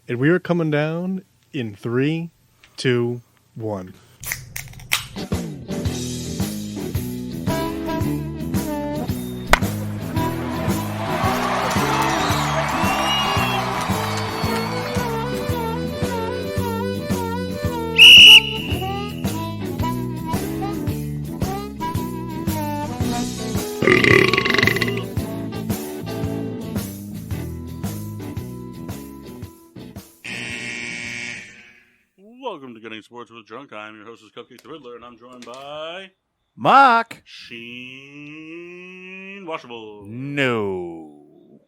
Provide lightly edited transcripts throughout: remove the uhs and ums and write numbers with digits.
And we are coming down in 3, 2, 1. Welcome to Getting Sports with Drunk. I'm your host, Cupcake the Riddler, and I'm joined by Mark. Sheen Washable. No.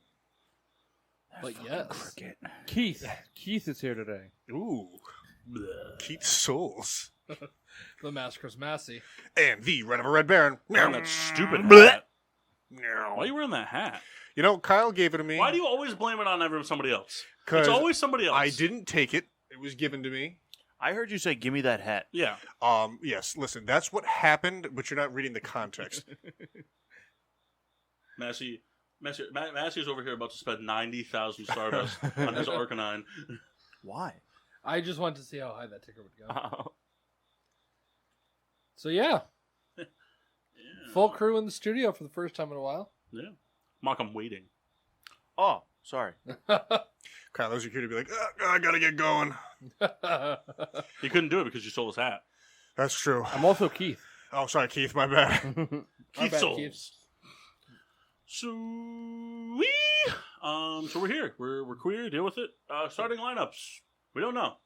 But yes. Cricket. Keith. Keith is here today. Ooh. Bleh. Keith Souls. The Masker's Massey. And the Red of a Red Baron. Wearing that stupid Bleh. hat. Why are you wearing that hat? You know, Kyle gave it to me. Why do you always blame it on somebody else? 'Cause It's always somebody else. I didn't take it. It was given to me. I heard you say, "Give me that hat." Yeah. Yes, listen, that's what happened, but you're not reading the context. Massey's over here about to spend 90,000 Stardust on his Arcanine. Why? I just wanted to see how high that ticker would go. Oh. So yeah, Yeah. full crew in the studio for the first time in a while. Yeah. Mock, I'm waiting. Oh, sorry. Kyle, those are cute to be like, I gotta get going. He couldn't do it because you stole his hat. That's true. I'm also Keith. Oh, sorry, Keith, my bad. Keith bad, Souls. Keith. So we're here. We're queer. Deal with it. Starting lineups. We don't know.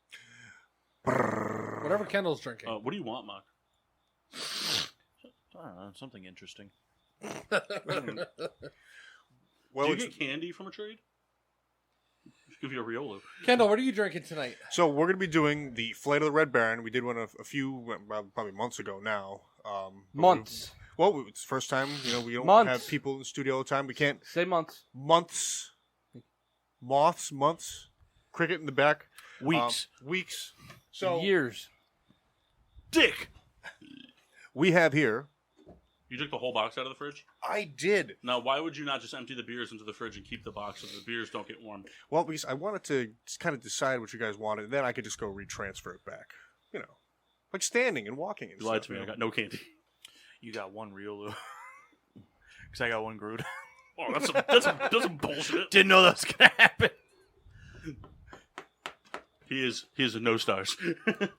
Whatever Kendall's drinking. What do you want, Mock? I don't know, something interesting. Well, do you get candy from a trade? Just give you a Riolu. Kendall, what are you drinking tonight? so we're going to be doing the Flight of the Red Baron. We did one a few, well, probably months ago now. Months. It's the first time. You know, we don't Months. have people in the studio all the time. We can't. Say months. Months. Months. Cricket in the back. Weeks. Weeks. So Years. Dick! we have here. You took the whole box out of the fridge? I did. Now, why would you not just empty the beers into the fridge and keep the box so the beers don't get warm? Well, because I wanted to just kind of decide what you guys wanted, and then I could just go retransfer it back. You know, like standing and walking and You lied stuff, to me. you I know? got no candy. You got one Riolu. Because I got one Groot. Oh, that's some bullshit. Didn't know that was going to happen. He is a no stars.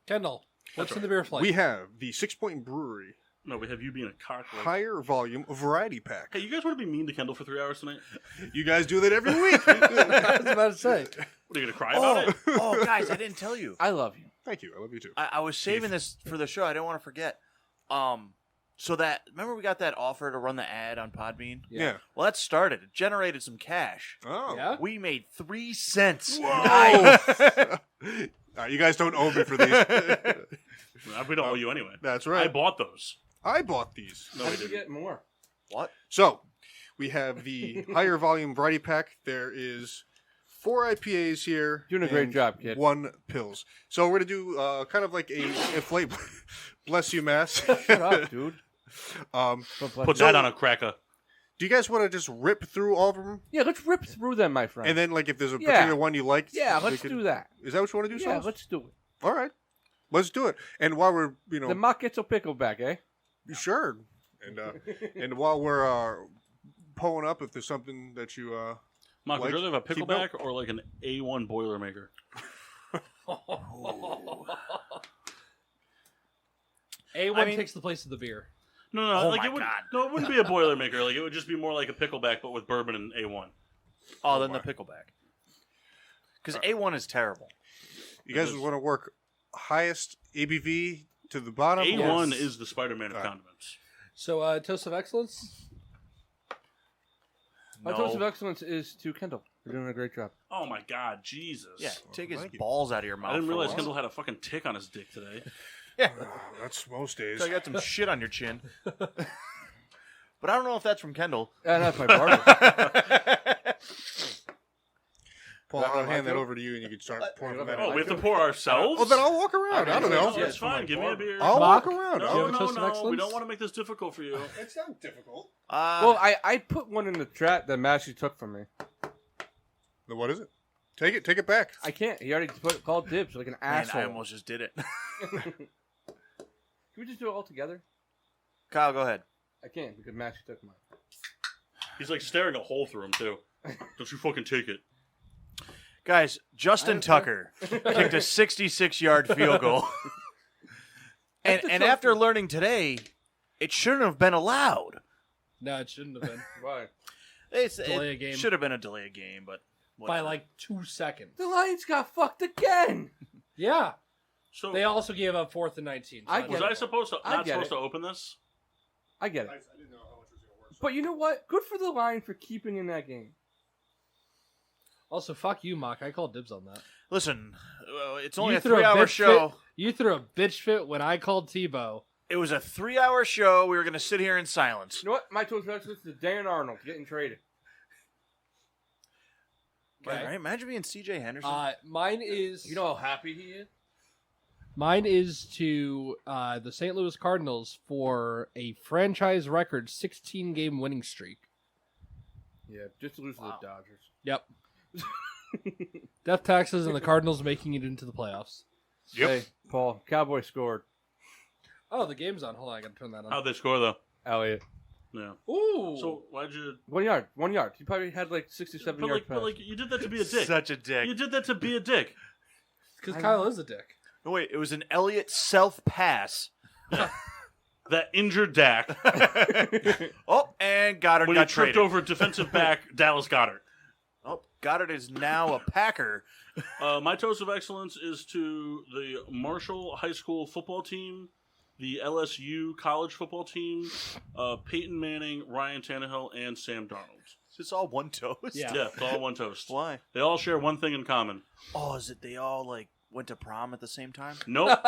Kendall, what's That's in the beer flight? We have the 6 Point Brewery No, we have you being a cock. higher volume variety pack. Hey, you guys want to be mean to Kendall for 3 hours tonight? You guys do that every week. I was about to say. What, are you going to cry about it? Oh, guys, I didn't tell you. I love you. Thank you. I love you too. I was saving this for the show. I didn't want to forget. So remember we got that offer to run the ad on Podbean? Yeah. Well, that started. It generated some cash. Oh. Yeah? We made 3 cents. Whoa. You guys don't owe me for these. We don't owe you anyway. That's right. I bought those. I bought these. No, How we did you didn't. get more? What? So, we have the higher volume variety pack. There is 4 IPAs here. Doing a great and job, kid. 1 pills. So we're going to do kind of like a inflate. Bless you, Mass. Shut up, dude. Put that on a cracker. Do you guys want to just rip through all of them? Yeah, let's rip through them, my friend. And then, like, if there's a Yeah. particular one you like, yeah, we let's could- do that. Is that what you want to do, Yeah, Sauce? let's do it. All right. Let's do it. And while we're, The mock gets a pickleback, eh? sure. And while we're pulling up, if there's something that you Mark, would Like, you rather have a keep pickleback or like an A1 Boilermaker? A1 takes the place of the beer. No, Oh like my it would. God. No, it wouldn't be a Boilermaker. Like it would just be more like a pickleback, but with bourbon and A1. Oh, then the pickleback. Because A1 is terrible. you guys want to work highest ABV to the bottom? A1 Yes. is the Spider-Man of All right. condiments. So, toast of excellence? My toast of No. excellence is to Kendall. You're doing a great job. Oh my God, Jesus! Yeah, take his Thank you. balls out of your mouth. I didn't for realize once. Kendall had a fucking tick on his dick today. Yeah. That's most days. So I got some shit on your chin. But I don't know if that's from Kendall. That's my barber. Paul, I'll hand that over to you, and you can start pouring from that. Oh, we have to pour ourselves. Oh, then I'll walk around. I don't know. That's fine. Give me a beer. I'll Mock? walk around. Do you No, have a no, toast of no. We excellence? don't want to make this difficult for you. It's not difficult. Well, I put one in the chat that Massey took from me. What is it? Take it back. I can't. He already called dibs like an asshole. I almost just did it. Can we just do it all together? Kyle, go ahead. I can't because Max took mine. He's like staring a hole through him too. Don't you fucking take it. Guys, Justin Tucker kicked a 66-yard field goal. and after learning today, it shouldn't have been allowed. No, it shouldn't have been. Why? Delay a game. Should have been a delay of game, but By like 2 seconds. The Lions got fucked again. Yeah. So They also gave up 4th and 19. I So get was it. I supposed to I not get supposed it. to open this? I get it. I didn't know how much it was going to work. But you know what? Good for the Lions for keeping in that game. Also, fuck you, Mock. I called dibs on that. listen, it's only You a threw a 3-hour bitch show. fit. You threw a bitch fit when I called Tebow. It was a 3-hour show. We were going to sit here in silence. You know what? My total excellence is Dan Arnold getting traded. Okay. Right? Imagine being C.J. Henderson. Mine is You know how happy he is? mine is to the St. Louis Cardinals for a franchise record 16-game winning streak. Yeah, just to lose Wow. to the Dodgers. Yep. Death taxes and the Cardinals making it into the playoffs. Yep. Hey, Paul, Cowboys scored. Oh, the game's on. Hold on, I gotta turn that on. How'd they score though? Elliott. Yeah. Ooh. So why'd you? 1 yard. 1 yard. He probably had like 67 But yards like, pass. but like, you did that to be a dick. Such a dick. You did that to be a dick. Because Kyle is a dick. No, wait, it was an Elliott self-pass. That injured Dak Oh, and Goddard when he got tripped traded. over defensive back Dallas Goddard. Oh, Goddard is now a Packer. My toast of excellence is to the Marshall High School football team, the LSU college football team, Peyton Manning, Ryan Tannehill, and Sam Darnold. Is this all one toast? Yeah. Yeah, it's all one toast. Why? They all share one thing in common. Oh, is it they all like went to prom at the same time? Nope.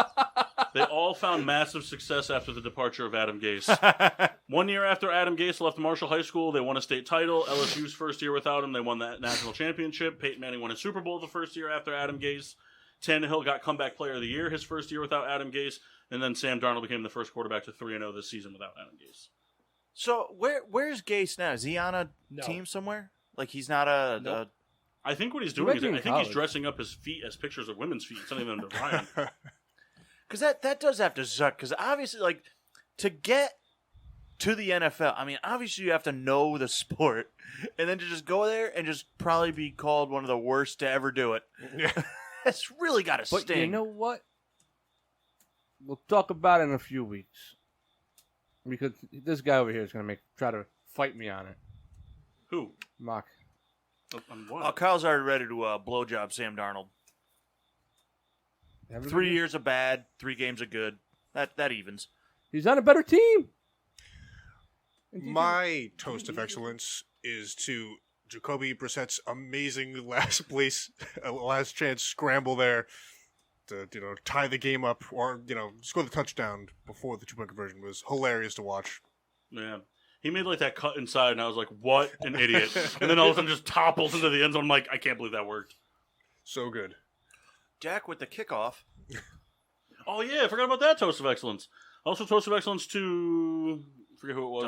They all found massive success after the departure of Adam Gase. 1 year after Adam Gase left Marshall High School, they won a state title. LSU's first year without him, they won that national championship. Peyton Manning won a Super Bowl the first year after Adam Gase. Tannehill got comeback player of the year his first year without Adam Gase. And then Sam Darnold became the first quarterback to 3-0 this season without Adam Gase. So where's Gase now? Is he on a No. team somewhere? Like he's not a, Nope. I think what he's He doing might is be in I think he's college. dressing up his feet as pictures of women's feet, sending them to Ryan. because that does have to suck. Because obviously, like to get to the NFL, I mean, obviously you have to know the sport, and then to just go there and just probably be called one of the worst to ever do it. Yeah. That's really got to But sting. you know what? We'll talk about it in a few weeks. Because this guy over here is going to try to fight me on it. Who? Mock. On Oh, what? Kyle's already ready to blowjob Sam Darnold. 3 years of bad, 3 games of good. That evens. He's on a better team. My toast of excellence is to Jacoby Brissett's amazing last chance scramble there to tie the game up or score the touchdown before the 2-point conversion was hilarious to watch. Man. He made like that cut inside, and I was like, what an idiot. And then all of a sudden just topples into the end zone. I'm like, I can't believe that worked. So good. Dak with the kickoff. Oh, yeah, I forgot about that toast of excellence. Also, toast of excellence to, I forget who it was.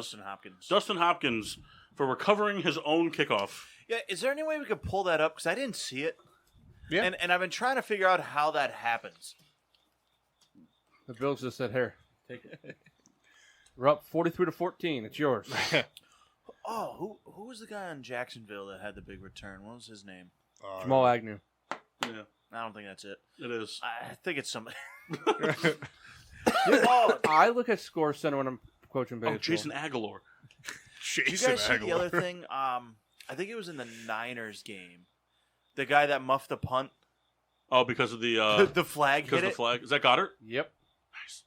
Dustin Hopkins. For recovering his own kickoff. Yeah, is there any way we could pull that up? Because I didn't see it. Yeah. And I've been trying to figure out how that happens. The Bills just said, here, take it. We're up 43-14. It's yours. Oh, who was the guy in Jacksonville that had the big return? What was his name? Jamal Agnew. Yeah, I don't think that's it. it is. I think it's somebody. Oh, I look at Score Center when I'm coaching baseball. Oh, Jason Aguilar. Did you guys see the other thing? I think it was in the Niners game. The guy that muffed the punt. Oh, because of the The flag because hit of it. the flag. Is that Goddard? Yep. Nice.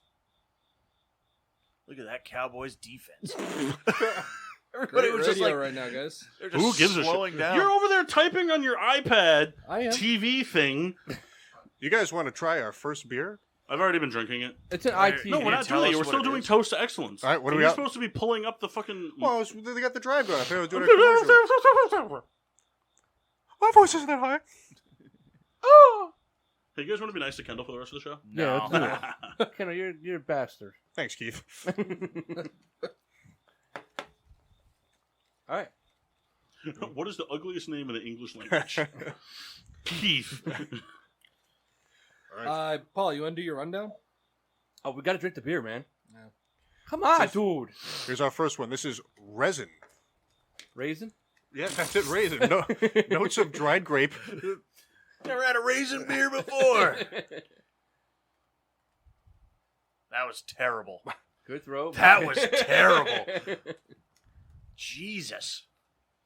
Look at that Cowboys defense. Great Everybody was just radio like, right now, guys. they're just Who gives a slowing shit? down. You're over there typing on your iPad I am. TV thing. You guys want to try our first beer? I've already been drinking it. It's an Right. IT. No, we're can't not tell doing it. us We're what still it doing is. toast to excellence. All right, what do And we You're got? supposed to be pulling up the fucking. Well, they got the drive going. I think I was doing a commercial. My voice isn't that high. Oh! Hey, you guys want to be nice to Kendall for the rest of the show? Yeah, No. let's do it. Kendall, you're a bastard. Thanks, Keith. All right. What is the ugliest name in the English language? Keith. All right. Paul, you want to do your rundown? Oh, we got to drink the beer, man. No. Come on, dude. Here's our first one. This is resin. Raisin? Yeah, that's it, raisin. No, notes of dried grape. Never had a raisin beer before. That was terrible. Good throw. That was terrible. Jesus.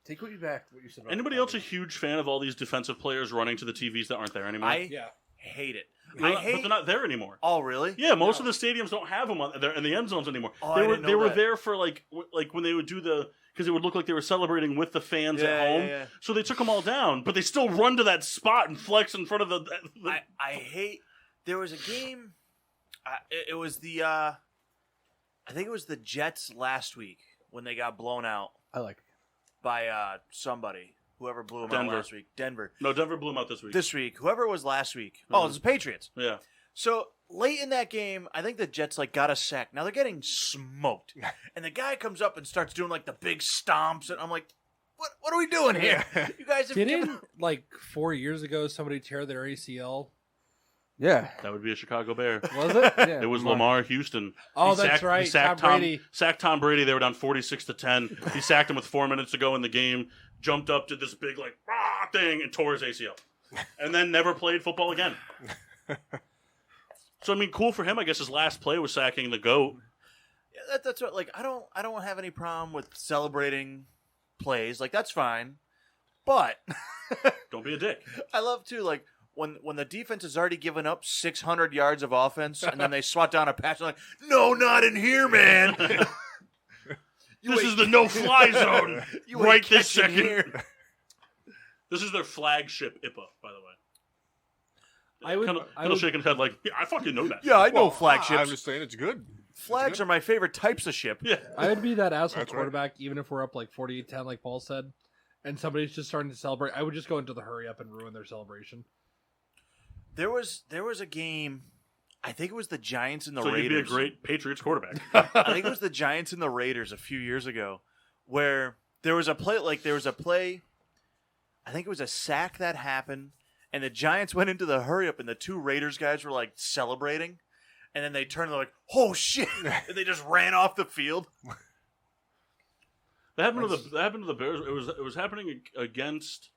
Take what you back. What you said. About Anybody else a huge fan of all these defensive players running to the TVs that aren't there anymore? I Yeah. hate it. But they're not there anymore. Oh, really? Yeah, most of the stadiums don't have them on there in the end zones anymore. Oh, I didn't know they were that. there for like when they would do because it would look like they were celebrating with the fans at home. Yeah. So they took them all down, but they still run to that spot and flex in front of the I hate. There was a game. It was the. I think it was the Jets last week when they got blown out I like it. by somebody. Whoever blew them Denver. out last week. Denver. No, Denver blew them out this week. This week. Whoever it was last week. Oh, it was the Patriots. Yeah. So late in that game, I think the Jets got a sack. Now they're getting smoked, and the guy comes up and starts doing the big stomps, and I'm like, "What are we doing here? You guys have Didn't given." 4 years ago somebody tear their ACL? Yeah. That would be a Chicago Bear. Was it? Yeah. It was Lamar Houston. Oh, He that's sacked- right. He sacked Tom Brady. Sacked Tom Brady. They were down 46-10. He sacked him with 4 minutes to go in the game. Jumped up, did this big thing, and tore his ACL, and then never played football again. So I mean, cool for him. I guess his last play was sacking the goat. Yeah, that's what. I don't have any problem with celebrating plays. That's fine, but Don't be a dick. I love too when the defense has already given up 600 yards of offense, and then they swat down a pass. They're like, "No, not in here, man." This is the no-fly zone You right ain't this catching second. here. This is their flagship IPA, by the way. I would. Kind of shaking his head like, yeah, I fucking know that. Yeah, I know Well, flagships. I'm just saying it's good. Flags are my favorite types of ship. Yeah. I would be that asshole That's right. quarterback, even if we're up 48-10, like Paul said, and somebody's just starting to celebrate. I would just go into the hurry up and ruin their celebration. There was a game. I think it was the Giants and the So Raiders. you'd be a great Patriots quarterback. I think it was the Giants and the Raiders a few years ago, where there was a play. I think it was a sack that happened, and the Giants went into the hurry up, and the two Raiders guys were celebrating, and then they turned and they're like, "Oh shit!" and they just ran off the field. That happened to the Bears. It was happening against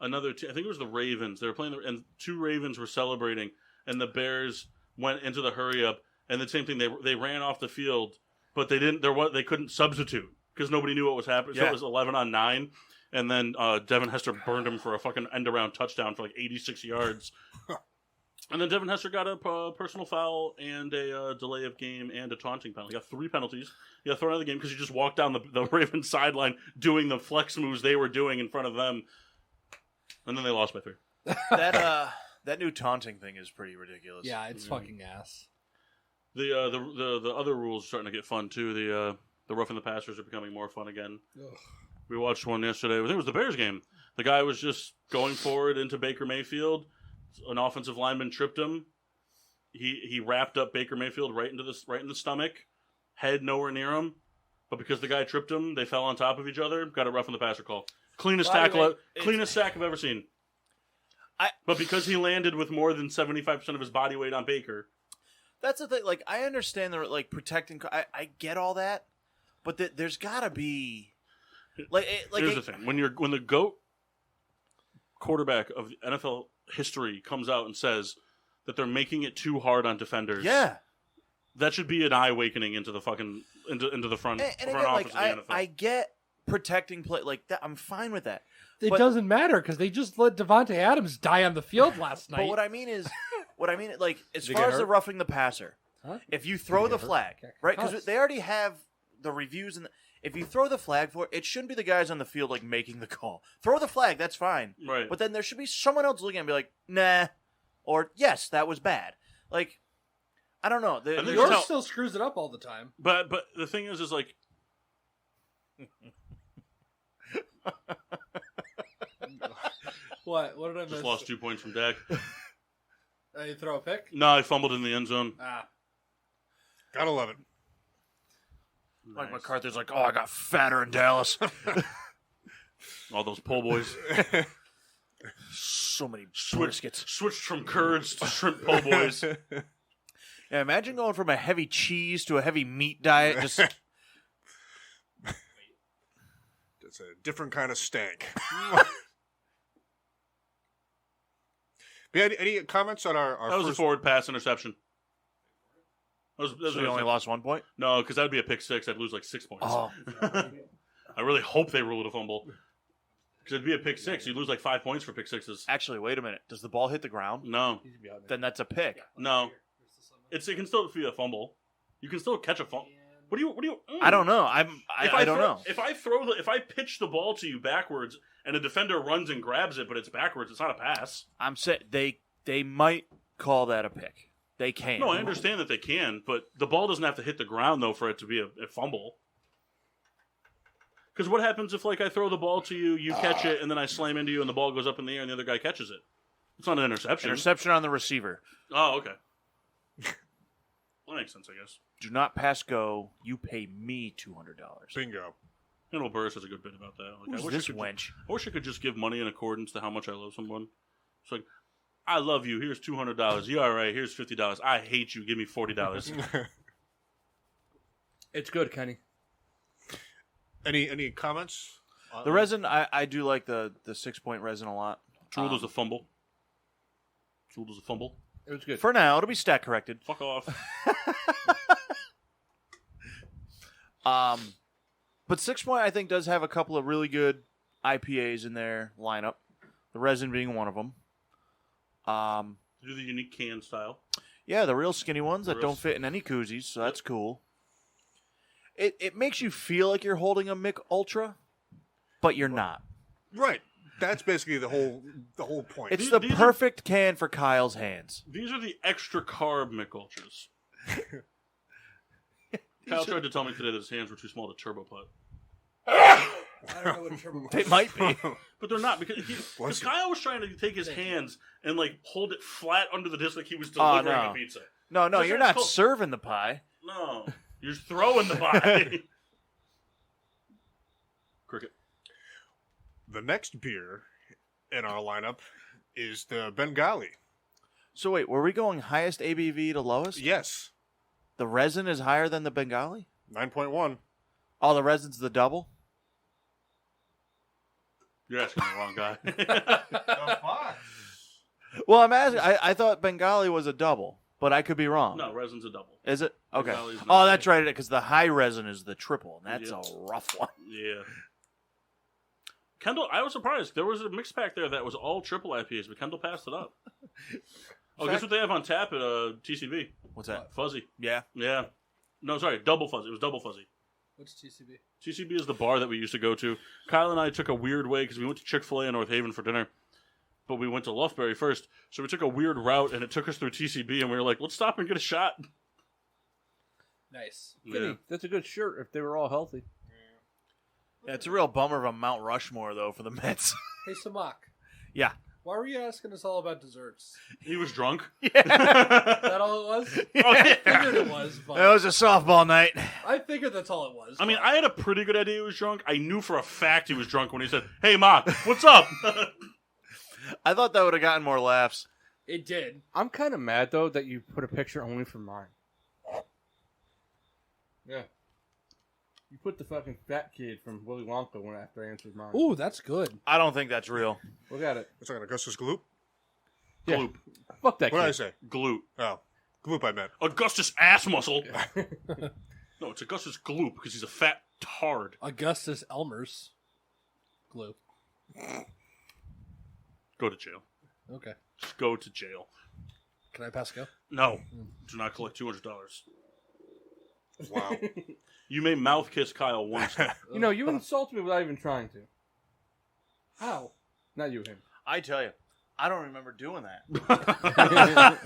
another team. I think it was the Ravens. They were playing, and two Ravens were celebrating, and the Bears went into the hurry up, and the same thing. They ran off the field, but they didn't. They couldn't substitute because nobody knew what was happening. So Yeah. it was 11-9, and then Devin Hester burned him for a fucking end around touchdown for 86 yards. And then Devin Hester got a personal foul and a delay of game and a taunting penalty. He got 3 penalties. He got thrown out of the game because he just walked down the Ravens sideline doing the flex moves they were doing in front of them. And then they lost by 3. That new taunting thing is pretty ridiculous. Yeah, it's fucking ass. The other rules are starting to get fun too. The roughing the passers are becoming more fun again. Ugh. We watched one yesterday. I think it was the Bears game. The guy was just going forward into Baker Mayfield. An offensive lineman tripped him. He wrapped up Baker Mayfield right in the stomach, head nowhere near him. But because the guy tripped him, they fell on top of each other. Got a roughing the passer call. Cleanest By the tackle, way, cleanest sack I've ever seen. But because he landed with more than 75% of his body weight on Baker. That's the thing. I understand the protecting. I get all that, but there's gotta be Here's the thing: when the GOAT quarterback of NFL history comes out and says that they're making it too hard on defenders, Yeah, that should be an eye awakening into the fucking into the front and front again, office of the NFL. I get protecting play that. I'm fine with that. It But- doesn't matter because they just let Devontae Adams die on the field last night. But what I mean is, as Did he far get as the hurt? roughing the passer, Huh? if you throw the flag, Okay. right? Because Cuss. they already have the reviews, and if you throw the flag for it, it shouldn't be the guys on the field making the call. Throw the flag, that's fine. Right. But then there should be someone else looking at it and be like, nah, or yes, that was bad. I don't know. think York No. still screws it up all the time. But the thing is What? What did I miss? just lost 2 points from Dak. You throw a pick? No, I fumbled in the end zone. Ah. Gotta love it. Mike McCarthy's like, oh, I got fatter in Dallas. All those po' boys. So many Switched from curds to shrimp po' boys. Yeah, imagine going from a heavy cheese to a heavy meat diet. Just It's a different kind of stank. Any comments on our That was a first... forward pass interception. That was so you only lost 1 point? No, because that'd be a pick six. I'd lose like 6 points. Oh. I really hope they ruled a fumble. Because it'd be a pick six. You'd lose like 5 points for pick sixes. Actually, wait a minute. Does the ball hit the ground? No. Then that's a pick. No. It can still be a fumble. You can still catch a fumble. What do you? I don't know. I don't know. If I pitch the ball to you backwards and a defender runs and grabs it, but it's backwards, it's not a pass. I'm saying they might call that a pick. They can. No, I understand that they can, but the ball doesn't have to hit the ground though for it to be a fumble. Because what happens if like I throw the ball to you, you catch it, and then I slam into you, and the ball goes up in the air, and the other guy catches it? It's not an interception. Interception on the receiver. Oh, okay. That makes sense, I guess. Do not pass go. You pay me $200. Bingo. Handle Burris has a good bit about that. Like, Who's this wench? I wish I could just give money in accordance to how much I love someone. It's like, I love you. Here's $200. You all right? Here's $50. I hate you. Give me $40. It's good, Kenny. Any comments? The resin, I do like the 6 point resin a lot. Jewel was a fumble. Jewel was a fumble. It was good. For now, it'll be stat corrected. Fuck off. But 6 point, I think, does have a couple of really good IPAs in their lineup. The resin being one of them. Do the unique can style. Yeah, the real skinny ones that Real don't fit in any koozies, so that's cool. It makes you feel like you're holding a Mick Ultra, but you're not. Right. That's basically the whole point. It's the perfect can for Kyle's hands. These are the extra carb Mick Ultras. Kyle tried to tell me today that his hands were too small to turbo putt. I don't know what a turbo They might be. But they're not, because Kyle was trying to take his hands and like hold it flat under the disc like he was delivering no. a pizza. No, That's you're what it's not called. serving the pie. No. You're just throwing the pie. Cricket. The next beer in our lineup is the Bengali. So wait, were we going highest ABV to lowest? Yes. The resin is higher than the Bengali? 9.1. Oh, the resin's the double? You're asking the wrong guy. Well, I'm asking. I thought Bengali was a double, but I could be wrong. No, resin's a double. Is it? Okay. Bengali's not. Oh, that's right, because the high resin is the triple, and that's Yeah. a rough one. Yeah. Kendall, I was surprised. There was a mix pack there that was all triple IPAs, but Kendall passed it up. Oh, guess what they have on tap at TCB? What's that? Fuzzy. Yeah. Yeah. No, sorry, double fuzzy. It was double fuzzy. What's TCB? TCB is the bar that we used to go to. Kyle and I took a weird way because we went to Chick-fil-A in North Haven for dinner, but we went to Loughbury first. So we took a weird route, and it took us through TCB, and we were like, let's stop and get a shot. Nice. Kenny, that's a good shirt if they were all healthy. Yeah, it's a real bummer of a Mount Rushmore, though, for the Mets. Hey, Samak. Yeah. Why were you asking us all about desserts? He was drunk. Is that all it was? I figured it was, but It was a softball night. I figured that's all it was. I mean, but- I had a pretty good idea he was drunk. I knew for a fact he was drunk when he said, hey, Mark, what's up? I thought that would have gotten more laughs. It did. I'm kind of mad, though, that you put a picture only for mine. Yeah. You put the fucking fat kid from Willy Wonka when after I answered mine. Ooh, that's good. I don't think that's real. Look at it. What's that, Augustus Gloop? Yeah. Gloop. Fuck that What did I kid. say? Gloop. Oh, Gloop I meant. Augustus ass muscle. No, it's Augustus Gloop because he's a fat tard. Augustus Elmer's glue. Go to jail. Okay. Just go to jail. Can I pass go? No. Do not collect $200. Wow. You may mouth kiss Kyle once. You know, you insulted me without even trying to. How? Not you, him. I tell you, I don't remember doing that. Oh,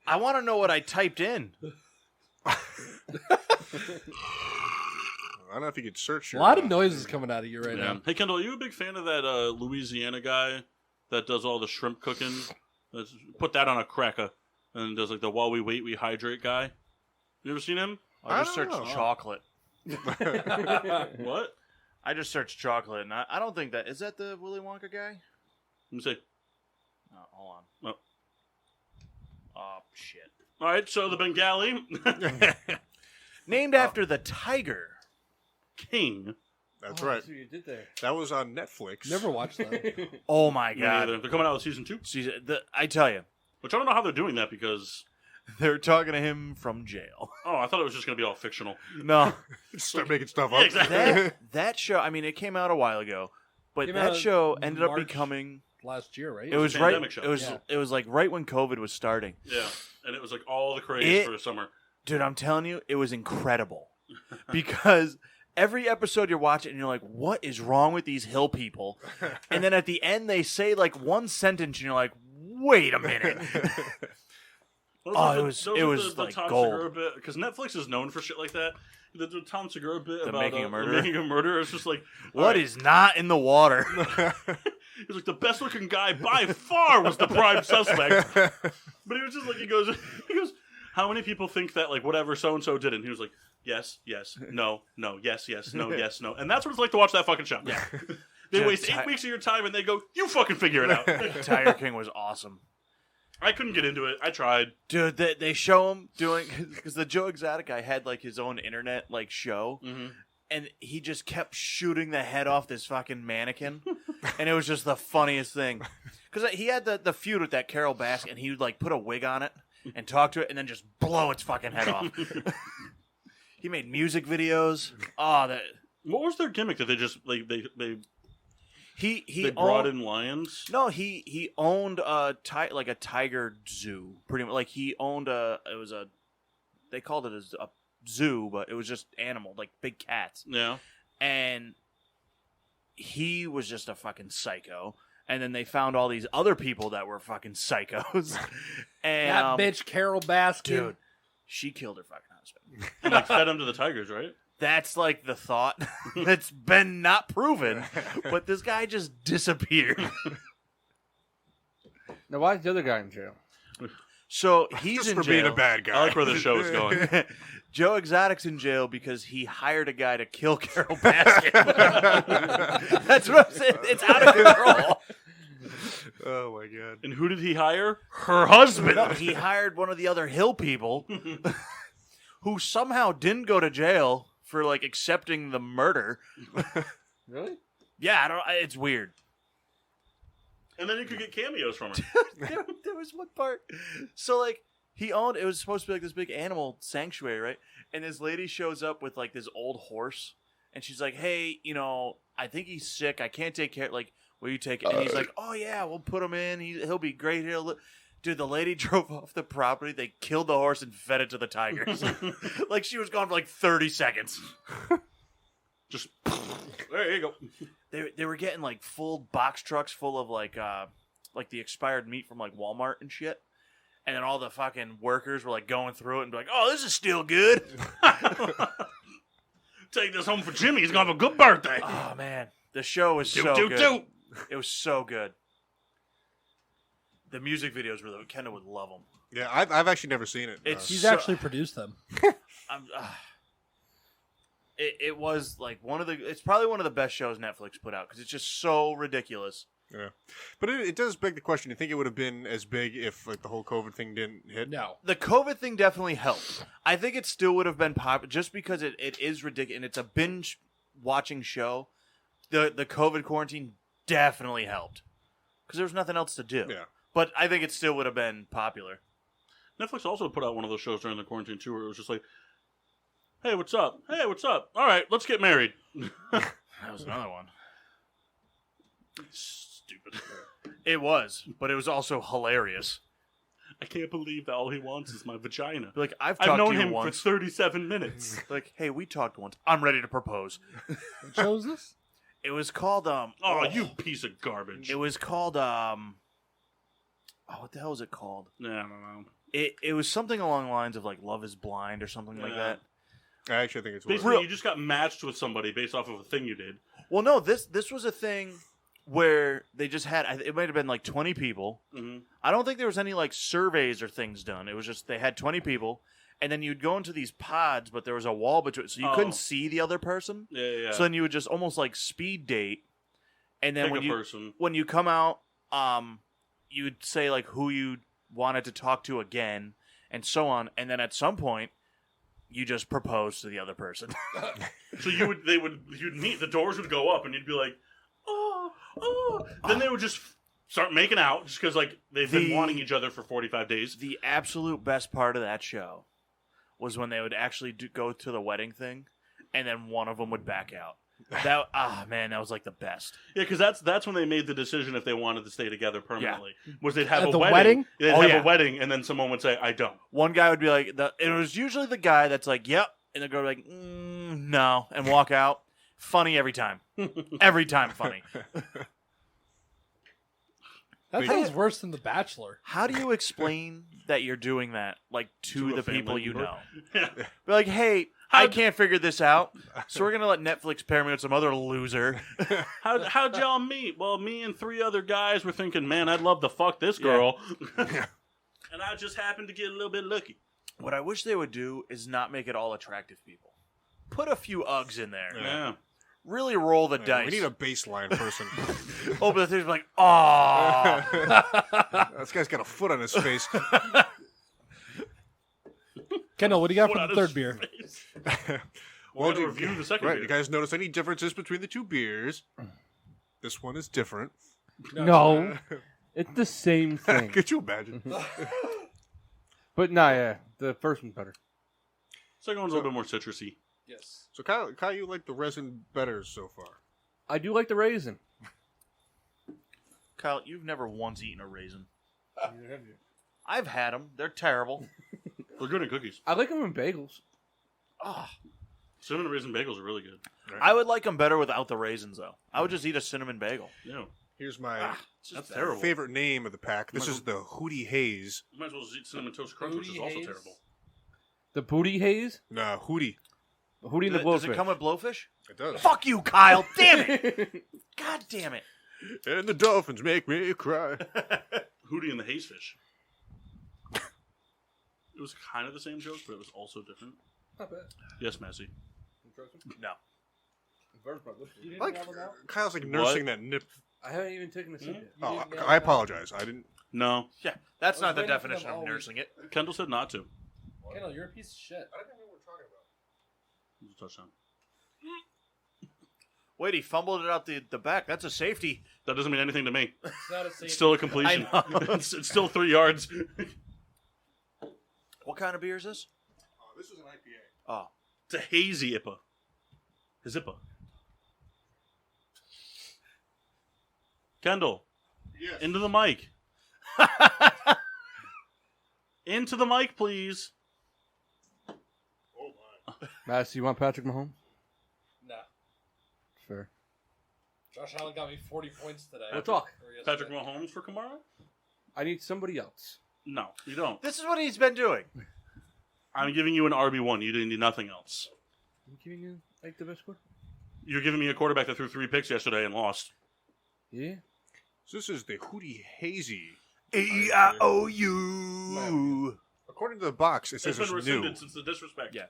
I want to know what I typed in. I don't know if you could search A your... lot of noises coming out of you right Yeah. now. Hey, Kendall, are you a big fan of that Louisiana guy that does all the shrimp cooking? Put that on a cracker and does like the while we wait, we hydrate guy. You ever seen him? I just I don't searched know. chocolate. What? I just searched chocolate, and I don't think that... Is that the Willy Wonka guy? Let me see. Oh, hold on. Oh, shit. All right, so the Bengali Named after the tiger. King. That's Oh, right. see what you did there. That was on Netflix. Never watched that. Oh, my Me God. neither. They're coming out with season 2, I tell you, which I don't know how they're doing that because... they're talking to him from jail. Oh, I thought it was just going to be all fictional. No. Start making stuff Yeah, up. exactly. That show, I mean, it came out a while ago, but Came that out show ended up March. becoming... Last year, right? It was a right. pandemic show. It was like right when COVID was starting. Yeah, and it was like all the craze for the summer. Dude, I'm telling you, it was incredible. Because every episode you're watching and you're like, what is wrong with these hill people? And then at the end they say like one sentence and you're like, wait a minute. It was the like Tom gold. Segura bit, because Netflix is known for shit like that. The Tom Segura bit The about making a murderer? the making a murder. It's just like What is not in the water? He was like, the best looking guy by far was the prime suspect. But he was just like, he goes, how many people think that like whatever so and so did? And he was like, yes, no, yes, no, yes, no. And that's what it's like to watch that fucking show. Yeah. They Dude, waste 8 weeks of your time and they go, you fucking figure it out. Tiger King was awesome. I couldn't get into it. I tried. Dude, they show him doing, because the Joe Exotic guy had like his own internet like show. Mm-hmm. And he just kept shooting the head off this fucking mannequin. And it was just the funniest thing. Because he had the feud with that Carol Baskin, and he would like put a wig on it and talk to it and then just blow its fucking head off. He made music videos. Oh, that What was their gimmick that they just like they he brought owned, in lions? No, he owned a tiger zoo. Pretty much like he owned they called it a zoo, but it was just animal, like big cats. Yeah. And he was just a fucking psycho. And then they found all these other people that were fucking psychos. And that bitch Carol Baskin. dude, she killed her fucking husband. And like fed him to the tigers, right? That's like the thought that's been not proven. But this guy just disappeared. Now, why is the other guy in jail? So he's Just in for jail. being a bad guy. I like where the show is going. Joe Exotic's in jail because he hired a guy to kill Carol Baskin. That's what I'm saying. It's out of control. Oh my god. And who did he hire? Her husband. No, he hired one of the other hill people who somehow didn't go to jail for like accepting the murder. Really? Yeah, I don't. It's weird. And then you could get cameos from her. There was one part. So like he owned. It was supposed to be like this big animal sanctuary, right? And this lady shows up with like this old horse, and she's like, "Hey, I think he's sick. I can't take care. Like, will you take it?" And he's like, "Oh yeah, we'll put him in. He'll be great. Dude, the lady drove off the property. They killed the horse and fed it to the tigers. Like she was gone for like 30 seconds. Just there you go. They were getting like full box trucks full of like the expired meat from like Walmart and shit. And then all the fucking workers were like going through it and be like, "Oh, this is still good." Take this home for Jimmy. He's gonna have a good birthday. Oh man, the show was so Doot, good. doot. It was so good. The music videos were though. Kendall would love them. Yeah, I've actually never seen it. It's He's so- actually produced them. It was like it's probably one of the best shows Netflix put out because it's just so ridiculous. Yeah, but it does beg the question. You think it would have been as big if like the whole COVID thing didn't hit? No. The COVID thing definitely helped. I think it still would have been popular just because it is ridiculous and it's a binge watching show. The COVID quarantine definitely helped because there was nothing else to do. Yeah. But I think it still would have been popular. Netflix also put out one of those shows during the quarantine too, where it was just like, "Hey, what's up? Hey, what's up? All right, let's get married." That was another one. Stupid. It was, but it was also hilarious. I can't believe that all he wants is my vagina. Like I've I've talked known to you him once. for 37 minutes. Like, hey, we talked once. I'm ready to propose. What show is this? It was called Oh, you piece of garbage. It was called what the hell is it called? Yeah, I don't know. It was something along the lines of like Love is Blind or something like Yeah. that. I actually think it's Basically, worse. you just got matched with somebody based off of a thing you did. Well, no, this was a thing where they just had it might have been like 20 people. Mm-hmm. I don't think there was any like surveys or things done. It was just they had 20 people and then you'd go into these pods, but there was a wall between, so you Oh. couldn't see the other person. Yeah. So then you would just almost like speed date, and then Pick when a person. when you come out, you'd say like who you wanted to talk to again, and so on, and then at some point, you just propose to the other person. So you'd meet, the doors would go up, and you'd be like, oh. Then they would just start making out, just because like they've been wanting each other for 45 days. The absolute best part of that show was when they would actually go to the wedding thing, and then one of them would back out. That man, that was like the best. Yeah, because that's when they made the decision if they wanted to stay together permanently. Was they'd have At a the wedding? wedding? They'd Oh, have yeah. a wedding, and then someone would say, "I don't." One guy would be like, it was usually the guy that's like, "Yep," and the girl would be like, "No," and walk out. Funny every time. Every time funny. That sounds worse than The Bachelor. How do you explain that you're doing that, like, to To a the people family you member? know? Be like, hey, I can't figure this out, so we're gonna let Netflix pair me with some other loser. How'd y'all meet? Well, me and 3 other guys were thinking, man, I'd love to fuck this girl. And I just happened to get a little bit lucky. What I wish they would do is not make it all attractive people. Put a few Uggs in there. Yeah. Really roll the dice. We need a baseline person. Open the thing and be like, oh. This guy's got a foot on his face. Kendall, what do you got What for out the of third beer? We'll do you- review the second right, beer. you guys notice any differences between the 2 beers? This one is different. No, it's the same thing. Could you imagine? But nah, yeah, the first one's better. Second one's a little bit more citrusy. Yes. So Kyle, you like the resin better so far? I do like the raisin. Kyle, you've never once eaten a raisin. I've had them. They're terrible. They're good in cookies. I like them in bagels. Cinnamon raisin bagels are really good. I would like them better without the raisins, though. I would just eat a cinnamon bagel. Yeah. Here's my That's terrible. favorite name of the pack. This is the Hootie Haze. You might as well just eat Cinnamon Toast Crunch, which is Hootie also Haze? terrible. The booty haze, No, Hootie. Hootie and the Does Blowfish. it come with blowfish? It does. Fuck you, Kyle. Damn it. God damn it. And the Dolphins make me cry. Hootie and the Hazefish. It was kind of the same joke, but it was also different. Not bad. Yes, Massey. No. Like Kyle's like nursing that nip. I haven't even taken a sip yet. Oh, I apologize. I didn't. No. Yeah, that's not the waiting for them definition all of week. nursing it. Kendall said not to. Kendall, you're a piece of shit. I don't know what we're talking about. It was a touchdown. Wait, he fumbled it out the back. That's a safety. That doesn't mean anything to me. It's not a safe. It's still a completion. I know. It's still 3 yards. What kind of beer is this? This is an IPA. Oh. It's a hazy IPA. A Zippa. Kendall, Yes. into the mic. Into the mic, please. Oh my. Mass, you want Patrick Mahomes? Nah. Fair. Josh Allen got me 40 points today. We'll talk. Or yesterday. Patrick Mahomes for Kamara? I need somebody else. No, you don't. This is what he's been doing. I'm giving you an RB1. You didn't need nothing else. I'm giving you like the best score. You're giving me a quarterback that threw 3 picks yesterday and lost. Yeah. So this is the Hootie Hazy. A-I-O-U. According to the box, it It's says been it's new. rescinded since the disrespect. Yeah.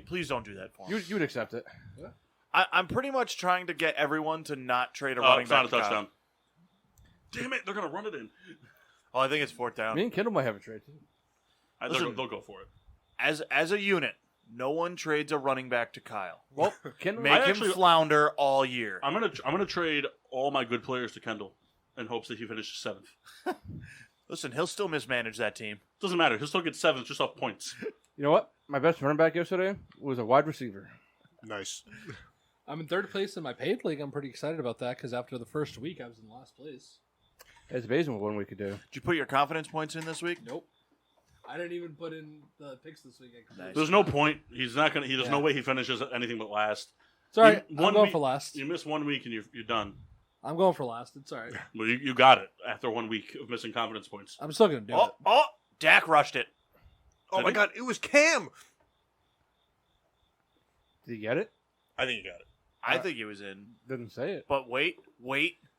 Please don't do that for him. You'd accept it. I'm pretty much trying to get everyone to not trade a Oh, running it's back not a to Kyle. touchdown. Damn it, they're going to run it in. Oh, I think it's 4th down. Me and Kendall might have a trade too. Listen. They'll go for it. As a unit, no one trades a running back to Kyle. Well, Kendall. Make him flounder all year. I'm gonna trade all my good players to Kendall in hopes that he finishes 7th. Listen, he'll still mismanage that team. Doesn't matter. He'll still get 7th just off points. You know what? My best running back yesterday was a wide receiver. Nice. I'm in third place in my paid league. I'm pretty excited about that because after the first week, I was in last place. It's amazing what one we could do. Did you put your confidence points in this week? Nope. I didn't even put in the picks this weekend. Nice. There's no point. He's not gonna. There's no way he finishes anything but last. It's all right. You- I'm one going week- for last. You miss 1 week and you're done. I'm going for last. It's all right. Well, you got it after 1 week of missing confidence points. I'm still going to do it. Dak rushed it. Oh Did my he? God! It was Cam. Did you get it? I think you got it. I think he was in. Didn't say it. But wait.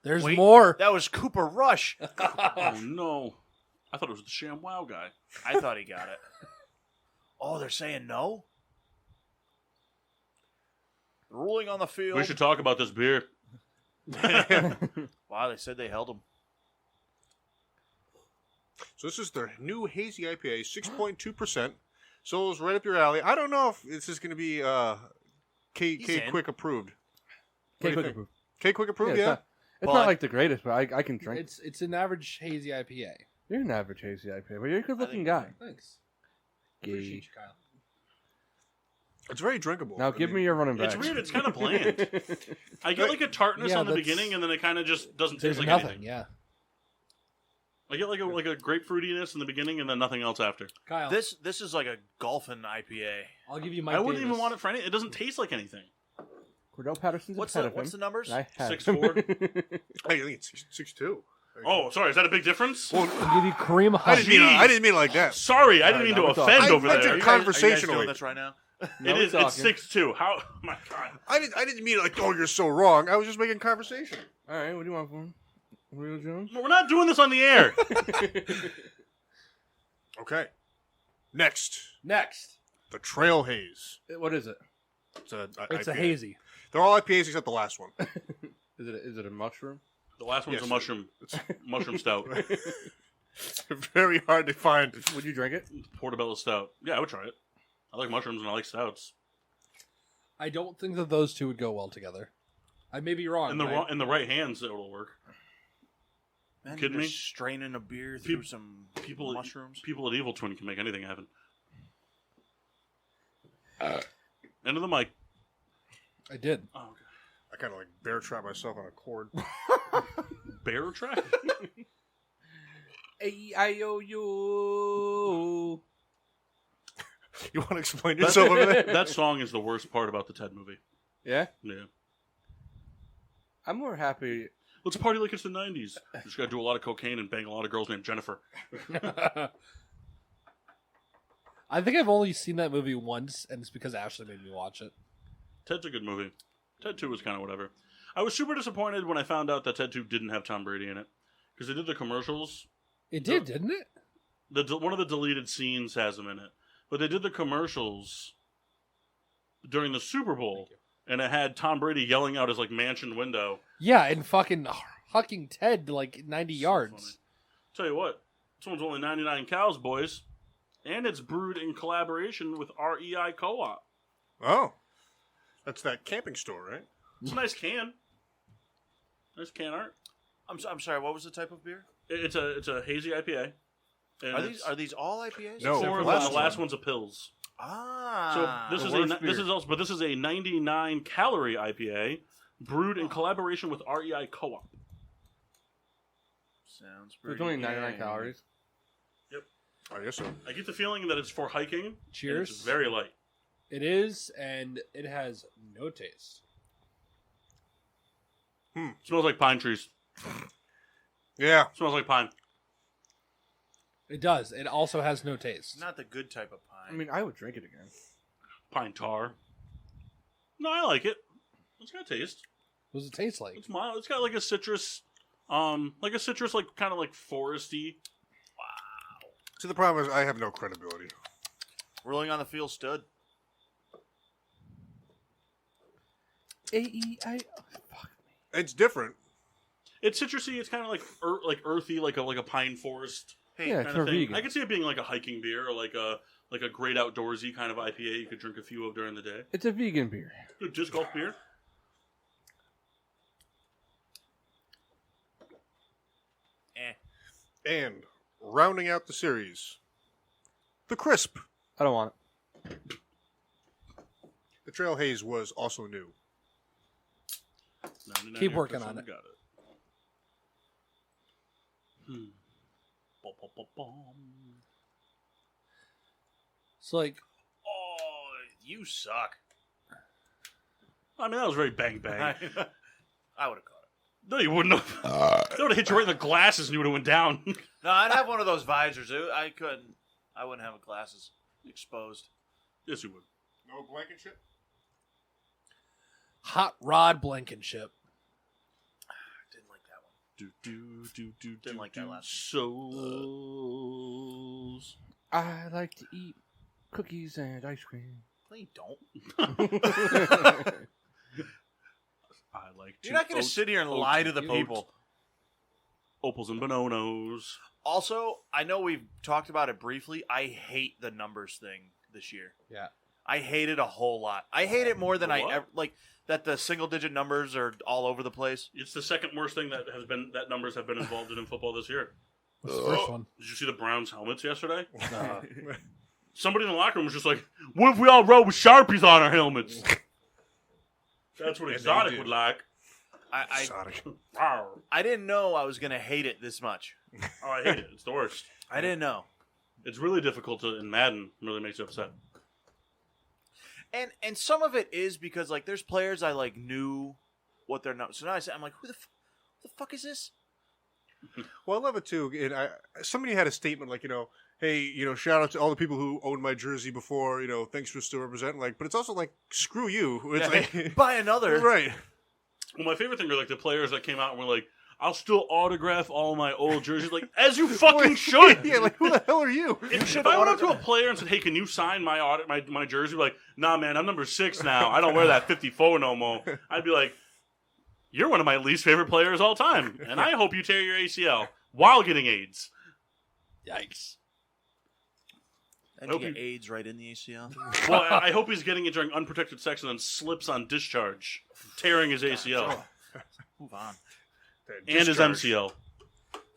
There's Wait. more. That was Cooper Rush. Oh no! I thought it was the Sham Wow guy. I thought he got it. Oh, they're saying no? Ruling on the field. We should talk about this beer. Wow, they said they held him. So this is their new hazy IPA, 6.2%. So it's right up your alley. I don't know if this is going to be K Quick approved. What do you Quick think? approved. K Quick approved, yeah. It's not like the greatest, but I can drink. It's an average hazy IPA. You're an average hazy IPA, but you're a good-looking guy. Thanks. Gay. Appreciate you, Kyle. It's very drinkable. Now give me your running back. It's weird. It's kind of bland. I get like a tartness Yeah, on the that's- beginning, and then it kind of just doesn't There's taste like nothing, anything. yeah. I get like a grapefruitiness in the beginning, and then nothing else after. Kyle, This is like a golfing IPA. I'll give you my. I wouldn't even want it for anything. It doesn't taste like anything. Cordell Patterson's What's ahead of the him. numbers? I have 6'4". I think it's 6.2. Oh, sorry. Is that a big difference? Well, I'll give you cream I hush. didn't mean it like that. Sorry, I didn't mean to now we're offend talking. over I meant there. to- Are you guys Conversationally. doing this right now? It is. It's 6'2". How? Oh my God. I didn't mean it like, oh, you're so wrong. I was just making conversation. All right, what do you want from him? Real Jones? We're not doing this on the air. Okay. Next, Next, the Trail Haze. What is it? It's a it's a IPA. hazy. They're all IPAs except the last one. Is it a mushroom? The last one's Yes. a mushroom stout, It's very hard to find. Would you drink it? portobello stout. Yeah, I would try it. I like mushrooms and I like stouts. I don't think that those two would go well together. I may be wrong. but In the right hands, it'll work. Man, Kidding you're me? just straining a beer through Peop- some People, mushrooms. people at Evil Twin can make anything happen. End of the mic. I did. Oh, okay. I kind of like bear trap myself on a cord. Bear track. A-I-O-U. You want to explain yourself over there? That song is the worst part about the Ted movie. Yeah? Yeah. I'm more happy. Let's party like it's the 90s. Just gotta do a lot of cocaine and bang a lot of girls named Jennifer. I think I've only seen that movie once, and it's because Ashley made me watch it. Ted's a good movie. Ted 2 was kind of whatever. I was super disappointed when I found out that Ted 2 didn't have Tom Brady in it. Because they did the commercials. It did, didn't it? One of the deleted scenes has him in it. But they did the commercials during the Super Bowl. And it had Tom Brady yelling out his like mansion window. Yeah, and fucking hucking Ted like 90 So yards. funny. Tell you what, this one's only 99 cows, boys. And it's brewed in collaboration with REI Co-op. Oh. That's that camping store, right? It's a nice can. Nice can art. I'm sorry. What was the type of beer? It's a hazy IPA. And Are these all IPAs? No. Except for the the last last one. one's a pills. Ah. So this is a 99 calorie IPA brewed in collaboration with REI Co-op. Sounds So pretty it's only 99 good. calories. I guess so. I get the feeling that it's for hiking. and Cheers. It's very light. It is, and it has no taste. Smells like pine trees. Yeah. Smells like pine. It does. It also has no taste. Not the good type of pine. I mean, I would drink it again. Pine tar. No, I like it. It's got taste. What does it taste like? It's mild. It's got like a citrus, like kind of like foresty. See, the problem is I have no credibility. Rolling on the field stood. A-E-I... Fuck. It's different. It's citrusy. It's kind of like earthy, like a pine forest Hey, Yeah, it's kind for of thing. vegan. I could see it being like a hiking beer or like a great outdoorsy kind of IPA you could drink a few of during the day. It's a vegan beer. Good disc golf beer. And rounding out the series, the Crisp. I don't want it. The Trail Haze was also new. 99 Keep here, working Chris, on we it. Got it. Bum, bum, bum, bum. It's like, Oh, you suck. I mean, that was very bang bang. I would have caught it. No, you wouldn't have. That would have hit you right in the glasses and you would have went down. No, I'd have one of those visors. I couldn't. I wouldn't have glasses exposed. Yes, you would. No Blankenship? hot rod Blankenship. Didn't like that one. Didn't like that last Souls. I like to eat cookies and ice cream. No, you don't. I like. You're not going to sit here and lie to the people. Opals and Bononos. Also, I know we've talked about it briefly. I hate the numbers thing this year. Yeah. I hate it a whole lot. I hate it more than The I what? ever like that the single digit numbers are all over the place. It's the second worst thing that numbers have been involved in football this year. What's the first one? Did you see the Browns helmets yesterday? Somebody in the locker room was just like, "What if we all wrote with Sharpies on our helmets?" That's what And they Exotic did. would like. Exotic. Rawr. I didn't know I was going to hate it this much. Oh, I hate it. It's the worst. I didn't know. It's really difficult to, in Madden, really makes you upset. And some of it is because like there's players I like knew what they're not. So now I'm like, who the fuck is this? Well, I love it too. And somebody had a statement like, hey, shout out to all the people who owned my jersey before. Thanks for still representing. Like, but it's also like, screw you. It's like, Buy another. right. Well, my favorite thing are like the players that came out and were like, "I'll still autograph all my old jerseys." Like, as you fucking should. Yeah, like who the hell are you? If I went up to a player and said, "Hey, can you sign my jersey?" Like, "Nah, man, I'm number 6 now. I don't wear that 54 no more." I'd be like, "You're one of my least favorite players all time, and I hope you tear your ACL while getting AIDS." Yikes. And you get AIDS right in the ACL. Well, I hope he's getting it during unprotected sex and then slips on discharge, tearing his ACL Move on. and his MCL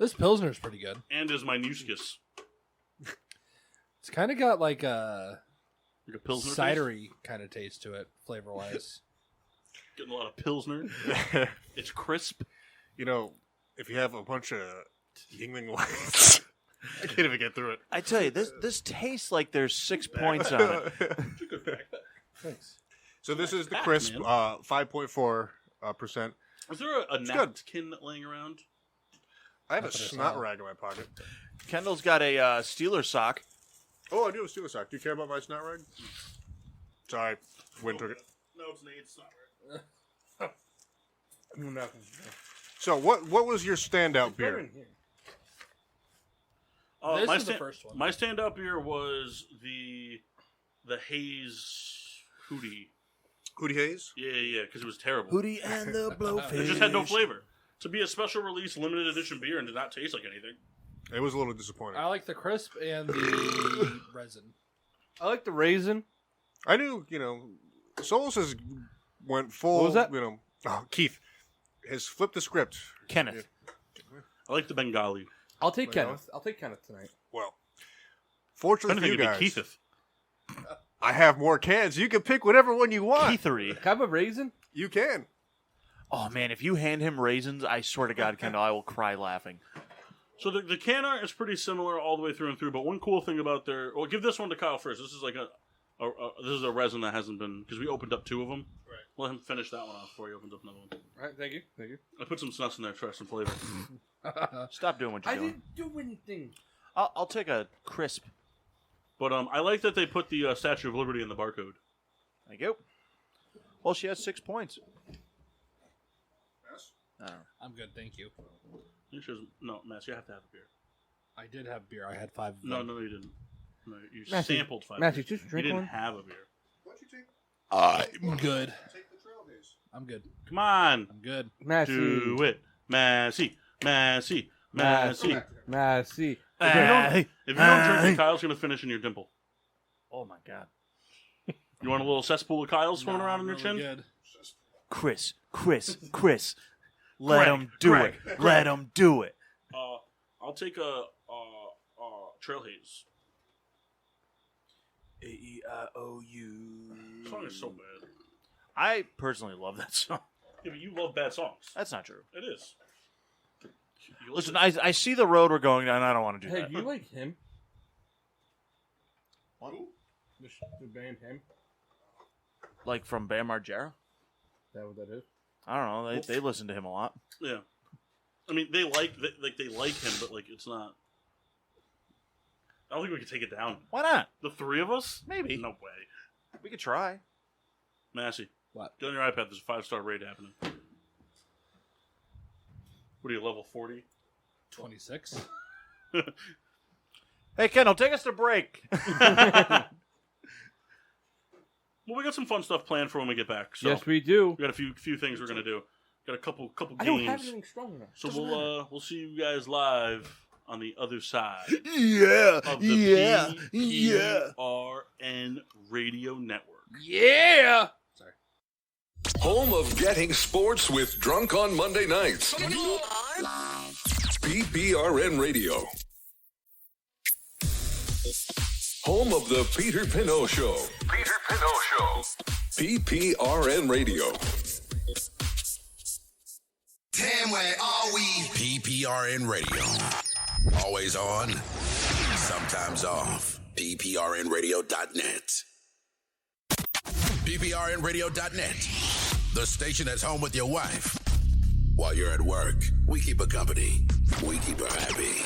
This Pilsner's pretty good. and his meniscus. It's kind of got like a Like a Pilsner taste? cidery kind of taste to it, flavor-wise. Getting a lot of Pilsner. It's crisp. If you have a bunch of Yingling lights, I can't even get through it. I tell you, this tastes like there's 6 points on it. It's a good backpack. Thanks. So this is the Packed, crisp, man. 5.4%. Is there a good. napkin laying around? I have a That's what I snot saw. rag in my pocket. Kendall's got a Steeler sock. Oh, I do have a Steelers sock. Do you care about my snot rag? Sorry, Win took it. No, it's an AIDS not right. So what was your standout beer? This my is the first one. My standout beer was the Haze Hootie. Hootie Hayes? Yeah, because it was terrible. Hootie and the Blowfish. It just had no flavor. To be a special release limited edition beer and did not taste like anything. It was a little disappointing. I like the crisp and the resin. I like the raisin. I knew, Souls has went full. What was that? Keith has flipped the script. Kenneth. I like the Bengali. I'll take Well, Kenneth. I'll take Kenneth tonight. Well, fortunately for Anything you to be guys, Keitheth. I have more cans. You can pick whatever one you want. Keethery. Can I have a raisin? You can. Oh, man, if you hand him raisins, I swear to God, Kendall, I will cry laughing. So the can art is pretty similar all the way through and through, but one cool thing about their... Well, give this one to Kyle first. This is like this is a resin that hasn't been... Because we opened up 2 of them. Right. Let him finish that one off before he opens up another one. All right, thank you. Thank you. I put some snuts in there to try some flavor. Stop doing what you're I doing. didn't do anything. I'll take a crisp. But I like that they put the Statue of Liberty in the barcode. Thank you. Well, she has 6 points. I don't know. I'm good, thank you. No, Matt, you have to have a beer. I did have beer. I had 5 of them. No, you didn't. No, you Matthew, sampled 5 Matthew, beers. just drink You didn't one. have a beer. Why don't you take I'm good. the trail days? I'm good. Come on. I'm good. Massey. Do it. Massey. Massey. Massey. Massey. If you don't drink it, Kyle's going to finish in your dimple. Oh, my God. You want a little cesspool of Kyle's swimming around in your really chin? Good. Chris. Let Greg, him do Greg, it. Let him do it. I'll take a Trail Haze. A-E-I-O-U. The song is so bad. I personally love that song. Yeah, but you love bad songs. That's not true. It is. You Listen, I see the road we're going down. I don't want to do Hey, that. you like him? What? The band him? Like from Bam Margera? Is that what that is? I don't know. They listen to him a lot. Yeah. I mean, they like him, but like it's not. I don't think we could take it down. Why not? The 3 of us? Maybe. No way. We could try. Massey. What? Get on your iPad. There's a 5-star raid happening. What are you, level 40? 26. Hey, Kendall, take us to break. Well, we got some fun stuff planned for when we get back. So Yes, we do. we got a few things we're gonna do. Got a couple I don't have games. anything strong enough. So we'll see you guys live on the other side Yeah. of the PPRN Radio Network. Yeah. Sorry. Home of getting sports with Drunk on Monday nights. PPRN Radio. Home of the Peter Pinot Show. Peter Pinot Show. PPRN Radio. Damn, where are we? PPRN Radio. Always on, sometimes off. PPRNradio.net. PPRNradio.net. The station that's home with your wife. While you're at work, we keep her company. We keep her happy.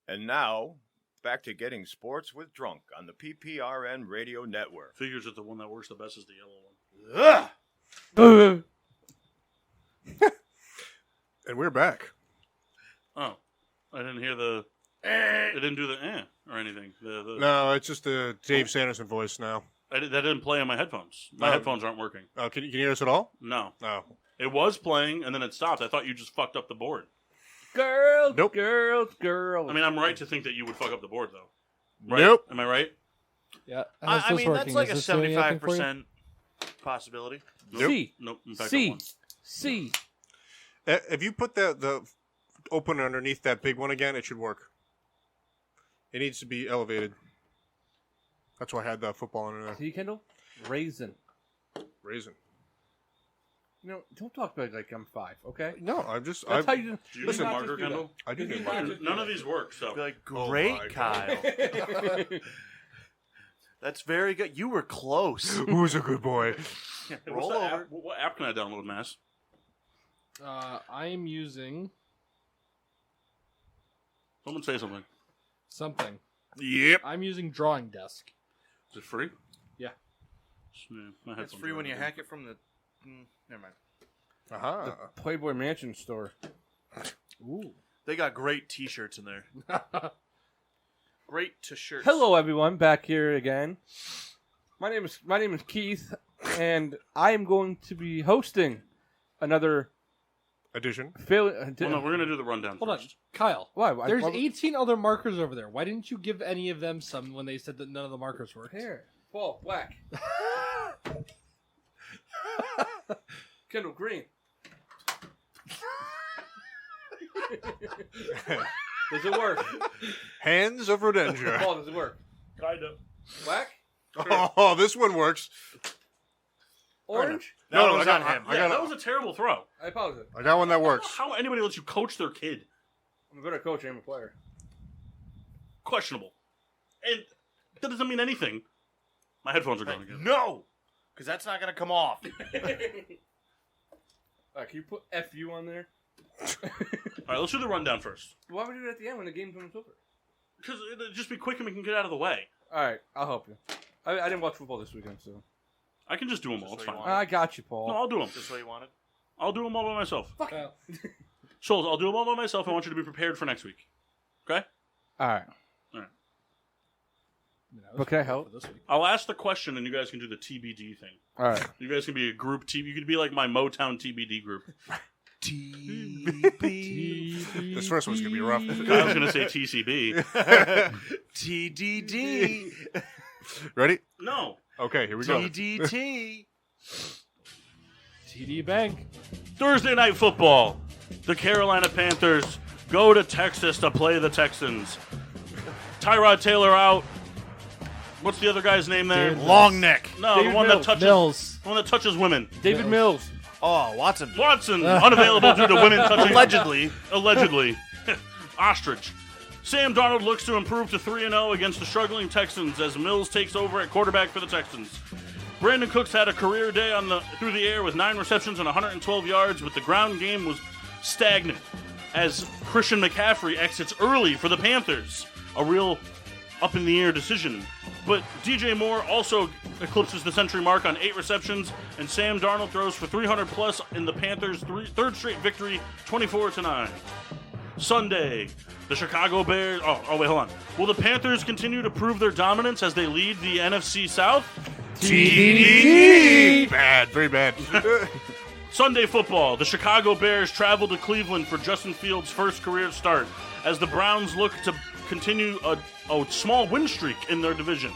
And now, back to getting sports with Drunk on the PPRN Radio Network. Figures that the one that works the best is the yellow one. And we're back. Oh, I didn't hear the. It didn't do the or anything. No, it's just the Dave Sanderson voice now. That didn't play on my headphones. My headphones aren't working. Oh, can you hear us at all? No, No. it was playing and then it stopped. I thought you just fucked up the board. Girls, Nope. girls. I mean, I'm right to think that you would fuck up the board, though. Right? Nope. Am I right? Yeah. How's I this mean, working? that's like Is a this doing anything for you? 75% possibility. C. Nope. In fact, C. I won. C. If you put the opener underneath that big one again, it should work. It needs to be elevated. That's why I had the football under there. See, Kendall? Raisin. Raisin. You know, don't talk about it like I'm 5, okay? No, I'm just. That's how you Do you Listen, need a not marker, just do that. Kendall? I do You need need marker. not just- None of these work, so. Be like, Oh great, my Kyle. That's very good. You were close. Who's a good boy? Hey, Roll what's the over. app? What app can I download, Mass? I am using Someone say something. something. Yep. I'm using Drawing Desk. Is it free? Yeah. My It's headphones free are when you working. hack it from the... never mind. Aha. Playboy Mansion store. Ooh. They got great T-shirts in there. Great T-shirts. Hello, everyone. Back here again. My name is Keith, and I am going to be hosting another Addition. Well, no, we're going to do the rundown Hold on, first. Kyle. Why? There's 18 other markers over there. Why didn't you give any of them some when they said that none of the markers worked? Here, Paul, black. Kendall, green. Does it work? Hands of Rodentia. Paul, does it work? Kind of. Black? Oh, this one works. Orange? That No, was I got- on him. I Yeah, got that was a terrible throw. I apologize. I got one that works. How anybody lets you coach their kid? I'm a better coach. I'm a player. Questionable. And that doesn't mean anything. My headphones are going again. No! Because that's not going to come off. All right, can you put FU on there? All right, let's do the rundown first. Why would we do it at the end when the game's almost over? Because it'll just be quick and we can get out of the way. All right, I'll help you. I didn't watch football this weekend, so. I can just do them all. It's Just fine. what you I got you, Paul. No, I'll do them. Just what you wanted? I'll do them all by myself. Kyle. So I'll do them all by myself. I want you to be prepared for next week. Okay? All right. But can I help? This week. I'll ask the question and you guys can do the TBD thing. All right. You guys can be a group T. You could be like my Motown TBD group. TBD. This first one's going to be rough. I was going to say TCB. TDD. Ready? No. Okay, here we go. TDT. TD Bank. Thursday Night Football. The Carolina Panthers go to Texas to play the Texans. Tyrod Taylor out. What's the other guy's name there? David Long neck. No, David the one Mills. that touches Mills. the one that touches women. David Mills. Oh, Watson. Watson unavailable due to women touching. Allegedly. Allegedly. Ostrich. Sam Darnold looks to improve to 3-0 against the struggling Texans as Mills takes over at quarterback for the Texans. Brandon Cooks had a career day through the air with 9 receptions and 112 yards, but the ground game was stagnant as Christian McCaffrey exits early for the Panthers. A real up-in-the-air decision. But DJ Moore also eclipses the century mark on 8 receptions, and Sam Darnold throws for 300-plus in the Panthers' third straight victory, 24-9. Sunday, the Chicago Bears. Oh, wait, hold on. Will the Panthers continue to prove their dominance as they lead the NFC South? TBD. Bad, very bad. Sunday football, the Chicago Bears travel to Cleveland for Justin Fields' first career start as the Browns look to continue a small win streak in their division.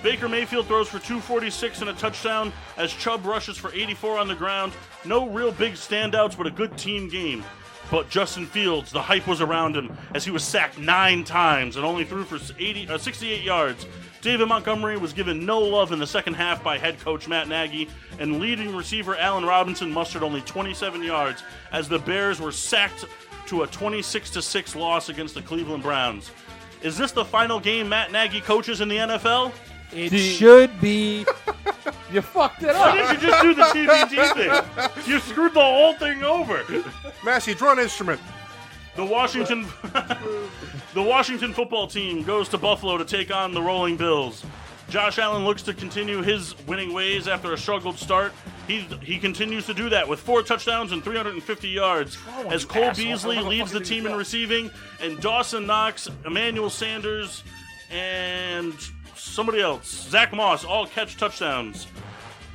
Baker Mayfield throws for 246 and a touchdown as Chubb rushes for 84 on the ground. No real big standouts, but a good team game. But Justin Fields, the hype was around him as he was sacked 9 times and only threw for 68 yards. David Montgomery was given no love in the second half by head coach Matt Nagy, and leading receiver Allen Robinson mustered only 27 yards as the Bears were sacked to a 26-6 loss against the Cleveland Browns. Is this the final game Matt Nagy coaches in the NFL? It should be. You fucked it Why up. didn't you just do the TBD thing? You screwed the whole thing over. Massey, draw an instrument. The Washington football team goes to Buffalo to take on the Rolling Bills. Josh Allen looks to continue his winning ways after a struggled start. He continues to do that with 4 touchdowns and 350 yards as Cole Beasley leads the team in receiving, and Dawson Knox, Emmanuel Sanders, and somebody else, Zach Moss, all catch touchdowns.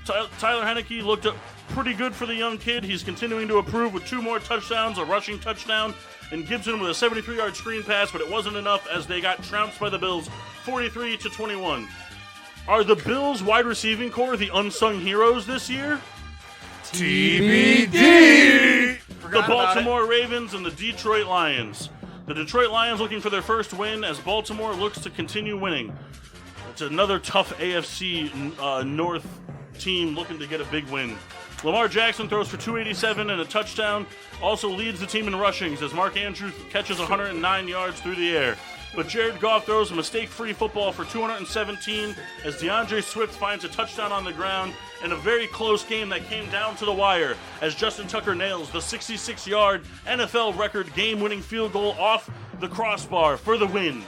Tyler Heineke looked pretty good for the young kid. He's continuing to improve with 2 more touchdowns, a rushing touchdown, and Gibson with a 73-yard screen pass, but it wasn't enough as they got trounced by the Bills 43-21. Are the Bills' wide receiving core the unsung heroes this year? TBD. The Baltimore Ravens and the Detroit Lions. The Detroit Lions looking for their first win as Baltimore looks to continue winning. It's another tough AFC North team looking to get a big win. Lamar Jackson throws for 287 and a touchdown. Also leads the team in rushings as Mark Andrews catches 109 yards through the air. But Jared Goff throws a mistake-free football for 217 as DeAndre Swift finds a touchdown on the ground in a very close game that came down to the wire as Justin Tucker nails the 66-yard NFL record game-winning field goal off the crossbar for the win.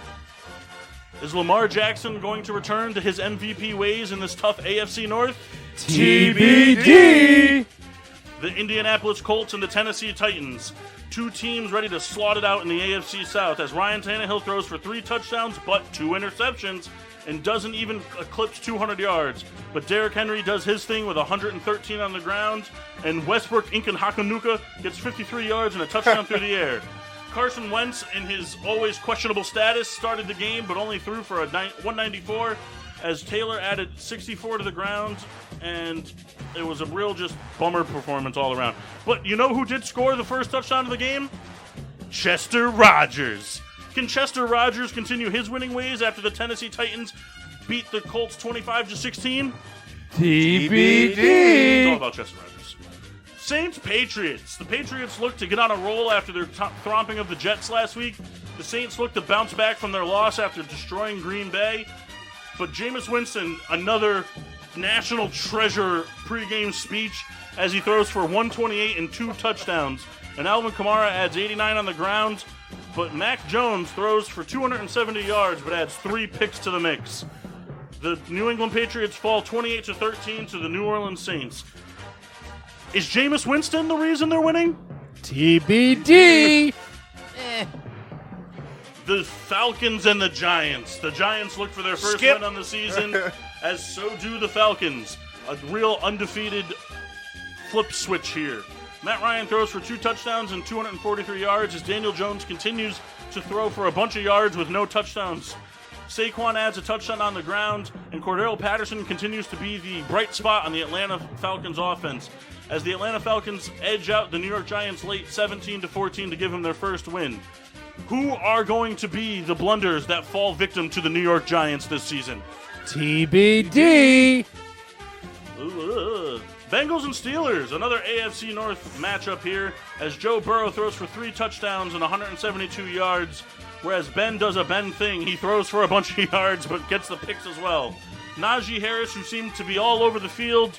Is Lamar Jackson going to return to his MVP ways in this tough AFC North? TBD. The Indianapolis Colts and the Tennessee Titans. 2 teams ready to slot it out in the AFC South as Ryan Tannehill throws for 3 touchdowns but 2 interceptions and doesn't even eclipse 200 yards. But Derrick Henry does his thing with 113 on the ground, and Westbrook Incan-Hakanuka gets 53 yards and a touchdown through the air. Carson Wentz, in his always questionable status, started the game but only threw for a 194 as Taylor added 64 to the ground, and it was a real just bummer performance all around. But you know who did score the first touchdown of the game? Chester Rogers. Can Chester Rogers continue his winning ways after the Tennessee Titans beat the Colts 25-16? TBD. It's all about Chester Rogers. Saints-Patriots. The Patriots look to get on a roll after their thromping of the Jets last week. The Saints look to bounce back from their loss after destroying Green Bay. But Jameis Winston, another national treasure pregame speech as he throws for 128 and 2 touchdowns. And Alvin Kamara adds 89 on the ground. But Mac Jones throws for 270 yards but adds 3 picks to the mix. The New England Patriots fall 28-13 to the New Orleans Saints. Is Jameis Winston the reason they're winning? TBD. The Falcons and the Giants. The Giants look for their first win on the season, as so do the Falcons. A real undefeated flip switch here. Matt Ryan throws for 2 touchdowns and 243 yards as Daniel Jones continues to throw for a bunch of yards with no touchdowns. Saquon adds a touchdown on the ground, and Cordero Patterson continues to be the bright spot on the Atlanta Falcons offense as the Atlanta Falcons edge out the New York Giants late 17-14 to give them their first win. Who are going to be the blunders that fall victim to the New York Giants this season? TBD. Bengals and Steelers, another AFC North matchup here as Joe Burrow throws for 3 touchdowns and 172 yards, whereas Ben does a Ben thing. He throws for a bunch of yards but gets the picks as well. Najee Harris, who seemed to be all over the field,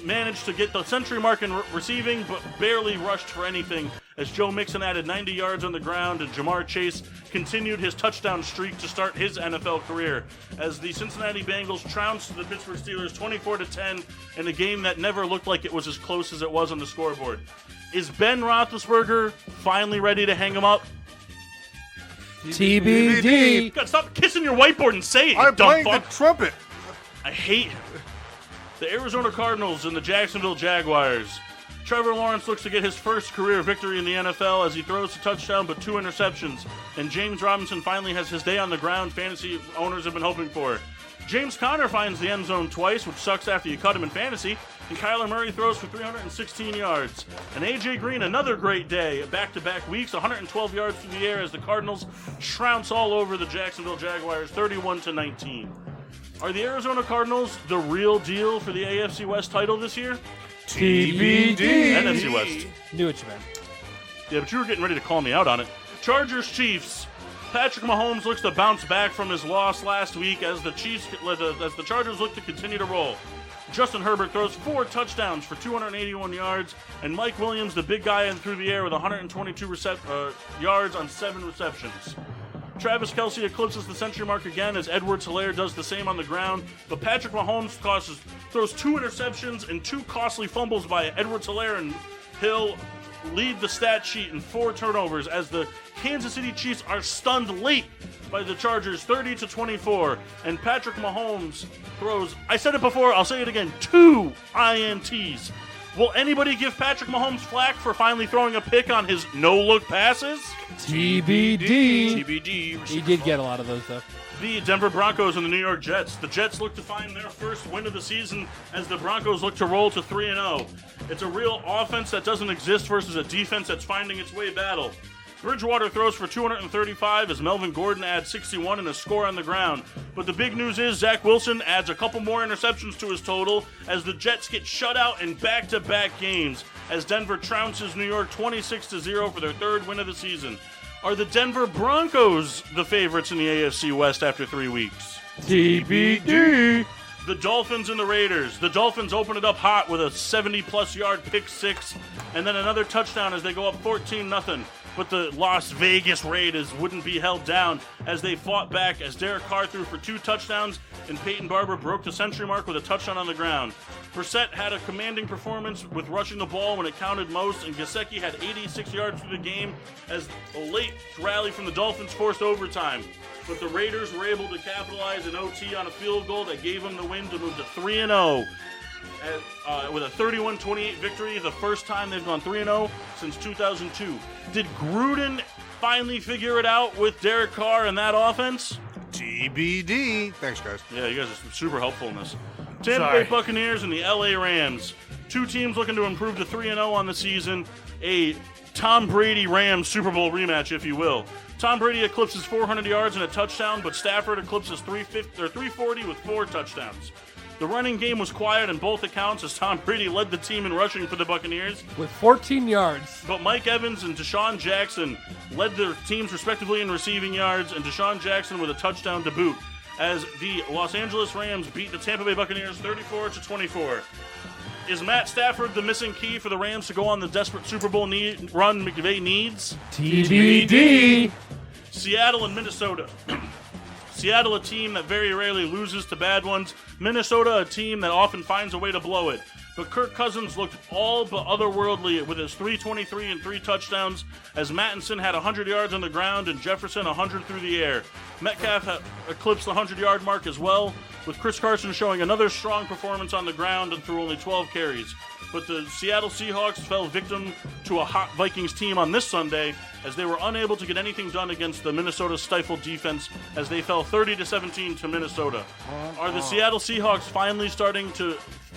managed to get the century mark in receiving, but barely rushed for anything as Joe Mixon added 90 yards on the ground and Jamar Chase continued his touchdown streak to start his NFL career as the Cincinnati Bengals trounced the Pittsburgh Steelers 24-10 in a game that never looked like it was as close as it was on the scoreboard. Is Ben Roethlisberger finally ready to hang him up? TBD. God, stop kissing your whiteboard and say it, you I'm dumb playing fuck. the trumpet. I hate the Arizona Cardinals and the Jacksonville Jaguars. Trevor Lawrence looks to get his first career victory in the NFL as he throws a touchdown but 2 interceptions. And James Robinson finally has his day on the ground fantasy owners have been hoping for. James Conner finds the end zone twice, which sucks after you cut him in fantasy. And Kyler Murray throws for 316 yards. And A.J. Green, another great day. Back-to-back weeks, 112 yards through the air as the Cardinals trounce all over the Jacksonville Jaguars, 31-19. Are the Arizona Cardinals the real deal for the AFC West title this year? TBD. NFC West. Knew what you meant. Yeah, but you were getting ready to call me out on it. Chargers Chiefs. Patrick Mahomes looks to bounce back from his loss last week as the Chargers look to continue to roll. Justin Herbert throws 4 touchdowns for 281 yards, and Mike Williams, the big guy in through the air, with 122 yards on 7 receptions. Travis Kelce eclipses the century mark again as Edwards-Helaire does the same on the ground, but Patrick Mahomes throws 2 interceptions and 2 costly fumbles by Edwards-Helaire, and Hill lead the stat sheet in 4 turnovers as the Kansas City Chiefs are stunned late by the Chargers 30-24, and Patrick Mahomes throws, I said it before, I'll say it again, 2 INTs. Will anybody give Patrick Mahomes flack for finally throwing a pick on his no-look passes? TBD. TBD. He did get a lot of those, though. The Denver Broncos and the New York Jets. The Jets look to find their first win of the season as the Broncos look to roll to 3-0. It's a real offense that doesn't exist versus a defense that's finding its way battle. Bridgewater throws for 235 as Melvin Gordon adds 61 and a score on the ground. But the big news is Zach Wilson adds a couple more interceptions to his total as the Jets get shut out in back-to-back games as Denver trounces New York 26-0 for their 3rd win of the season. Are the Denver Broncos the favorites in the AFC West after 3 weeks? TBD. The Dolphins and the Raiders. The Dolphins open it up hot with a 70-plus yard pick 6 and then another touchdown as they go up 14-0. But the Las Vegas Raiders wouldn't be held down as they fought back as Derek Carr threw for 2 touchdowns and Peyton Barber broke the century mark with a touchdown on the ground. Brissett had a commanding performance with rushing the ball when it counted most, and Gesicki had 86 yards through the game as a late rally from the Dolphins forced overtime. But the Raiders were able to capitalize in OT on a field goal that gave them the win to move to 3-0. With a 31-28 victory, the first time they've gone 3-0 since 2002. Did Gruden finally figure it out with Derek Carr and that offense? TBD. Thanks, guys. Yeah, you guys are super helpful in this. Tampa Bay Buccaneers and the LA Rams. 2 teams looking to improve to 3-0 on the season. A Tom Brady Rams Super Bowl rematch, if you will. Tom Brady eclipses 400 yards and a touchdown, but Stafford eclipses 340 with 4 touchdowns. The running game was quiet on both accounts as Tom Brady led the team in rushing for the Buccaneers. With 14 yards. But Mike Evans and Deshaun Jackson led their teams respectively in receiving yards, and Deshaun Jackson with a touchdown to boot, as the Los Angeles Rams beat the Tampa Bay Buccaneers 34-24. Is Matt Stafford the missing key for the Rams to go on the desperate Super Bowl run McVay needs? TBD. Seattle and Minnesota. Seattle, a team that very rarely loses to bad ones. Minnesota, a team that often finds a way to blow it. But Kirk Cousins looked all but otherworldly with his 323 and 3 touchdowns, as Mattinson had 100 yards on the ground and Jefferson 100 through the air. Metcalf eclipsed the 100-yard mark as well, with Chris Carson showing another strong performance on the ground and through only 12 carries. But the Seattle Seahawks fell victim to a hot Vikings team on this Sunday as they were unable to get anything done against the Minnesota stifled defense as they fell 30-17 to Minnesota. Are the Seattle Seahawks finally starting to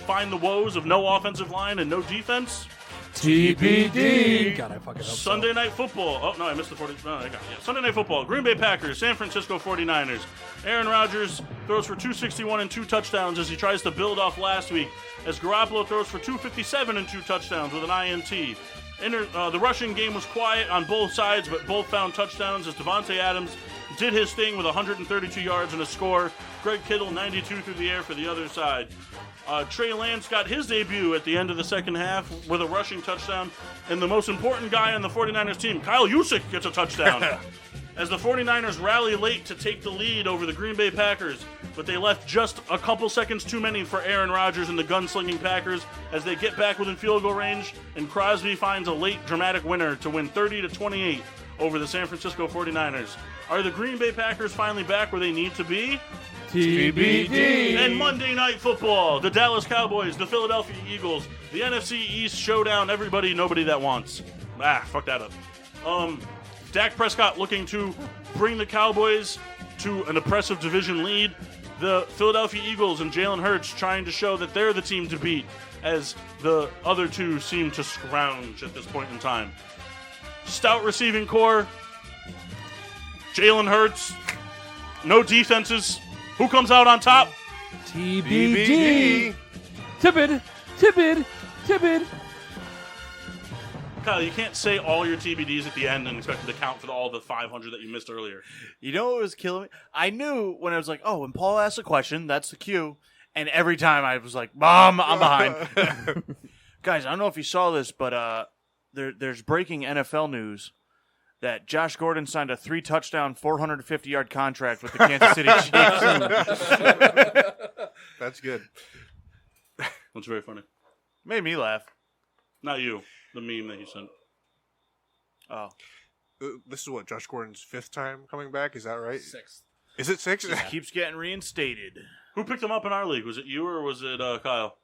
find the woes of no offensive line and no defense? TBD. God, I fucking hope Sunday Night Football. Oh, no, I missed the 40. No, I got it. Yeah. Sunday Night Football. Green Bay Packers, San Francisco 49ers. Aaron Rodgers throws for 261 and 2 touchdowns as he tries to build off last week, as Garoppolo throws for 257 and 2 touchdowns with an INT. The rushing game was quiet on both sides, but both found touchdowns as Devontae Adams did his thing with 132 yards and a score. Greg Kittle, 92 through the air for the other side. Trey Lance got his debut at the end of the second half with a rushing touchdown. And the most important guy on the 49ers team, Kyle Juszczyk, gets a touchdown. as the 49ers rally late to take the lead over the Green Bay Packers, but they left just a couple seconds too many for Aaron Rodgers and the gunslinging Packers as they get back within field goal range, and Crosby finds a late dramatic winner to win 30-28 over the San Francisco 49ers. Are the Green Bay Packers finally back where they need to be? TBD. And Monday Night Football, the Dallas Cowboys, the Philadelphia Eagles, the NFC East showdown, everybody, nobody that wants. Fuck that up. Dak Prescott looking to bring the Cowboys to an impressive division lead. The Philadelphia Eagles and Jalen Hurts trying to show that they're the team to beat, as the other two seem to scrounge at this point in time. Stout receiving core, Jalen Hurts, no defenses. Who comes out on top? TBD. Tibid. Kyle, you can't say all your TBDs at the end and expect them to count for all the 500 that you missed earlier. You know what was killing me? I knew when I was like, oh, when Paul asks a question, that's the cue. And every time I was like, Mom, I'm behind. Guys, I don't know if you saw this, but there's breaking NFL news that Josh Gordon signed a 3-touchdown, 450-yard contract with the Kansas City Chiefs. That's good. That's very funny. Made me laugh. Not you. The meme that you sent. Oh. This is what, Josh Gordon's 5th time coming back? Is that right? 6th. Is it 6? Just keeps getting reinstated. Who picked him up in our league? Was it you or was it Kyle?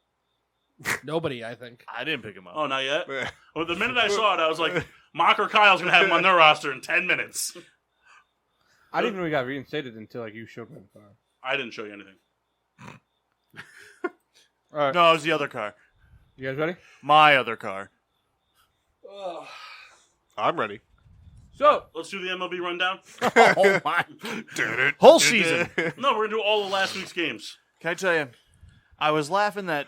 Nobody, I think. I didn't pick him up. Oh, not yet? Well, the minute I saw it, I was like, Mock or Kyle's going to have him on their roster in 10 minutes. I didn't even know he got reinstated until you showed me the car. I didn't show you anything. All right. No, it was the other car. You guys ready? My other car. I'm ready. So, Let's do the MLB rundown. Oh, my. Whole season. No, we're going to do all of last week's games. Can I tell you, I was laughing that,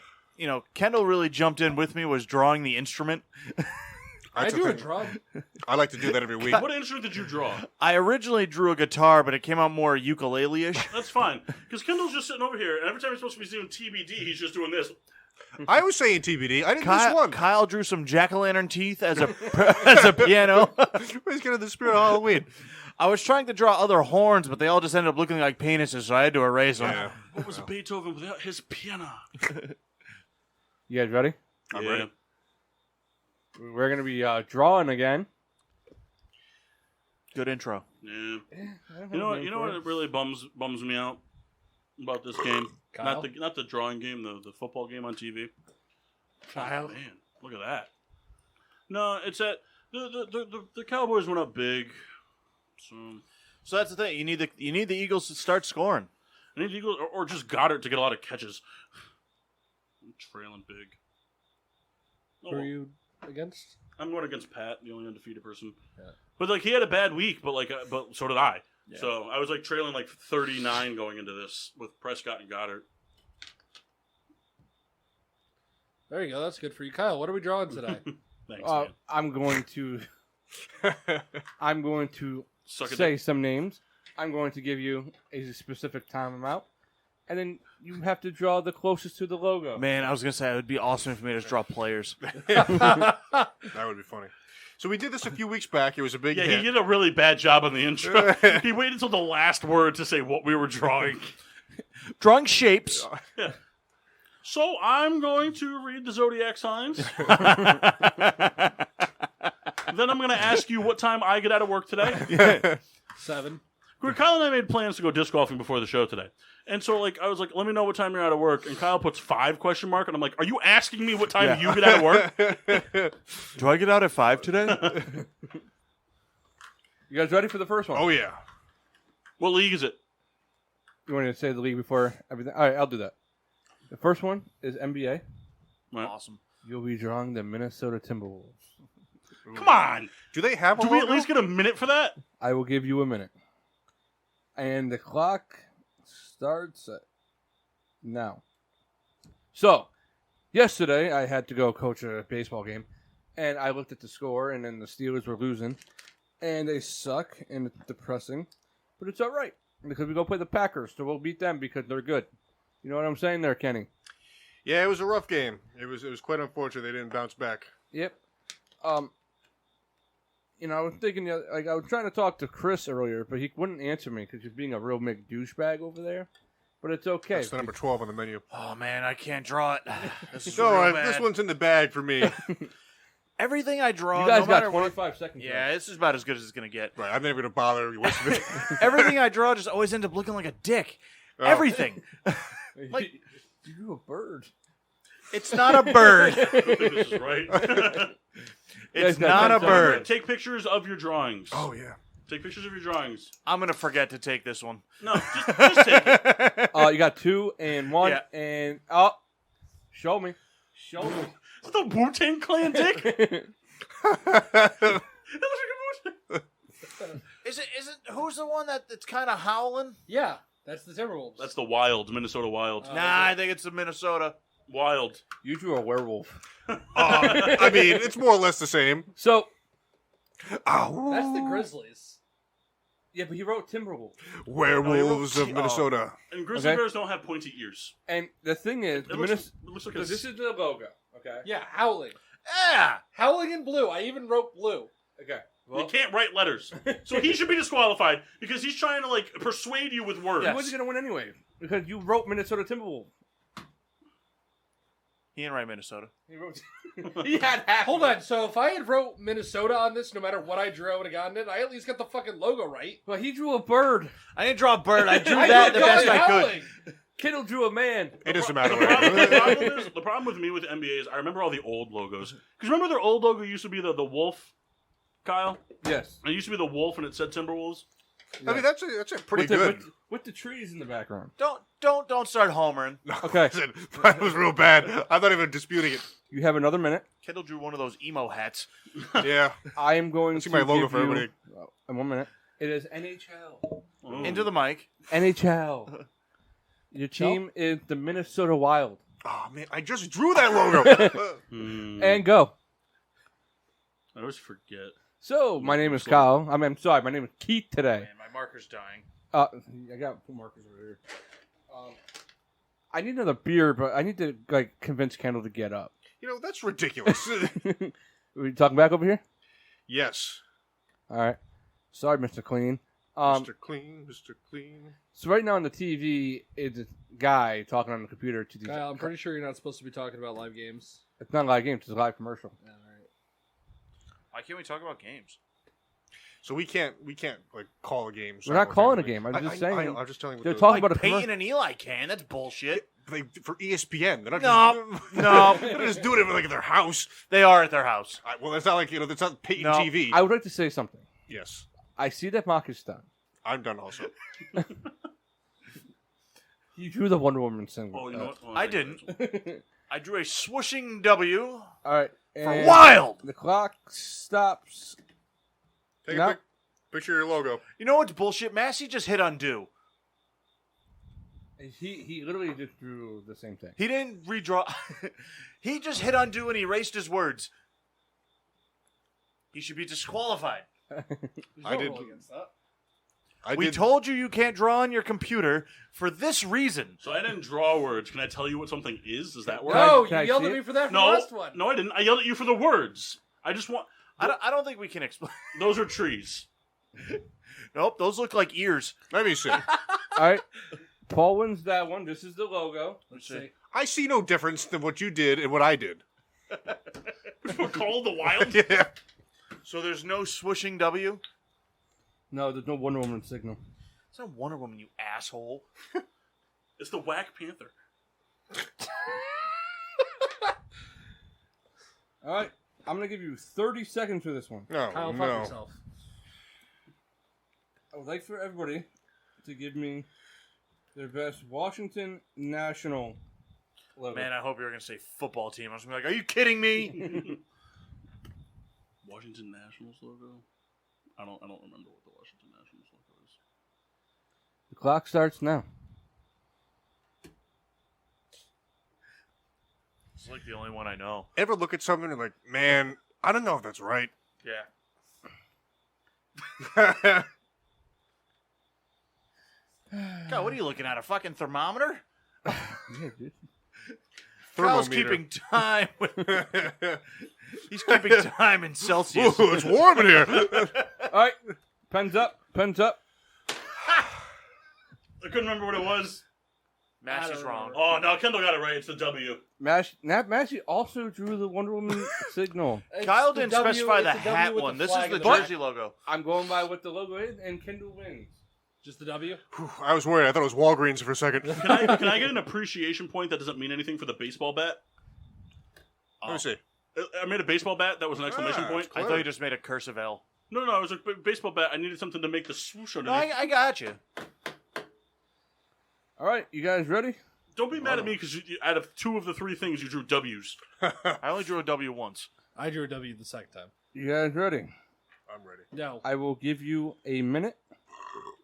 Kendall really jumped in with me, was drawing the instrument. I drew a drum. I like to do that every week. What instrument did you draw? I originally drew a guitar, but it came out more ukulele-ish. That's fine. Because Kendall's just sitting over here, and every time he's supposed to be doing TBD, he's just doing this. I was saying TBD. I didn't miss one. Kyle drew some jack-o'-lantern teeth as a piano. He's getting the spirit of Halloween. I was trying to draw other horns, but they all just ended up looking like penises, so I had to erase them. Yeah. What was Beethoven without his piano? you guys ready? I'm Yeah. ready. We're going to be drawing again. Good intro. Yeah. You know what really bums me out about this game? Kyle? Not the drawing game, the football game on TV. Kyle? Oh, man, look at that. No, it's that the Cowboys went up big. So that's the thing. You need the Eagles to start scoring. I need the Eagles or just Goddard to get a lot of catches. I'm trailing big. Oh, Who are well. you against? I'm going against Pat, the only undefeated person. Yeah. But he had a bad week, but but so did I. Yeah. So I was trailing 39 going into this with Prescott and Goddard. There you go. That's good for you. Kyle, what are we drawing today? Thanks, man. I'm going to Suck it say dick. some names. I'm going to give you a specific time amount, and then you have to draw the closest to the logo. Man, I was going to say, it would be awesome if we made us draw players. That would be funny. So we did this a few weeks back. It was a big Yeah, hit. he did a really bad job on the intro. He waited until the last word to say what we were drawing. Drawing shapes. So I'm going to read the zodiac signs. Then I'm going to ask you what time I get out of work today. 7. Kyle and I made plans to go disc golfing before the show today. And so, I was like, let me know what time you're out of work. And Kyle puts 5 ? And I'm like, are you asking me what time you get out of work? Do I get out at 5 today? You guys ready for the first one? Oh, yeah. What league is it? You want to say the league before everything? All right, I'll do that. The first one is NBA. Right. Awesome. You'll be drawing the Minnesota Timberwolves. Come on. Do they have a Do we at logo? least get a minute for that? I will give you a minute. And the clock starts at now. So, yesterday I had to go coach a baseball game, and I looked at the score, and then the Steelers were losing, and they suck, and it's depressing, but it's all right, because we go play the Packers, so we'll beat them because they're good. You know what I'm saying there, Kenny? Yeah, it was a rough game. It was quite unfortunate they didn't bounce back. Yep. I was thinking, like, I was trying to talk to Chris earlier, but he wouldn't answer me because he's being a real Mick douchebag over there. But it's okay. That's the number 12 on the menu. Oh man, I can't draw it. This is No, real bad. this one's in the bag for me. Everything I draw, You guys no got matter what. 25 seconds. Yeah, this is about as good as it's gonna get. Right, I'm never going to bother you wasting it. Everything I draw just always ends up looking like a dick. Oh. Everything. Like, you drew a bird. It's not a bird. I think this is right. It's guys got not a 10 bird. Take pictures of your drawings. Oh, yeah. Take pictures of your drawings. I'm gonna forget to take this one. No, just take it. You got 2 and 1 Yeah. and show me. Show me. Is that the Wu-Tang Clan dick? It looks like a Wu-Tang. Is it? Who's the one that's kind of howling? Yeah, that's the Timberwolves. That's the Wild, Minnesota Wild. Nah, I think it's the Minnesota. Wild. You drew a werewolf. I mean, it's more or less the same. So, Oh, That's the Grizzlies. yeah, but he wrote Timberwolf. Werewolves of Minnesota. And grizzly Okay. bears don't have pointy ears. And the thing is, It looks like so a... this is the logo. Okay. Yeah, howling. Yeah. Howling in blue. I even wrote blue. Okay. You Well, can't write letters. So he should be disqualified because he's trying to, like, persuade you with words. he wasn't going to win anyway because you wrote Minnesota Timberwolf. He ain't right, Minnesota. He wrote. He had half. Hold on. So if I had wrote Minnesota on this, no matter what I drew, I would have gotten it. I at least got the fucking logo right. But he drew a bird. I didn't draw a bird. I drew I that drew the best Johnny I could. Howling. Kittle drew a man. It doesn't matter. The problem with me with NBA is I remember all the old logos. Because remember their old logo used to be the wolf, Kyle? Yes. It used to be the wolf and it said Timberwolves. I mean, that's a pretty With the- good. with the trees in the background. Don't start homering. Okay. Listen, that was real bad. I'm not even disputing it. You have another minute. Kendall drew one of those emo hats. Yeah. I am going Let's see to my logo give for you, everybody. in 1 minute. It is NHL. Oh. Into the mic. NHL. Your team is the Minnesota Wild. Oh, man, I just drew that logo. And go. I always forget. So, my name is Kyle. I'm sorry, my name is Keith today. Man, my marker's dying. I got 2 markers over here. I need another beer, but I need to convince Kendall to get up. That's ridiculous. Are we talking back over here? Yes. All right. Sorry, Mr. Clean. Mr. Clean, Mr. Clean. So right now on the TV is a guy talking on the computer to these. Kyle, I'm pretty sure you're not supposed to be talking about live games. It's not a live game; it's a live commercial. Yeah, all right. Why can't we talk about games? So we can't call a game. We're not calling a simultaneously. game. I'm just saying. I know, I'm just telling you. They're what talking Like about a Peyton commercial. and Eli can. That's bullshit. for ESPN. They're not No, just, no. They're not just doing it at their house. They are at their house. Well, it's not like that's not Peyton No. TV. I would like to say something. Yes, I see that Mark is done. I'm done. Also, You drew the Wonder Woman symbol. Oh, you know what? Oh, I think didn't. that's- I drew a swooshing W All right. for and wild. The clock stops. take No. a quick picture of your logo. You know what's bullshit? Massey just hit undo. He literally just drew the same thing. He didn't redraw. He just hit undo and erased his words. He should be disqualified. There's I no did- rule against that. We told you can't draw on your computer for this reason. So I didn't draw words. Can I tell you what something is? Does that work? No, can I you yelled see at me it? for that for No, the last one. no, I didn't. I yelled at you for the words. I just want. I don't think we can explain. Those are trees. Nope, those look like ears. Let me see. All right. Paul wins that one. This is the logo. Let's see. I see no difference than what you did and what I did. We're called the Wild. Yeah. So there's no swooshing W? No, there's no Wonder Woman signal. It's not Wonder Woman, you asshole. It's the Whack Panther. All right. I'm going to give you 30 seconds for this one. No, Kyle, fuck no. yourself. I would like for everybody to give me their best Washington National logo. Man, I hope you're going to say football team. I was going to be like, are you kidding me? Washington Nationals logo. I don't remember what the Washington Nationals logo is. The clock starts now. It's like the only one I know. Ever look at something and like, man, I don't know if that's right. Yeah. God, what are you looking at? A fucking thermometer? Yeah, dude. Kyle's thermometer. keeping time. He's keeping time in Celsius. Ooh, it's warm in here. All right, pens up, pens up. I couldn't remember what it was. Massey's wrong. Oh, no, Kendall got it right. It's the W. Massey also drew the Wonder Woman signal. Kyle It's the didn't W, specify the it's W hat with one. the This is flag the in the back. jersey logo. I'm going by what the logo is, and Kendall wins. Just the W? Whew, I was worried. I thought it was Walgreens for a second. Can I get an appreciation point that doesn't mean anything for the baseball bat? Let me see. I made a baseball bat that was an exclamation Ah, point. I thought you just made a cursive L. No, it was a baseball bat. I needed something to make the swoosh No, underneath. I got you. All right, you guys ready? Don't be mad at me because out of 2 of the 3 things, you drew W's. I only drew a W once. I drew a W the second time. You guys ready? I'm ready. No. I will give you a minute.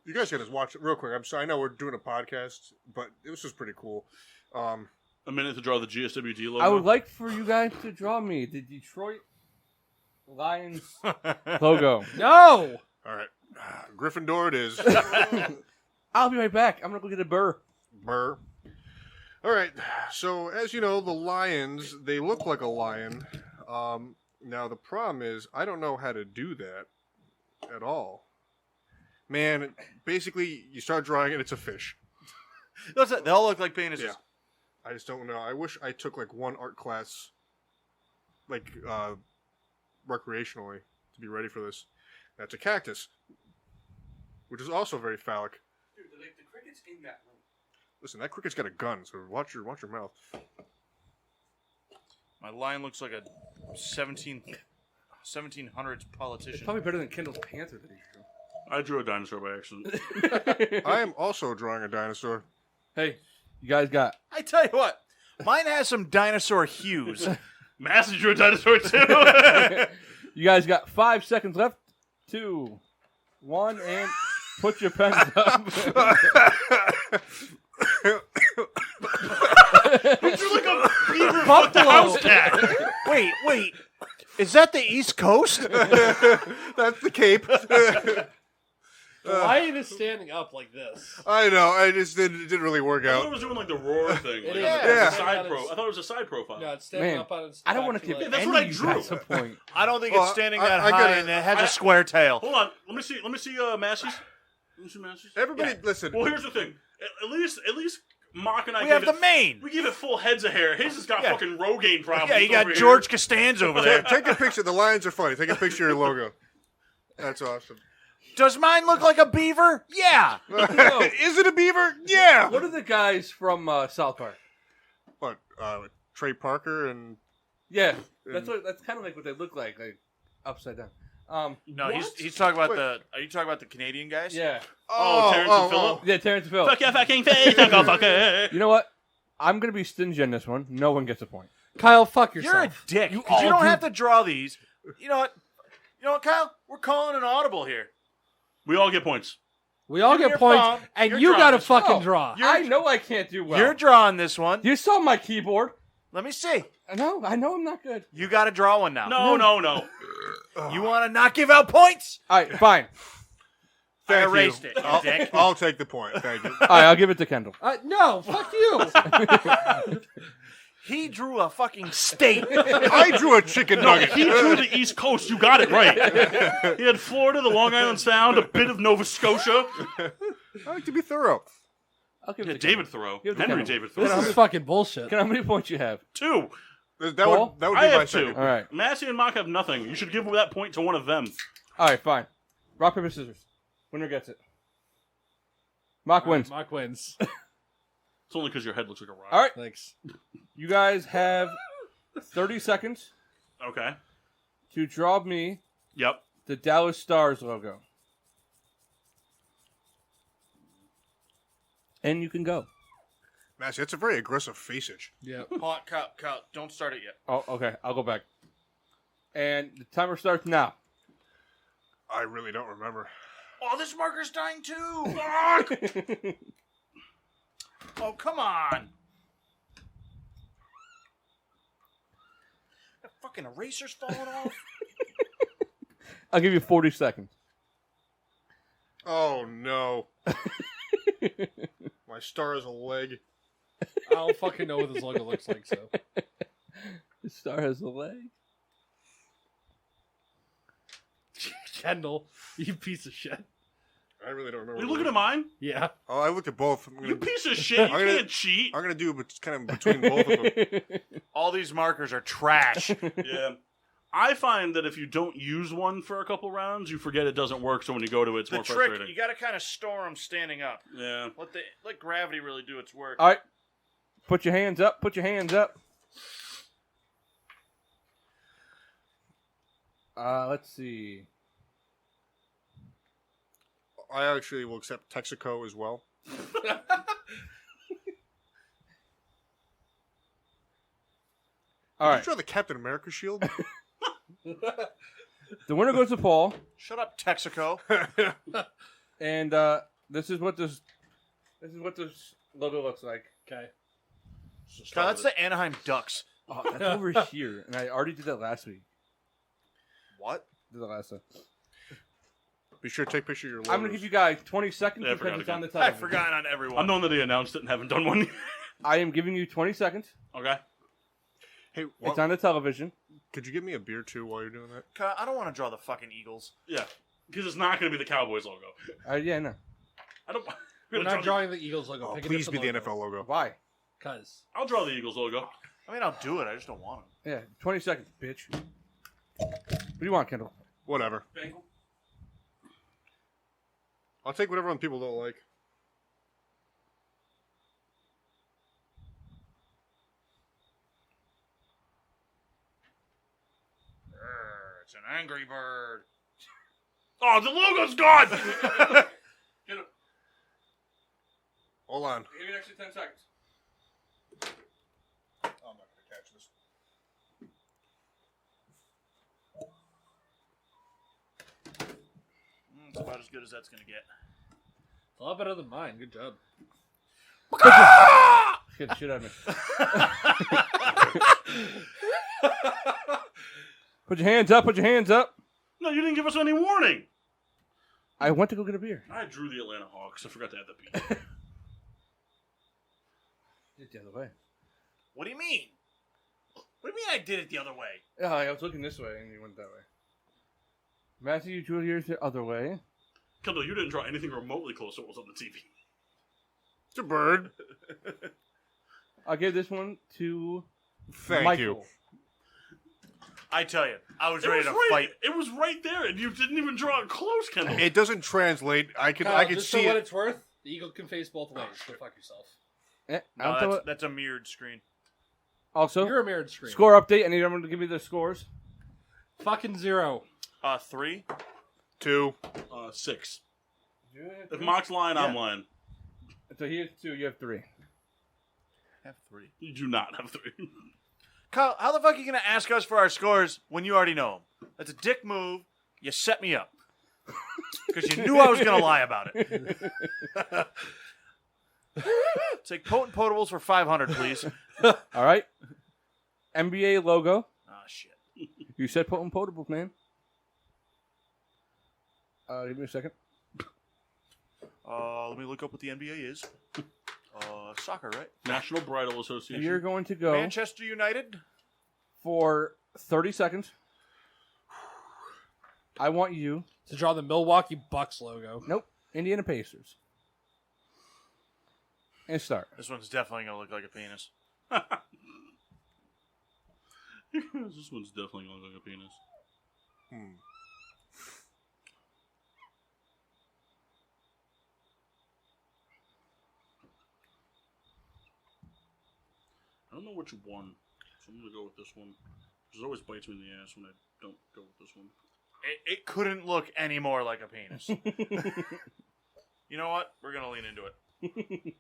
You guys can just watch it real quick. I'm sorry. I know we're doing a podcast, but this was pretty cool. A minute to draw the GSWD logo. I would like for you guys to draw me the Detroit Lions logo. No! All right. Gryffindor it is. I'll be right back. I'm gonna go get a burr. Burr. All right. So, as you know, the Lions, they look like a lion. Now, the problem is, I don't know how to do that at all. Man, basically, you start drawing it, it's a fish. That's it. They all look like penises. Yeah. I just don't know. I wish I took, like, one art class, like, recreationally to be ready for this. That's a cactus, which is also very phallic. Dude, the cricket's in that room. Listen, that cricket's got a gun, so watch your mouth. My line looks like a 1700s politician. It's probably better than Kendall's Panther that he drew. I drew a dinosaur by accident. I am also drawing a dinosaur. Hey, you guys got. I tell you what, mine has some dinosaur hues. Massey drew a dinosaur too. You guys got 5 seconds left. 2, 1, and put your pens up. You drew like a beaver fucked house cat. Wait. Is that the East Coast? That's the Cape. The lion is standing up like this. I know. I just didn't really work I thought it out. was doing like the roar thing. It Like, is. Yeah. a side pro. I thought it was a side profile. No, it's standing Man, up on its I don't back want to two give legs. That's any what I of you drew. guys a point. I don't think Well, it's standing I- that I high, gotta- and it has a square tail. Hold on. Let me see. Massey's. Let me see Massey's. Everybody, listen. Well, here's the thing. At least Mark and I We gave have the mane. We give it full heads of hair. His has got Yeah. fucking Rogaine problems. Yeah, you got over here. George Costanza over there. Take a picture. The lions are funny. Take a picture of your logo. That's awesome. Does mine look like a beaver? Yeah. Is it a beaver? Yeah. What are the guys from South Park? What? Trey Parker and Yeah, that's kind of like what they look like upside down. No, he's talking about the. Are you talking about the Canadian guys? Yeah, Oh, Terrence and Phillip. yeah, Terrence and Phil. Fuck your fucking face, fucker. You know what? I'm gonna be stingy on this one. No one gets a point. Kyle, fuck You're yourself. a dick. You 'Cause you all don't do- have to draw these. You know what? Kyle? We're calling an audible here. We all get points. We all Give me get your points, phone. and You're you drawing gotta this one. fucking Oh, draw. I know I can't do well. You're drawing this one. You saw my keyboard. Let me see. I know I'm not good. You got to draw one now. No. You want to not give out points? All right, fine. I Thank erased you. it, you dick. I'll take the point. Thank you. All right, I'll give it to Kendall. No, fuck you. He drew a fucking state. I drew a chicken nugget. He drew the East Coast. You got it right. He had Florida, the Long Island Sound, a bit of Nova Scotia. I like to be thorough. I'll give it Yeah, to David Kendall. Thoreau. Give it to Henry Kendall. David This Thoreau. is fucking bullshit. How many points you have? 2. That Paul? would I be my have 2. second. All right, Massey and Mock have nothing. You should give that point to one of them. all right, fine. Rock paper scissors. Winner gets it. Mock wins. Mock wins. It's only because your head looks like a rock. All right, Thanks. you guys have 30 seconds Okay. to draw me Yep. the Dallas Stars logo, and you can go. Massey, that's a very aggressive face itch. Yeah. Kyle, don't start it yet. Oh, okay. I'll go back. And the timer starts now. I really don't remember. Oh, this marker's dying too. Oh, come on. That fucking eraser's falling off. I'll give you 40 seconds. Oh no. My star is a leg. don't fucking know what this logo looks like, so. The star has a leg. Kendall, you piece of shit. I really don't remember. Are you looking at mine? Yeah. Oh, I looked at both. You piece of shit. You can't cheat. I'm gonna do it kind of between both of them. All these markers are trash. Yeah. I find that if you don't use one for a couple rounds, you forget it doesn't work, so when you go to it, it's The more trick, frustrating. you got to kind of store them standing up. Yeah. Let gravity really do its work. All right. Put your hands up. Put your hands up. Let's see. I actually will accept Texaco as well. All Did right. you draw the Captain America shield? The winner goes to Paul, Shut up, Texaco. and this is what this logo looks like. Okay. God, that's the Anaheim Ducks. Oh, that's over here, and I already did that last week. What? Did that last time. Be sure to take pictures of your logos. I'm gonna give you guys 20 seconds Yeah, I because forgot it's on the I've television. forgotten on everyone. I'm knowing that they announced it and haven't done one. I am giving you 20 seconds. Okay. Hey, It's on the television. could you give me a beer too while you're doing that? God, I don't want to draw the fucking Eagles. Yeah. Because it's not going to be the Cowboys logo. Yeah, no. I don't. We're not drawing the Eagles logo. Oh, Pick a please be different the logo. NFL logo. Why? Because. I'll draw the Eagles logo. I mean, I'll do it. I just don't want them. Yeah, 20 seconds, bitch. What do you want, Kendall? Whatever. Bengal. I'll take whatever one people don't like. It's an Angry Bird. Oh, the logo's gone! Hold on. Give me an extra 10 seconds. I'm not going to catch this. It's about as good as that's going to get. A lot better than mine. Good job. Get the shit out of me. Put your hands up. Put your hands up. No, you didn't give us any warning. I went to go get a beer. I drew the Atlanta Hawks. I forgot to add the P. Did it the other way. What do you mean? What do you mean I did it the other way? Yeah, I was looking this way and you went that way. Matthew, you drew yours the other way. Kendall, you didn't draw anything remotely close to what was on the TV. It's a bird. I'll give this one to Thank Michael. you. I tell you, I was It ready was, to fight. it was right there, and you didn't even draw it close, Kendall. It doesn't translate. I can Kyle, just see for what it. it's worth, the eagle can face both ways. Go fuck yourself. Eh, No, I'll throw it. that's a mirrored screen. Also, You're a mirrored screen. score update. I need everyone to give me the scores. Fucking 0. 3. 2. 6. If Mock's lying, I'm lying. So here's 2. You have 3. I have 3. You do not have 3. Kyle, how the fuck are you going to ask us for our scores when you already know them? That's a dick move. You set me up. Because you knew I was going to lie about it. Take potent potables for 500, please. All right. NBA logo. Ah, shit. You said potent potables, man. Give me a second. Let me look up what the NBA is. Soccer, right? National Bridal Association. You're going to go Manchester United. for 30 seconds. I want you. To draw the Milwaukee Bucks logo. Nope. Indiana Pacers. And start. This one's definitely going to look like a penis. This one's definitely going to look like a penis. I don't know which one, so I'm going to go with this one. Because it always bites me in the ass when I don't go with this one. It couldn't look any more like a penis. You know what? We're going to lean into it.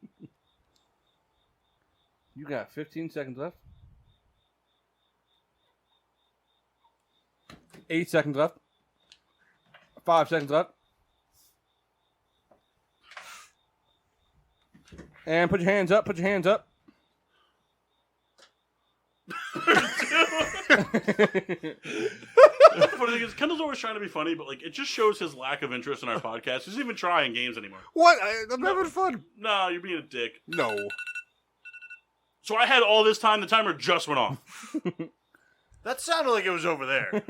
You got 15 seconds left. 8 seconds left. 5 seconds left. And put your hands up. Put your hands up. The funny thing is, Kendall's always trying to be funny, but like it just shows his lack of interest in our podcast. He doesn't even try in games anymore. What? I'm having fun. No, you're being a dick. No. So I had all this time. The timer just went off. That sounded like it was over there.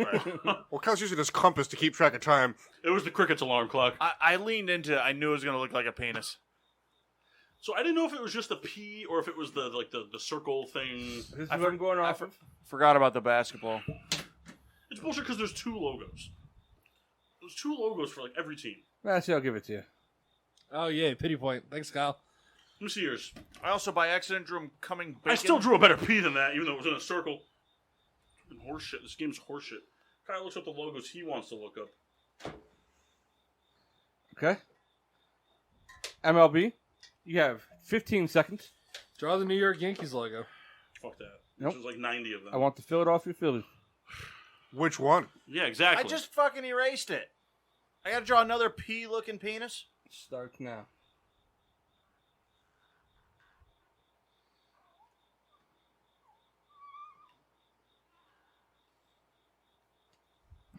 Well, Kyle's using his compass to keep track of time. It was the cricket's alarm clock. I leaned into. I knew it was going to look like a penis. So I didn't know if it was just the P or if it was the circle thing. This is what I'm going off of. Forgot about the basketball. It's bullshit because there's 2 logos. There's 2 logos for like every team. Actually, I'll give it to you. Oh, yeah, pity point. Thanks, Kyle. Let me see yours. I also by accident drew him coming. Bacon. I still drew a better P than that, even though it was in a circle. Horseshit. This game's horseshit. Kyle looks up the logos he wants to look up. Okay. MLB, you have 15 seconds. Draw the New York Yankees logo. Fuck that. Nope. There's like 90 of them. I want the Philadelphia Phillies. Which one? Yeah, exactly. I just fucking erased it. I got to draw another P-looking penis. Starts now.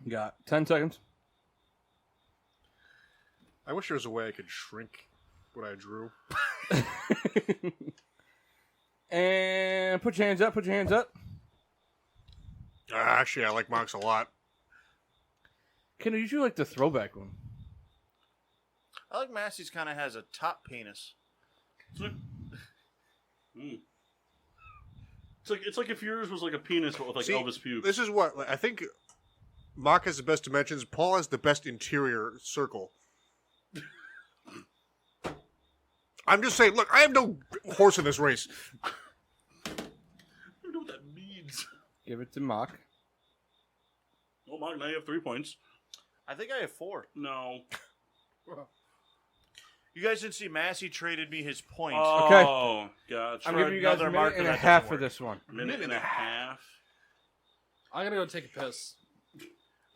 You got 10 seconds. I wish there was a way I could shrink what I drew. And put your hands up. Put your hands up. Actually, I like Mox a lot. Kendall, you usually like the throwback one. I like Massey's kind of has a top penis. It's like if yours was like a penis, but with like See, Elvis pubes. This is what I think. Mock has the best dimensions. Paul has the best interior circle. I'm just saying. Look, I have no horse in this race. I don't know what that means. Give it to Mock. Well, Mark, now you have 3 points. I think I have 4. No. You guys didn't see Massey traded me his points. Oh, gotcha. I'm giving you guys a another minute marker and a that half doesn't for work. this one. Minute and a half. I'm going to go take a piss.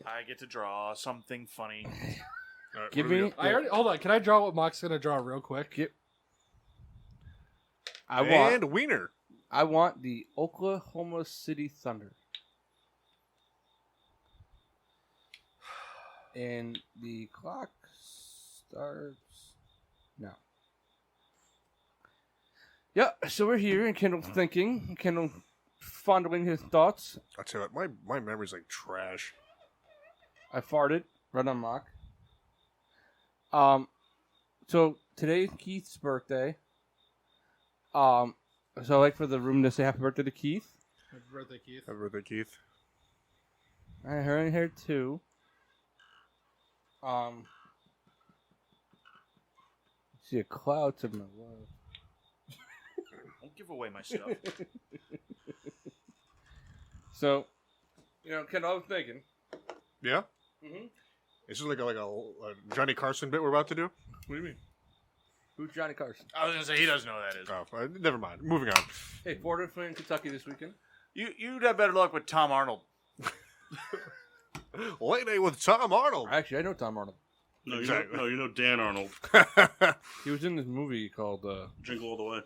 I get to draw something funny. All right, Give what do we me. got? Hold on. Can I draw what Mock's going to draw real quick? And Wiener. I want the Oklahoma City Thunder. And the clock starts now. Yeah, so we're here, and Kendall's thinking. Kendall fondling his thoughts. I'll tell you what, my memory's like trash. I farted right on Mock. So today's Keith's birthday. So I'd like for the room to say happy birthday to Keith. Happy birthday, Keith. Happy birthday, Keith. I heard in here too. See a cloud to my left. Don't give away my stuff. So, Kendall, I was thinking. Yeah? Mm-hmm. Is this like a Johnny Carson bit we're about to do? What do you mean? Who's Johnny Carson? I was going to say, he doesn't know who that is. Oh, never mind. Moving on. Hey, Florida playing Kentucky this weekend. You'd have better luck with Tom Arnold. Late night with Tom Arnold. Actually, I know Tom Arnold. No, Exactly. you know Dan Arnold. He was in this movie called Jingle All the Way.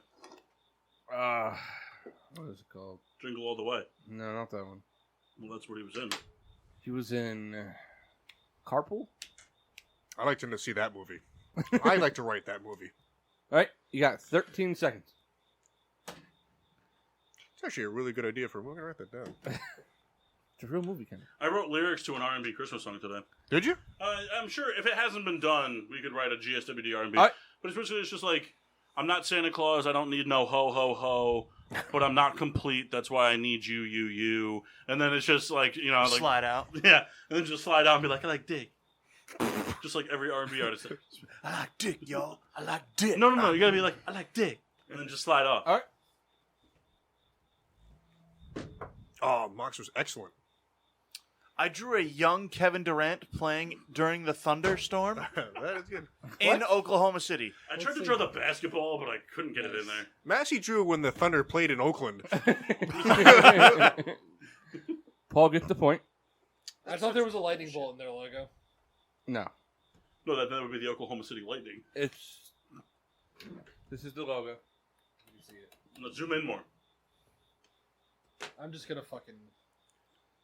what is it called? Jingle All the Way. No, not that one. Well, that's what he was in. He was in Carpool. I like to see that movie. I like to write that movie. All right, you got 13 seconds. It's actually a really good idea for a movie. Write that down. It's a real movie, Kendall. I wrote lyrics to an R&B Christmas song today. Did you? I'm sure if it hasn't been done, we could write a GSWD R&B. All right. But it's just like, I'm not Santa Claus, I don't need no ho ho ho, but I'm not complete, that's why I need you. And then it's just like, like Slide out. yeah, and then just slide out and be like, I like dick. Just like every R&B artist. I like dick, y'all. I like dick. No, you gotta be like, I like dick. And then just slide off. All right. Oh, Mox was excellent. I drew a young Kevin Durant playing during the thunderstorm That is good. in Oklahoma City. I tried to draw the basketball, but I couldn't get it in there. Massey drew when the Thunder played in Oakland. Paul gets the point. I thought there was a lightning bolt in their logo. No, No, that would be the Oklahoma City Lightning. This is the logo. You see it. Let's zoom in more. I'm just going to fucking...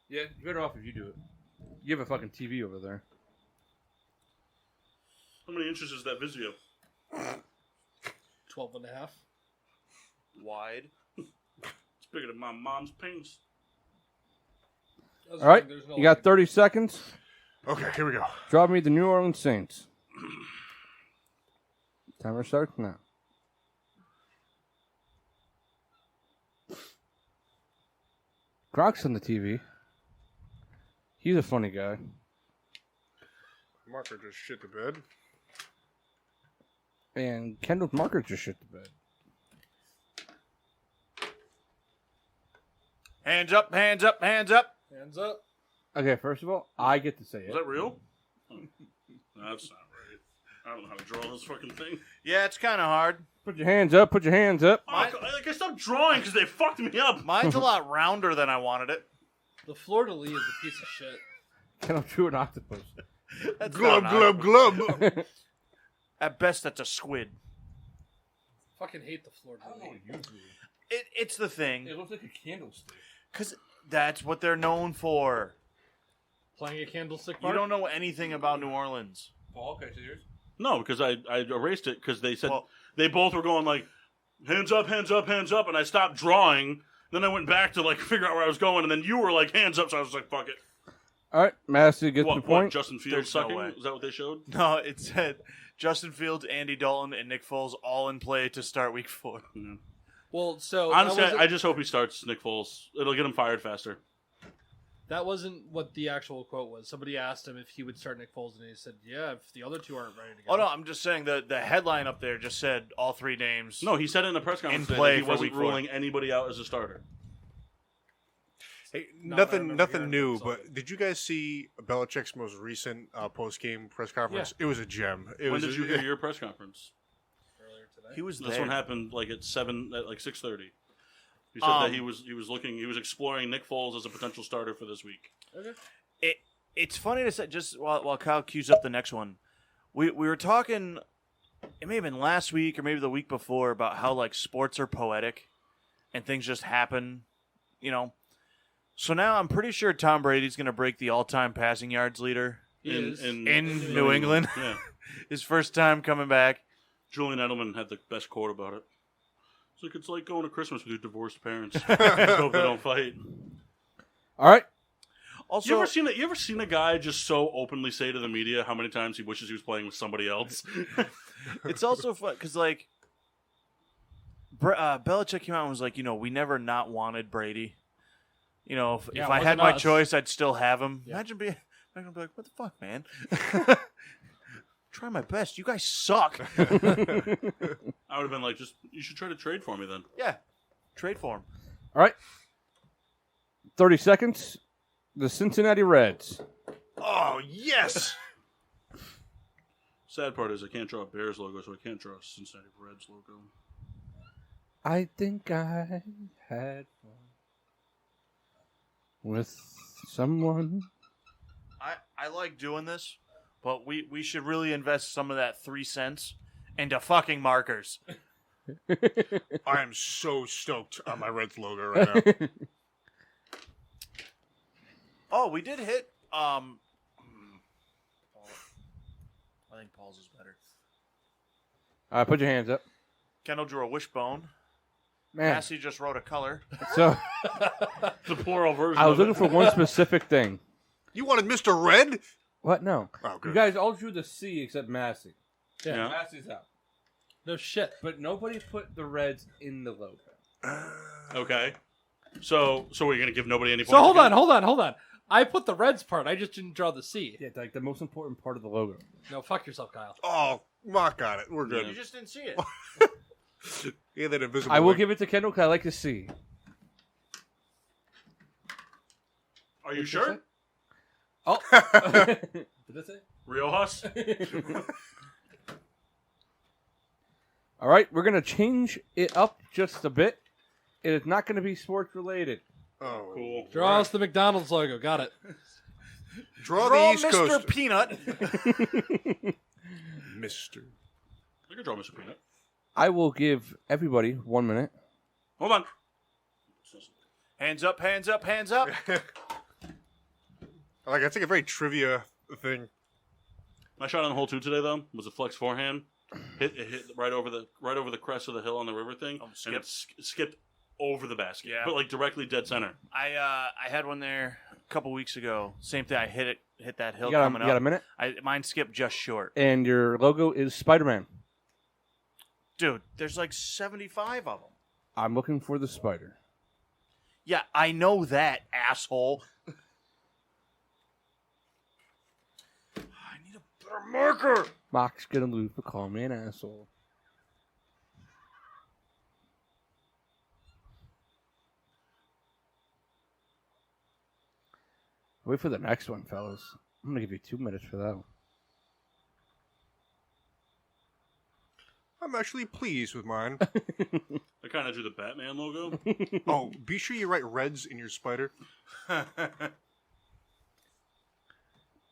Yeah, you're better off if you do it. You have a fucking TV over there. How many inches is that Vizio? 12 and a half. Wide. bigger than my mom's penis. All right, you got 30 seconds. Okay, here we go. Draw me the New Orleans Saints. Timer starts now. Croc's on the TV. He's a funny guy. Marker just shit the bed. And Kendall's marker just shit the bed. Hands up, hands up, hands up. Hands up. Okay, first of all, I get to say Is it. that real? Oh. That's not right. I don't know how to draw this fucking thing. Yeah, it's kind of hard. Put your hands up, put your hands up. Oh, I stopped drawing because they fucked me up. Mine's a lot rounder than I wanted it. The fleur-de-lis is a piece of shit. Kendall drew an octopus. That's Glub, not glub, glub. At best, that's a squid. Fucking hate the fleur-de-lis. It's the thing. It looks like a candlestick. Because that's what they're known for. Playing a candlestick You part? don't know anything about New Orleans. Oh, okay, so yours? No, because I erased it because they said Well- they both were going like hands up, hands up, hands up, and I stopped drawing. Then I went back to like figure out where I was going, and then you were like hands up, so I was like, fuck it. All right, Massey gets the What? point. Justin Fields There's no sucking? way. Is that what they showed? No, it said Justin Fields, Andy Dalton, and Nick Foles all in play to start week 4. Well, so Honestly, that I just hope he starts Nick Foles. It'll get him fired faster. that wasn't what the actual quote was. Somebody asked him if he would start Nick Foles, and he said, "Yeah, if the other two aren't ready to go." Oh, no, I'm just saying the headline up there just said all 3 names. No, he said it in the press conference In today play that he for wasn't week 4. ruling anybody out as a starter. Hey, Not what I remember nothing hearing, new, it's all but good. did you guys see Belichick's most recent post-game press conference? It was a gem. When did you hear your press conference? Earlier today. He was This there. one happened like at 6:30. He said that he was exploring Nick Foles as a potential starter for this week. It's funny to say, just while Kyle queues up the next one, we were talking, it may have been last week or maybe the week before, about how like sports are poetic and things just happen, you know. So now I'm pretty sure Tom Brady's going to break the all-time passing yards leader In New England. Yeah. His first time coming back. Julian Edelman had the best quote about it. It's like going to Christmas with your divorced parents. Just hope they don't fight. All right. Also, You ever seen a guy just so openly say to the media how many times he wishes he was playing with somebody else? it's also fun because like Belichick came out and was like, we never not wanted Brady. If Yeah, if it I had wasn't my us. choice, I'd still have him. Yeah. Imagine being like, what the fuck, man? Try my best. You guys suck. I would have been like, you should try to trade for me then. Yeah, trade for him. All right. 30 seconds. The Cincinnati Reds. Oh, yes! Sad part is I can't draw a Bears logo, so I can't draw a Cincinnati Reds logo. I think I had fun with someone. I like doing this, but we should really invest some of that 3 cents into fucking markers. I am so stoked on my Reds logo right now. Oh, we did hit. I think Paul's is better. All right, put your hands up. Kendall drew a wishbone. Man, Massey just wrote a color. so The plural version. I was of looking it. for one specific thing. You wanted Mr. Red? What? No. Oh, You good. guys all drew the C except Massey. Yeah. Massey's out. No shit. But nobody put the Reds in the logo. Okay. So we're gonna give nobody any points. So hold again? on. I put the Reds part. I just didn't draw the C. Yeah, like the most important part of the logo. No, fuck yourself, Kyle. Oh, Mark got it. We're good. You just didn't see it. Yeah, that invisible. I will link. give it to Kendall because I like the C. Are you sure? Oh. Did it say? Riojas? All right, we're going to change it up just a bit. It is not going to be sports related. Oh, Cool. Draw us the McDonald's logo. Got it. Draw Draw the East Mr. Coast. Peanut. Mr. I can draw Mr. Peanut. I will give everybody 1 minute. Hold on. Hands up, hands up, hands up. Like, it's like a very trivia thing. My shot on hole 2 today though was a flex forehand. It hit right over the crest of the hill on the river thing, and it skipped over the basket, Yeah. but like directly dead center. I had one there a couple weeks ago. Same thing. I hit that hill You got, coming you got a up. minute? Mine skipped just short. And your logo is Spider-Man. Dude, there's like 75 of them. I'm looking for the spider. Yeah, I know that, asshole. I need a better marker. Mock's gonna lose for calling me an asshole. Wait for the next one, fellas. I'm gonna give you 2 minutes for that one. I'm actually pleased with mine. I kind of drew the Batman logo. Oh, be sure you write Reds in your spider.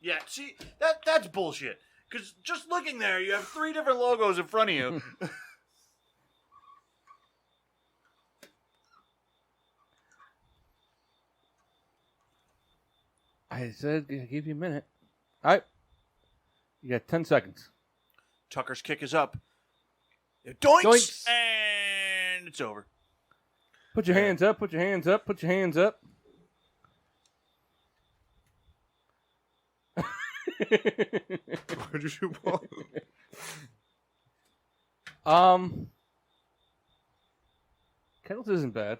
Yeah, see, that's bullshit. Because just looking there, you have 3 different logos in front of you. I said I give you a minute. All right. You got 10 seconds. Tucker's kick is up. Doinks! Doinks! And it's over. Put your hands up, put your hands up, put your hands up. Where'd you shoot ball? Kendall's isn't bad.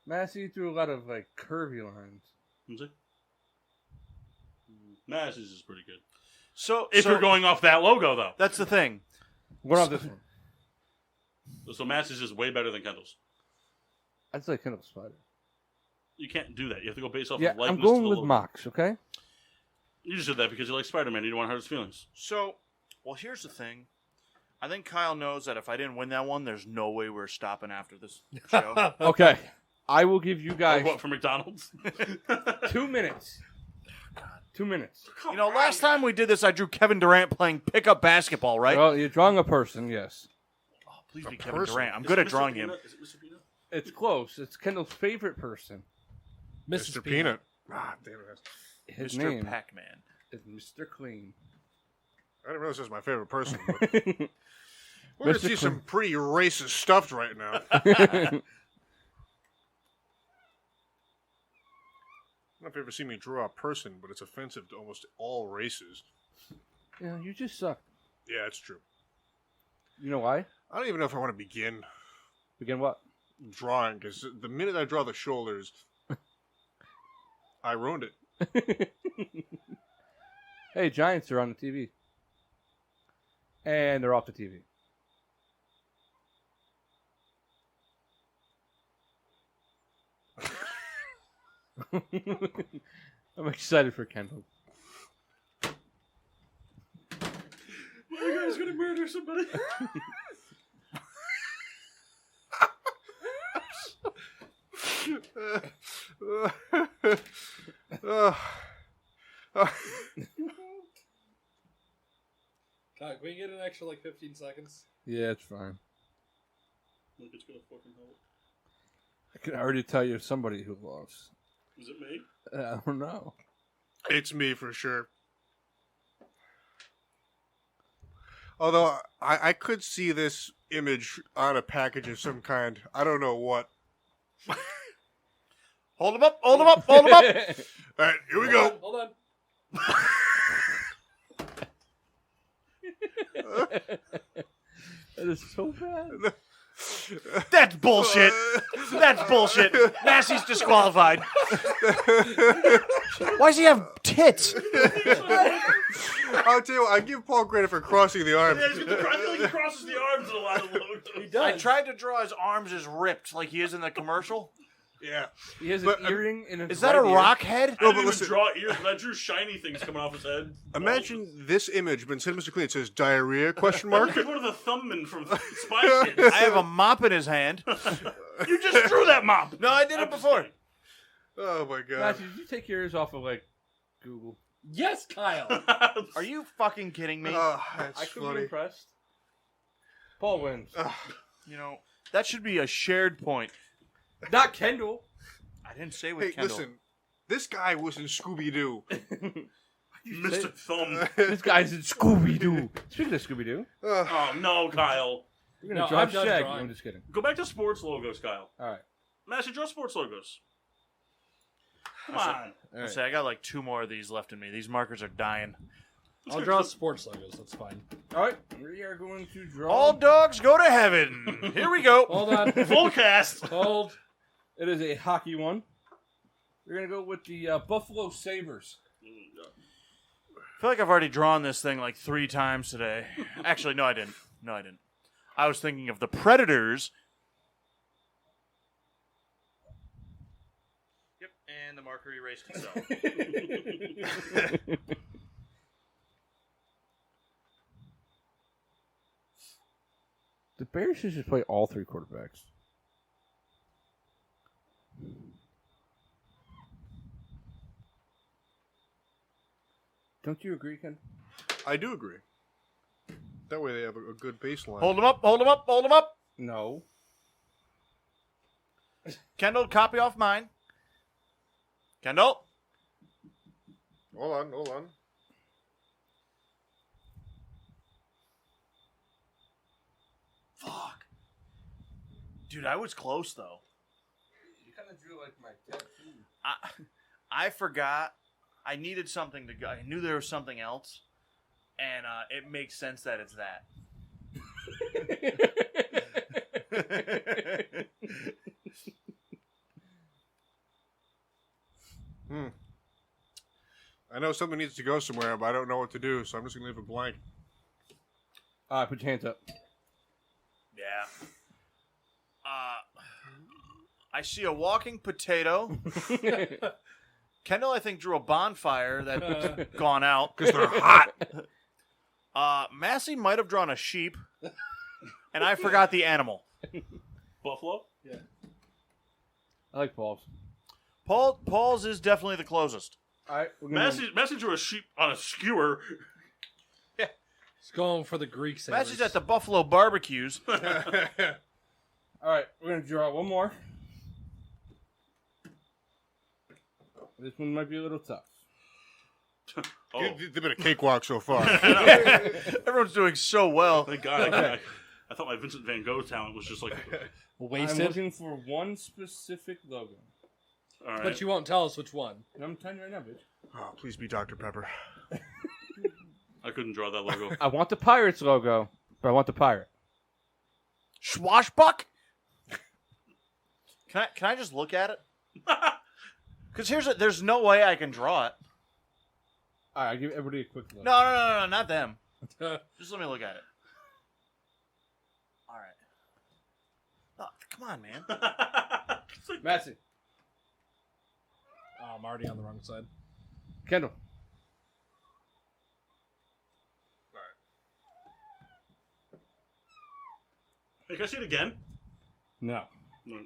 Massey threw a lot of like curvy lines. Is it? Massey's is pretty good. So If you're going off that logo, though. that's the thing. What about this one? So Massey's is way better than Kendall's. I'd say Kendall's spider. You can't do that. You have to go based off Yeah, of likeness I'm to going the with logo. Mox, okay? You just did that because you like Spider-Man. You don't want to hurt his feelings. So, well, here's the thing. I think Kyle knows that if I didn't win that one, there's no way we're stopping after this show. Okay. I will give you guys Or what, from McDonald's? 2 minutes. 2 minutes. You know, last time we did this, I drew Kevin Durant playing pickup basketball, right? Well, you're drawing a person, yes. Oh, please be A Kevin person? Durant. I'm Is good it at Mr. drawing Peanut? him. Is it Mr. Peanut? It's close. It's Kendall's favorite person. Mr. Peanut. Ah, damn it. His Mr. name Pac-Man. is Mr. Clean. I didn't realize this was my favorite person. But we're going to Mr. see some pretty racist stuff right now. I don't know if you ever seen me draw a person, but it's offensive to almost all races. Yeah, you just suck. Yeah, it's true. You know why? I don't even know if I want to begin Begin what? drawing, because the minute I draw the shoulders, I ruined it. Hey, Giants are on the TV. And they're off the TV. I'm excited for Kendall. Are you guys going to murder somebody? Can we get an extra 15 seconds? Yeah, it's fine. Look, it's going to fucking help. I can already tell you somebody who lost. Is it me? I don't know. It's me for sure. Although I could see this image on a package of some kind. I don't know what. Hold him up, hold him up, hold him up. All right, here we go. Hold on. That is so bad. That's bullshit. That's bullshit. Massey's disqualified. Why does he have tits? I'll tell you what, I give Paul credit for crossing the arm. Yeah, I feel like he crosses the arms in a lot of logos. He does. I tried to draw his arms as ripped like he is in the commercial. Yeah. He has But, an earring in his Is that a right ear. rock head? I No, didn't but even listen- draw ears, but I drew shiny things coming off his head. Imagine this image, but instead of Mr. Clean, it says diarrhea, question mark. Look at the thumbman from Spy Kids. I have a mop in his hand. You just drew that mop. No, I did I'm it just before. kidding. Oh my god. Matthew, did you take yours off of Google? Yes, Kyle. Are you fucking kidding me? Oh, that's I could be funny. impressed. Paul wins. You know, that should be a shared point. Not Kendall. I didn't say with Hey, Kendall. listen. This guy was in Scooby-Doo. I Mr. Thumb. This guy's in Scooby-Doo. Speaking of Scooby-Doo, Oh, no, Kyle. we're going to No, draw I'm done Shaggy. drawing. I'm just kidding. Go back to sports logos, Kyle. All right. Massey, draw sports logos. Come on. All right. Say, I got like 2 more of these left in me. These markers are dying. I'll draw sports logos. That's fine. All right. We are going to draw. All dogs go to heaven. Here we go. Hold on. Full cast. Hold. It is a hockey one. We're going to go with the Buffalo Sabres. I feel like I've already drawn this thing like 3 times today. Actually, no, I didn't. I was thinking of the Predators. Yep, and the marker erased itself. The Bears should just play all 3 quarterbacks. Don't you agree, Ken? I do agree. That way they have a good baseline. Hold them up. No. Kendall, copy off mine. Kendall. Hold on. Fuck. Dude, I was close, though. You kind of drew like my tattoo. I forgot. I needed something to go. I knew there was something else. And it makes sense that it's that. I know something needs to go somewhere, but I don't know what to do, so I'm just going to leave it blank. All right, put your hands up. Yeah. I see a walking potato. Kendall, I think, drew a bonfire that's gone out. Because they're hot. Massey might have drawn a sheep. And I forgot the animal. Buffalo? I like Paul's. Paul's is definitely the closest. All right, we're gonna Massey drew a sheep on a skewer. He's going for the Greek sailors. Massey's at the Buffalo barbecues. All right, we're going to draw one more. This one might be a little tough. Oh, They've been a cakewalk so far. Everyone's doing so well. thank God. I thought my Vincent Van Gogh talent was just like, I'm Wasted. looking for one specific logo. all right. But you won't tell us which one. And I'm telling you right now, bitch. Oh, please be Dr. Pepper. I couldn't draw that logo. I want the Pirates logo, but I want the pirate. Swashbuck? Can I just look at it? Because there's no way I can draw it. All right, I'll give everybody a quick look. No, not them. Just let me look at it. All right. Oh, come on, man. Massey. Oh, I'm already on the wrong side. Kendall. Hey, can I see it again? No. No.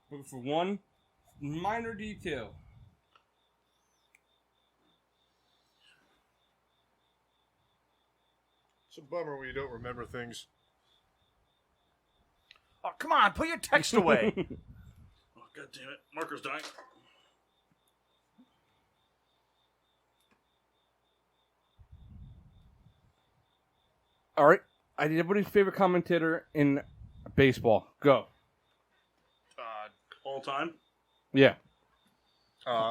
Looking for one minor detail. It's a bummer when you don't remember things. Oh, come on. Put your text away. Oh, God damn it. Marker's dying. All right. I need everybody's favorite commentator in baseball. Go. All time? Yeah.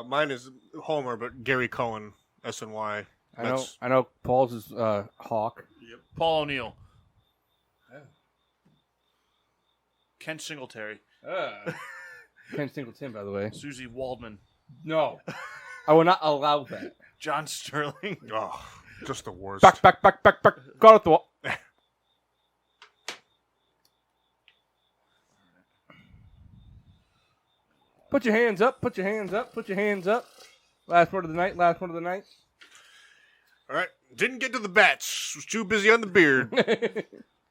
Mine is Homer, but Gary Cohen, SNY. I know Paul's is Hawk. Yep. Paul O'Neill. Ken Singletary. Ken Singleton, by the way. Susie Waldman. No. I will not allow that. John Sterling. Oh, just the worst. Back. Got it the wall. Put your hands up. Last word of the night. All right. Didn't get to the bats. Was too busy on the beard.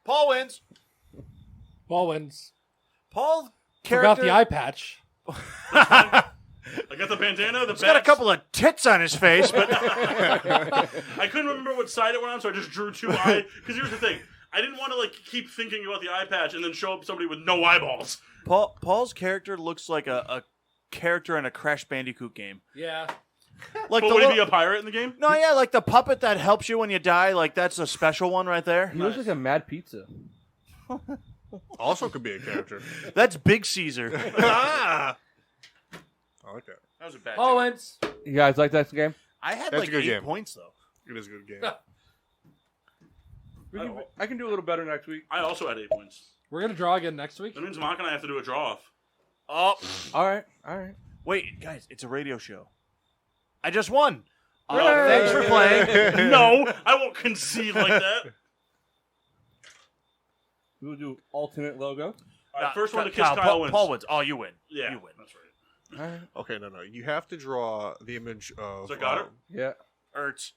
Paul wins. Ball wins. Paul Forgot character. the eye patch. I got the bandana, the He's got a couple of tits on his face, but I couldn't remember what side it went on, so I just drew 2 eyes. Because here's the thing. I didn't want to keep thinking about the eye patch and then show up somebody with no eyeballs. Paul's character looks like a character in a Crash Bandicoot game. Yeah. Like But the would he little- be a pirate in the game? No, yeah, like the puppet that helps you when you die. Like that's a special one right there. He looks like a mad pizza. Also could be a character. That's Big Caesar. I like that. That was a bad. Owens. You guys like that game? I had That's like a good 8 game. points though. It is a good game. I can do a little better next week. I also had 8 points. We're gonna draw again next week. That means Mock and I have to do a draw off. Oh, All right. wait, guys, it's a radio show. I just won. Oh, Thanks for playing. No, I won't concede like that. We'll do alternate logo. All right, first one to kiss Kyle Paul, wins. Paul wins. Oh, you win. Yeah, You win. that's right. All right. Okay, no. You have to draw the image of. So I got it? Yeah, Ertz.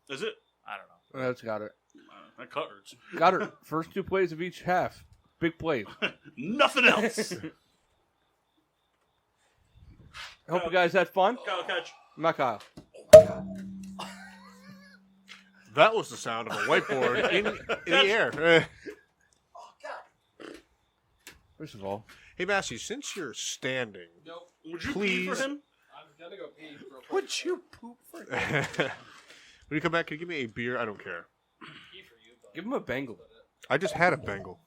Is it? I don't know. that's got it. That cut hurts. Got it. First 2 plays of each half. Big plays. Nothing else. I hope you guys had fun. Kyle, catch. I'm not Kyle. That was the sound of a whiteboard in the air. First of all, Hey, Massey, since you're standing, Would you pee Please. for him? I'm gonna go pee. Real quick. Would you poop for when you come back, can you give me a beer? I don't care. Pee for you, but give him a Bengal. I just had a Bengal.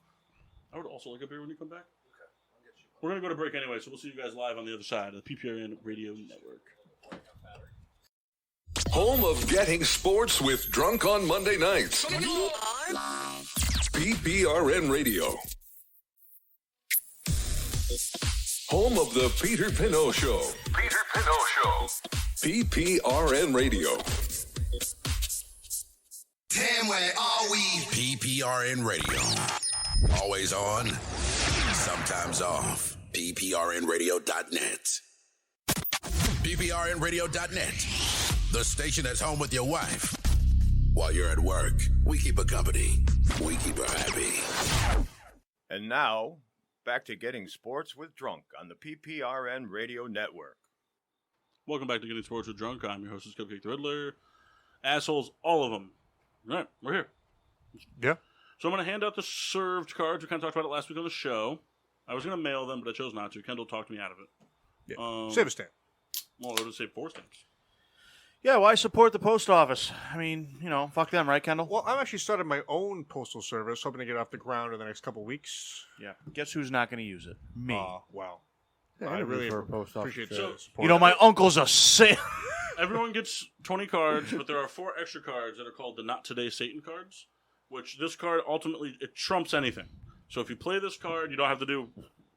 I would also like a beer when you come back. Okay. We're going to go to break anyway, so we'll see you guys live on the other side of the PPRN Radio Network. Home of getting sports with Drunk on Monday nights. PPRN Radio. Home of the Peter Pinot Show. Peter Pinot Show. PPRN Radio. Damn, where are we? PPRN Radio. Always on, sometimes off. PPRNradio.net. PPRNradio.net. The station that's home with your wife. While you're at work, we keep her company. We keep her happy. And now, back to getting sports with Drunk on the PPRN Radio Network. Welcome back to Getting Sports with Drunk. I'm your host, Cupcake the Riddler. Assholes, all of them. All right, we're here. Yeah. So I'm going to hand out the served cards. We kind of talked about it last week on the show. I was going to mail them, but I chose not to. Kendall talked me out of it. Yeah. Save a stamp. Well, I would have saved 4 stamps. Yeah, why support the post office? I mean, fuck them, right, Kendall? Well, I'm actually starting my own postal service, hoping to get off the ground in the next couple weeks. Yeah. Guess who's not going to use it? Me. Wow. Yeah, I really for a post office appreciate service. the support. my uncle's a sailor. Everyone gets 20 cards, but there are 4 extra cards that are called the Not Today Satan cards, which this card ultimately, it trumps anything. So if you play this card, you don't have to do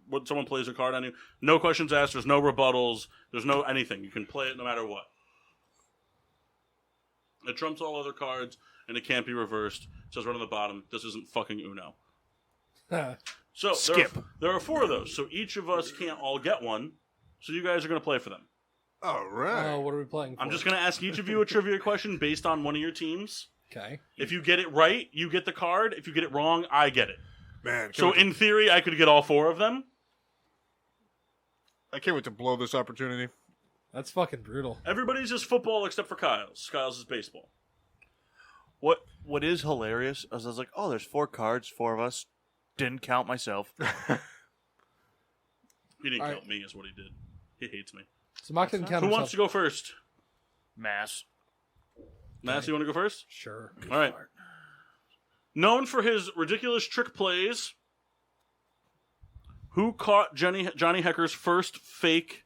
when someone plays a card on you. No questions asked, there's no rebuttals, there's no anything. You can play it no matter what. It trumps all other cards, and it can't be reversed. It says right on the bottom, this isn't fucking Uno. So Skip. There are 4 of those, so each of us can't all get one, so you guys are going to play for them. All right. Oh, what are we playing for? I'm just going to ask each of you a trivia question based on one of your teams. Okay. If you get it right, you get the card. If you get it wrong, I get it. Man, So in theory, I could get all 4 of them. I can't wait to blow this opportunity. That's fucking brutal. Everybody's just football except for Kyle's. Kyle's is baseball. What is hilarious is I was like, oh, there's 4 cards, 4 of us. Didn't count myself. He didn't All count right. me, is what he did. He hates me. So Mock didn't count Who himself. wants to go first? Mass. Mass, you want to go first? Sure. All right. Known for his ridiculous trick plays, who caught Johnny Hecker's first fake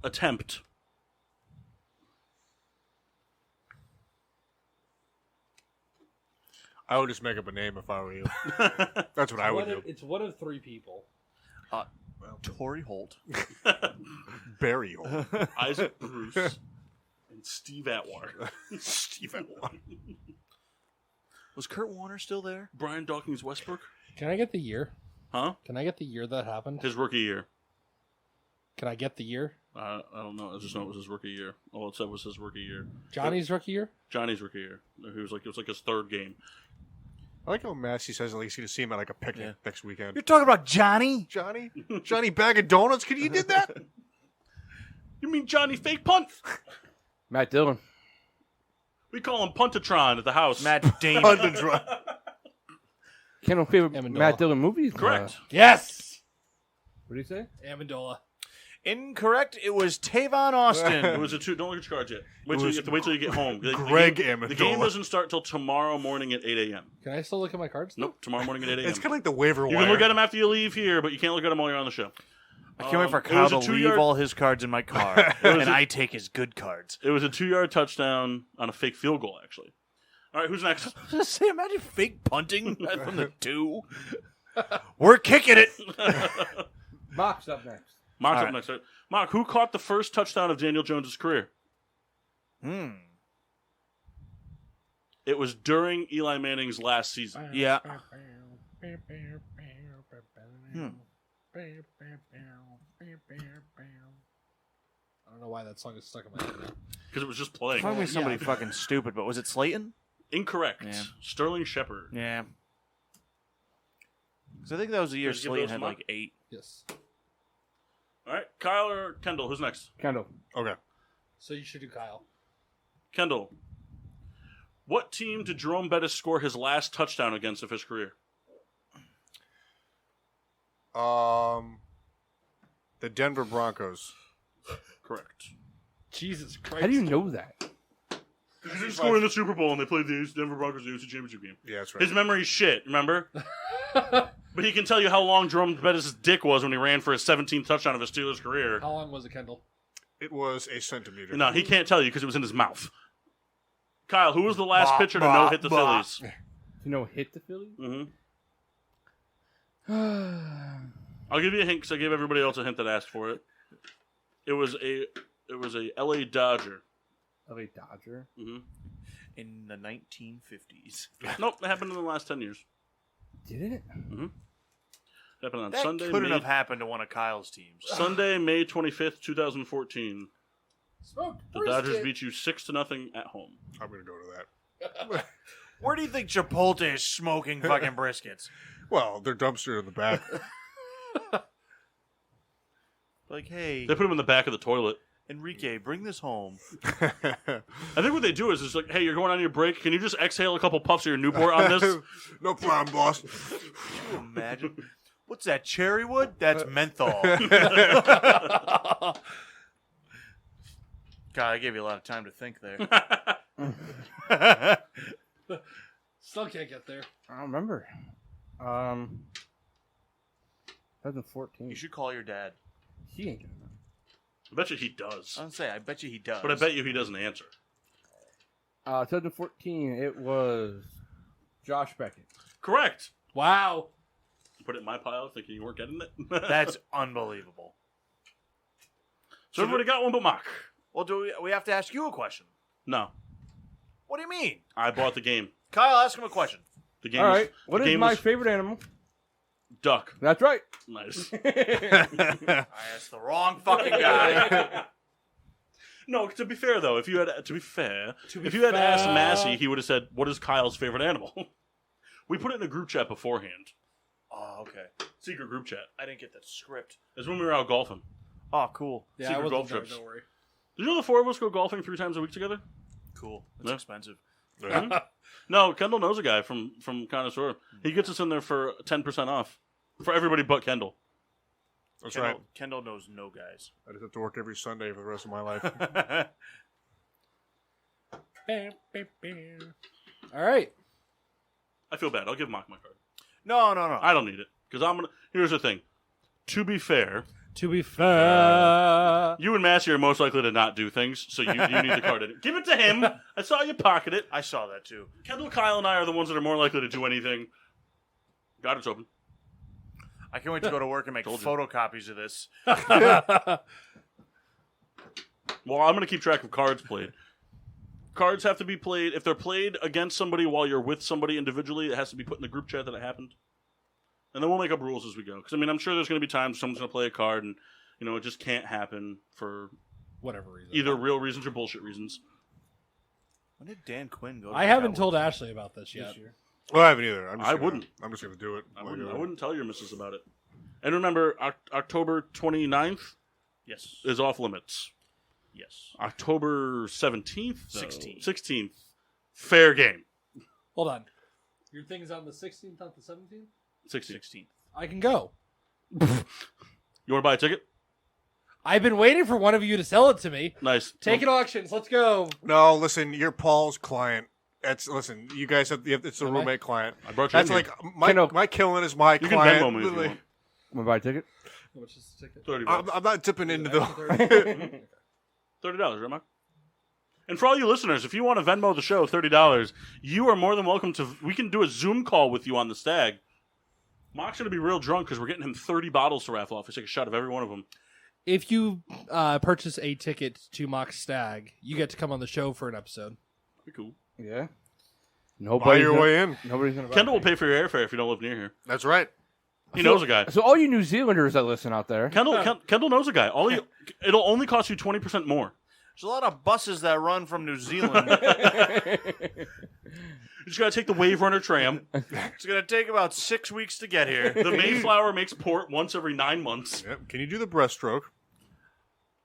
attempt? I would just make up a name if I were you. That's what I would do. It's one of 3 people. Torrey Holt. Barry Hole. Isaac Bruce and Steve Atwater. Steve Atwater. Was Kurt Warner still there? Brian Dawkins Westbrook? Can I get the year? Huh? Can I get the year that happened? His rookie year. Can I get the year? I don't know. I just know it was his rookie year. All it said was his rookie year. Johnny's rookie year? Johnny's rookie year. It was like his 3rd game. I like how Massey says at least he's going to see him at like a picnic next weekend. You're talking about Johnny? Johnny? Johnny Bag of Donuts? You did that? You mean Johnny Fake Punt? Matt Dillon. We call him Puntatron at the house. Matt Damon. Kendall's favorite Amendola. Matt Dillon movies? Correct. Yes! What do you say? Amendola. Incorrect. It was Tavon Austin. It was a two. Don't look at your cards yet. You have to wait till you get home. Greg the game doesn't start till tomorrow morning at 8 a.m. Can I still look at my cards? Nope, tomorrow morning at 8 a.m. It's kind of like the waiver You wire. can look at them after you leave here, but you can't look at them while you're on the show. I can't wait for It Kyle was a to 2-yard leave all his cards in my car, and I take his good cards. It was a 2-yard touchdown on a fake field goal, actually. All right, who's next? I was gonna say, imagine fake punting from the 2. We're kicking it. Mock's up next. Mark's All up right. next. Right? Mark, who caught the first touchdown of Daniel Jones' career? It was during Eli Manning's last season. Yeah. I don't know why that song is stuck in my head now. Because it was just playing. Probably somebody fucking stupid, but was it Slayton? Incorrect. Yeah. Sterling Shepard. Yeah. Because I think that was the year Did you give Slayton those had to Mark? like 8. Yes. All right, Kyle or Kendall, who's next? Kendall. Okay. So you should do Kyle. Kendall. What team did Jerome Bettis score his last touchdown against of his career? The Denver Broncos. Correct. Jesus Christ. How do you know that? He didn't score in the Super Bowl and they played the Denver Broncos in the AFC Championship game. Yeah, that's right. His memory's shit, remember? But he can tell you how long Jerome Bettis' dick was when he ran for his 17th touchdown of his Steelers career. How long was it, Kendall? It was a centimeter. No, he can't tell you because it was in his mouth. Kyle, who was the last pitcher to no-hit the Phillies? To no hit the Phillies? Mm-hmm. I'll give you a hint because I gave everybody else a hint that asked for it. It was a LA Dodger. LA Dodger? Mm-hmm. In the 1950s. Nope, it happened in the last 10 years. Did it? Mm-hmm. Happened on That Sunday. couldn't have happened to one of Kyle's teams. Sunday, May 25th, 2014. Smoked The Dodgers beat you 6-0 at home. I'm going to go to that. Where do you think Chipotle is smoking fucking briskets? Well, their dumpster in the back. Like, hey, They put him in the back of the toilet. Enrique, bring this home. I think what they do is like, hey, you're going on your break. Can you just exhale a couple puffs of your Newport on this? No problem, boss. Can you imagine? What's that, cherry wood? That's menthol. God, I gave you a lot of time to think there. Still can't get there. I don't remember. 2014. You should call your dad. He ain't gonna know. I bet you he does. I say, I bet you he does. But I bet you he doesn't answer. 2014, it was Josh Beckett. Correct. Wow. Put it in my pile thinking you weren't getting it. That's unbelievable. So everybody got one but Mock. Well, do we have to ask you a question? No. What do you mean? I bought the game. Kyle, ask him a question. The game All was, right. What the is game my was favorite animal? duck. That's right. Nice. I asked the wrong fucking guy. No, to be fair though, if you had asked Massey, he would have said, "What is Kyle's favorite animal?" We put it in a group chat beforehand. Oh, okay. Secret group chat. I didn't get that script. It's when we were out golfing. Oh, cool. Yeah, Secret I wasn't golf there, trips. don't worry. Did you know the four of us go golfing 3 times a week together? Cool. That's Yeah. expensive. No, Kendall knows a guy from Connoisseur. He gets us in there for 10% off for everybody but Kendall. That's Kendall, right. Kendall knows no guys. I just have to work every Sunday for the rest of my life. All right. I feel bad. I'll give Mock my card. No. I don't need it because I'm gonna. Here's the thing. To be fair, To be fair. you and Massey are most likely to not do things, so you need the card in it. Give it to him. I saw you pocket it. I saw that too. Kendall, Kyle, and I are the ones that are more likely to do anything. God, it's open. I can't wait to go to work and make Told you. photocopies of this. Well, I'm going to keep track of cards played. Cards have to be played. If they're played against somebody while you're with somebody individually, it has to be put in the group chat that it happened. And then we'll make up rules as we go. Because, I mean, I'm sure there's going to be times someone's going to play a card and, you know, it just can't happen for Whatever reason. either real reasons or bullshit reasons. When did Dan Quinn go to I the haven't Cowboys? told Ashley about this yet. Well, I haven't either. I wouldn't. I'm just going to do it. I wouldn't tell your missus about it. And remember, October 29th Yes. is off limits. Yes. October 17th? 16th. Fair game. Hold on. Your thing's on the 16th, not the 17th? 16th. I can go. You want to buy a ticket? I've been waiting for one of you to sell it to me. Nice. Take it auctions. Let's go. No, listen, you're Paul's client. Listen, you guys it's a roommate client. I brought you That's in like here. my killing is my You client. can Venmo me if you Literally. want. Want to buy a ticket? How much is the ticket? $30. I'm not dipping into the. $30, right, Mark? And for all you listeners, if you want to Venmo the show $30, you are more than welcome to. We can do a Zoom call with you on the stag. Mark's going to be real drunk because we're getting him 30 bottles to raffle off. We take a shot of every one of them. If you purchase a ticket to Mock Stag, you get to come on the show for an episode. Be cool. Yeah. Buy your way in. Nobody's gonna buy Kendall will it. pay for your airfare if you don't live near here. That's right. He knows a guy. So all you New Zealanders that listen out there, Kendall knows a guy. It'll only cost you 20% more. There's a lot of buses that run from New Zealand. You just got to take the Wave Runner tram. It's going to take about 6 weeks to get here. The Mayflower makes port once every 9 months. Yep. Can you do the breaststroke?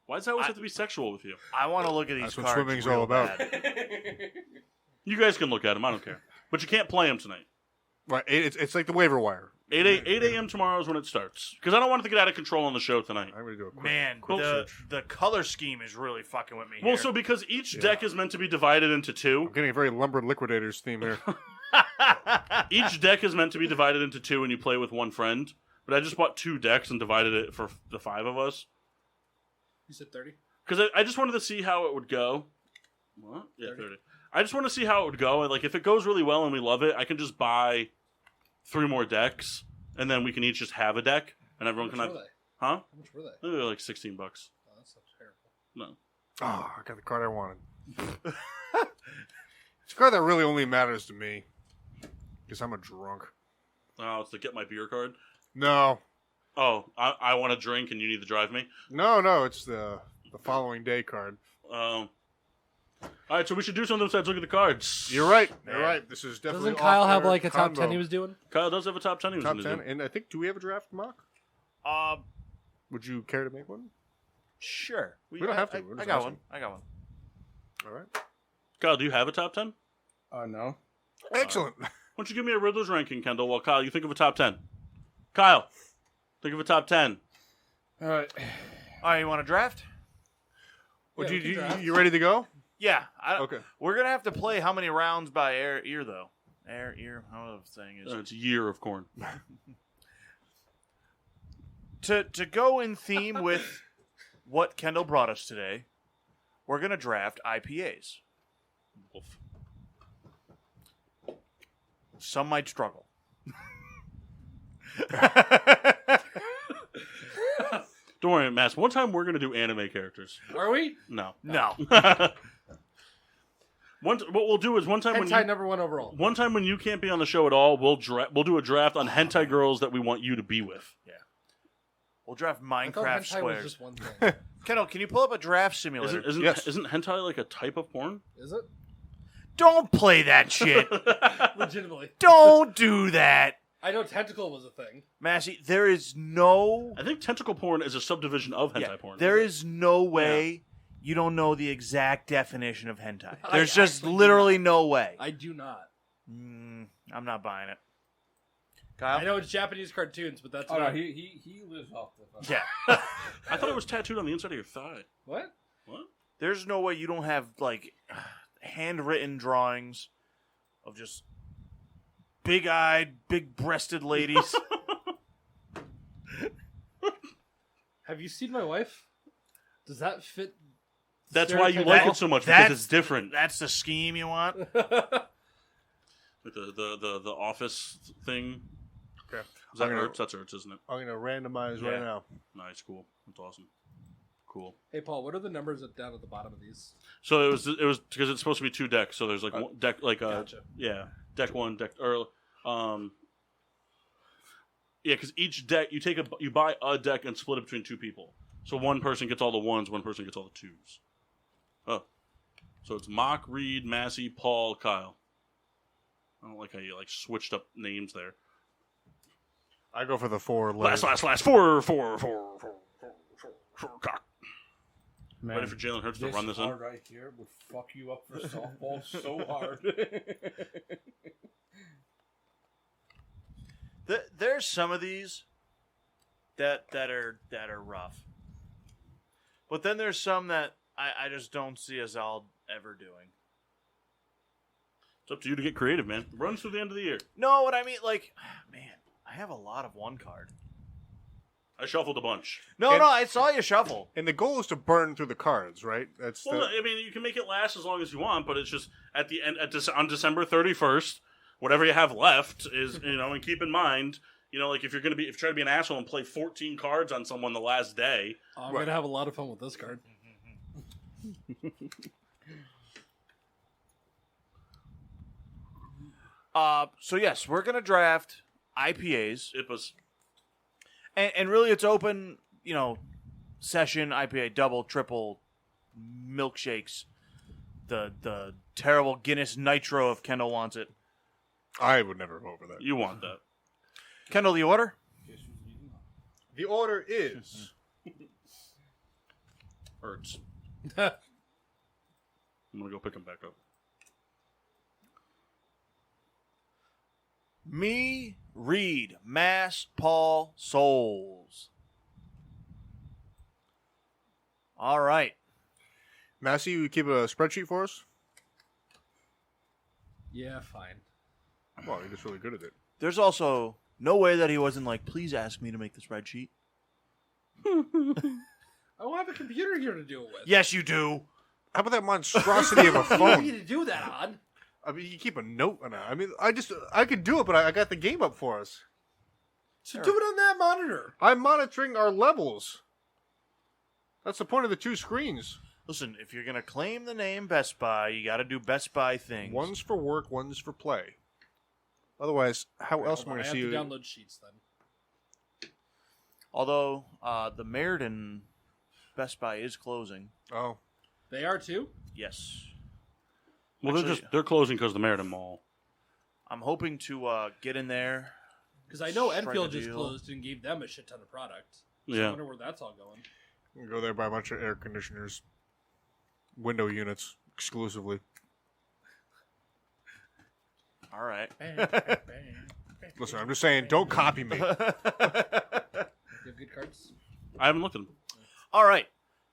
Why does that always have to be sexual with you? I want to look at these That's what cards swimming's real all about. bad. You guys can look at them. I don't care. But you can't play them tonight. Right. It's like the waiver wire. 8 a.m. tomorrow is when it starts. Because I don't want it to get out of control on the show tonight. I'm going to do a quick. Man, quick search. the color scheme is really fucking with me Well, here. so because each deck is meant to be divided into two, I'm getting a very Lumber Liquidators theme here. each deck is meant to be divided into two and you play with one friend. But I just bought 2 decks and divided it for the 5 of us. You said 30? Because I just wanted to see how it would go. What? Yeah, 30. I just want to see how it would go. And like, if it goes really well and we love it, I can just buy 3 more decks, and then we can each just have a deck, and everyone can have. Were they? Huh? How much were they? They're like $16. Oh, that's not terrible. No. Oh, I got the card I wanted. It's a card that really only matters to me. Because I'm a drunk. Oh, it's the get my beer card. No. Oh, I want to drink, and you need to drive me. No, it's the following day card. All right, so we should do something besides look at the cards. You're right. You're right. This is definitely. Doesn't Kyle have off-air like a top combo. 10 he was doing? Kyle does have a top 10. He was Top gonna 10, do. and I think, do we have a draft mock? Would you care to make one? Sure. We don't have to. We're I just got asking. one. I got one. All right. Kyle, do you have a top 10? no. Excellent. Why don't you give me a Riddler's ranking, Kendall? Well, Kyle, you think of a top 10. Kyle, think of a top 10. All right. All right, you want to draft? Well, Yeah, we can draft. you ready to go? Yeah. Okay. We're going to have to play how many rounds by ear, though? Ear, how the thing is. It's a year of corn. To go in theme with what Kendall brought us today, we're going to draft IPAs. Wolf. Some might struggle. Don't worry, Mass. One time we're going to do anime characters. Are we? No. No. What we'll do is one time Hentai number 1 overall. one time when you can't be on the show at all, we'll do a draft on hentai girls that we want you to be with. We'll draft I thought Minecraft hentai was squares. just one thing. Kendall, can you pull up a draft simulator? Isn't hentai like a type of porn? Is it? Don't play that shit. Legitimately. Don't do that. I know tentacle was a thing. Massey, there is no... I think tentacle porn is a subdivision of hentai porn. There is no way you don't know the exact definition of hentai. I There's just actually do literally no way. I do not. I'm not buying it. Kyle? I know it's Japanese cartoons, but that's Oh, no, not... he lives off the. Yeah. I thought it was tattooed on the inside of your thigh. What? What? There's no way you don't have, like, handwritten drawings of just big-eyed, big-breasted ladies. Have you seen my wife? Does that fit? That's why you stereotype like it so much, That's- because it's different. That's the scheme you want? Like the office thing. Okay. Is that I'm gonna- Ertz? That's Ertz, isn't it? I'm going to randomize right now. Nice, cool. That's awesome. Cool. Hey, Paul, what are the numbers down at the bottom of these? So it was because it's supposed to be 2 decks. So there's like one deck, like Gotcha. deck 1, deck yeah, because each deck you buy a deck and split it between 2 people. So one person gets all the 1s, one person gets all the 2s. Oh, so it's Mock, Reed, Massey, Paul, Kyle. I don't like how you like switched up names there. I go for the 4 Last, letters. 4 cock. Man, Ready for Jalen Hurts to run this in? card right here would fuck you up for softball so hard. There's some of these that are rough. But then there's some that I just don't see us all ever doing. It's up to you to get creative, man. Runs through the end of the year. No, what I mean, like, man, I have a lot of one card. I shuffled a bunch. No, I saw you shuffle. And the goal is to burn through the cards, right? Well, I mean, you can make it last as long as you want, but it's just at the end, on December 31st, whatever you have left is, and keep in mind, like if you're trying to be an asshole and play 14 cards on someone the last day. I'm going to have a lot of fun with this card. So yes, we're going to draft IPAs. IPAs. And really, it's open, session, IPA, double, triple, milkshakes, the terrible Guinness Nitro if Kendall wants it. I would never vote for that. You want that. Kendall, the order? The order is... Hurts. I'm going to go pick them back up. Me, Reed, Mass, Paul, Souls. All right. Massey, you keep a spreadsheet for us? Yeah, fine. Well, you're just really good at it. There's also no way that he wasn't like, please ask me to make the spreadsheet. I don't have a computer here to do it with. Yes, you do. How about that monstrosity of a What do you phone? need to do that on? I mean, you keep a note on it. I mean, I could do it, but I got the game up for us. So do it on that monitor. I'm monitoring our levels. That's the point of the two screens. Listen, if you're going to claim the name Best Buy, you got to do Best Buy things. One's for work, one's for play. Otherwise, how else am I going to see you? I have to download sheets then. Although, the Meriden Best Buy is closing. Oh. They are too? Yes. Well, Actually, they're closing because of the Meriden Mall. I'm hoping to get in there. Because I know Strike a Enfield just deal. closed and gave them a shit ton of product. So Yeah. I wonder where that's all going. You can go there, buy a bunch of air conditioners, window units exclusively. All right. Listen, I'm just saying, don't copy me. You have good cards? I haven't looked at them. All right.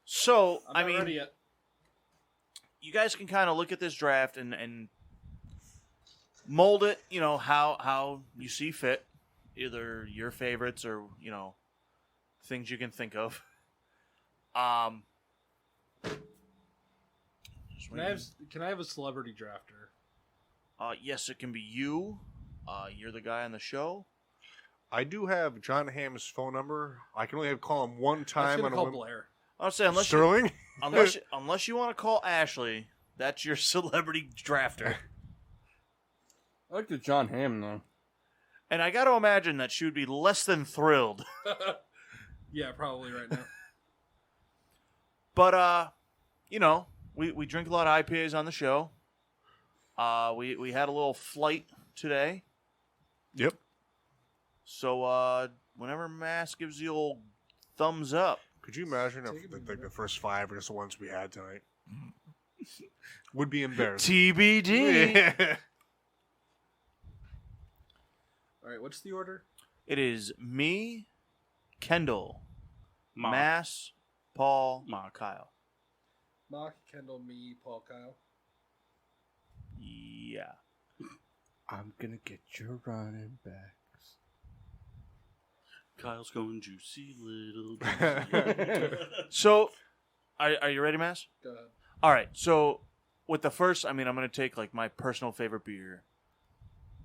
So, I'm not ready yet. you guys can kind of look at this draft and mold it, how you see fit. Either your favorites or, things you can think of. Can I have a celebrity drafter? Yes, it can be you. You're the guy on the show. I do have John Hamm's phone number. I can only call him one I'm time going on to a call whim. Blair. I'll say Sterling? unless you want to call Ashley, that's your celebrity drafter. I like the John Hamm, though. And I got to imagine that she would be less than thrilled. Yeah, probably right now. But we drink a lot of IPAs on the show. We had a little flight today. Yep. So whenever Mass gives the old thumbs up. Could you imagine if the first five are just the ones we had tonight? Would be embarrassing. TBD. Yeah. All right, what's the order? It is me, Kendall, Ma. Mass, Paul, Kyle. Mark, Kendall, me, Paul, Kyle. Yeah. I'm gonna get your running backs. Kyle's going juicy little. Juicy. So, are you ready, Mass? Go ahead. All right. So, with the first, I'm going to take like my personal favorite beer,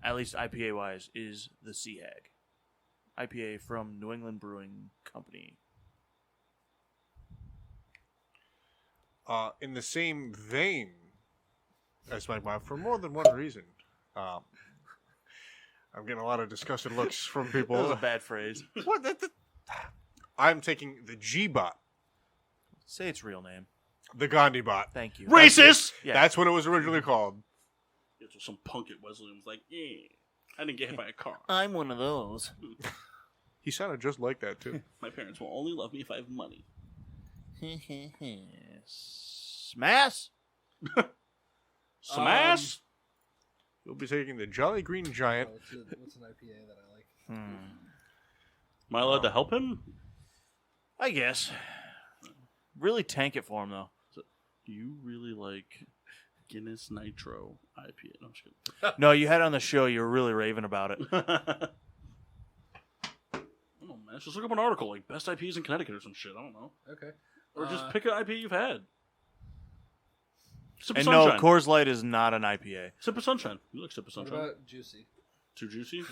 at least IPA wise, is the Sea Hag. IPA from New England Brewing Company. In the same vein as my mom, for more than one reason. I'm getting a lot of disgusted looks from people. That was a bad phrase. What? I'm taking the G-Bot, Say its real name. the Gandhi Bot. Thank you. Racist! Yeah. That's what it was originally called. It's some punk at Wesleyan was like, yeah, I didn't get hit by a car. I'm one of those. He sounded just like that, too. My parents will only love me if I have money. Mass? Smash? You'll be taking the Jolly Green Giant. What's an IPA that I like? Am I allowed to help him? I guess. really tank it for him, though. Do you really like Guinness Nitro IPA? No, I'm just kidding. No, you had it on the show. You were really raving about it. Oh man, just look up an article like best IPAs in Connecticut or some shit. I don't know. Okay. Or just pick an IPA you've had. Sip of And Sunshine. no, Coors Light is not an IPA. Sip of Sunshine. You like Sip of What Sunshine? about Juicy? Too juicy?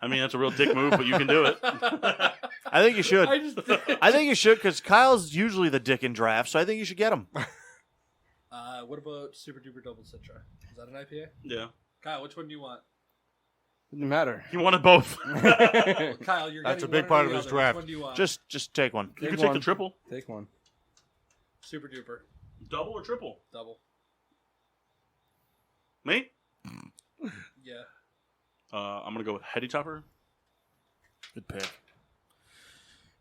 I mean, that's a real dick move, but you can do it. I think you should. I just I think you should because Kyle's usually the dick in drafts, so I think you should get him. What about Super Duper Double Citra? Is that an IPA? Yeah. Kyle, which one do you want? Doesn't matter. You wanted both. Kyle, you're That's getting a big one or part the of his other. draft. Which one do you want? Just take one. You can take the triple. Take one. Super Duper Double or triple? Double. Me? Yeah. I'm going to go with Heady Topper. Good pick.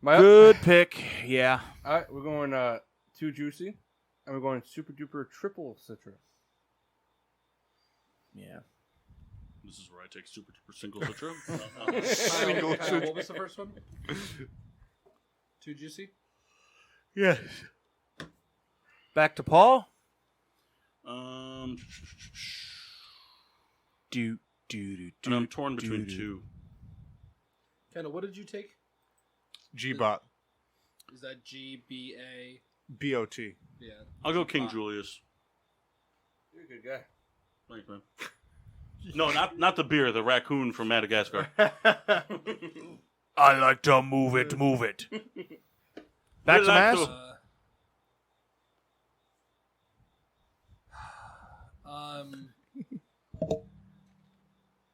My Good pick. Yeah. All right, we're going too juicy, and we're going super duper triple citra. Yeah. This is where I take super duper single citra. Kyle, what was the first one? Too juicy? Yes. Back to Paul. Do. And I'm torn between two. Kendall, what did you take? G-Bot. Is that GBA? B-O-T. Yeah. I'll go King Julius. You're a good guy. Thanks, man. No, not the beer, the raccoon from Madagascar. I like to move it. Back to Mass.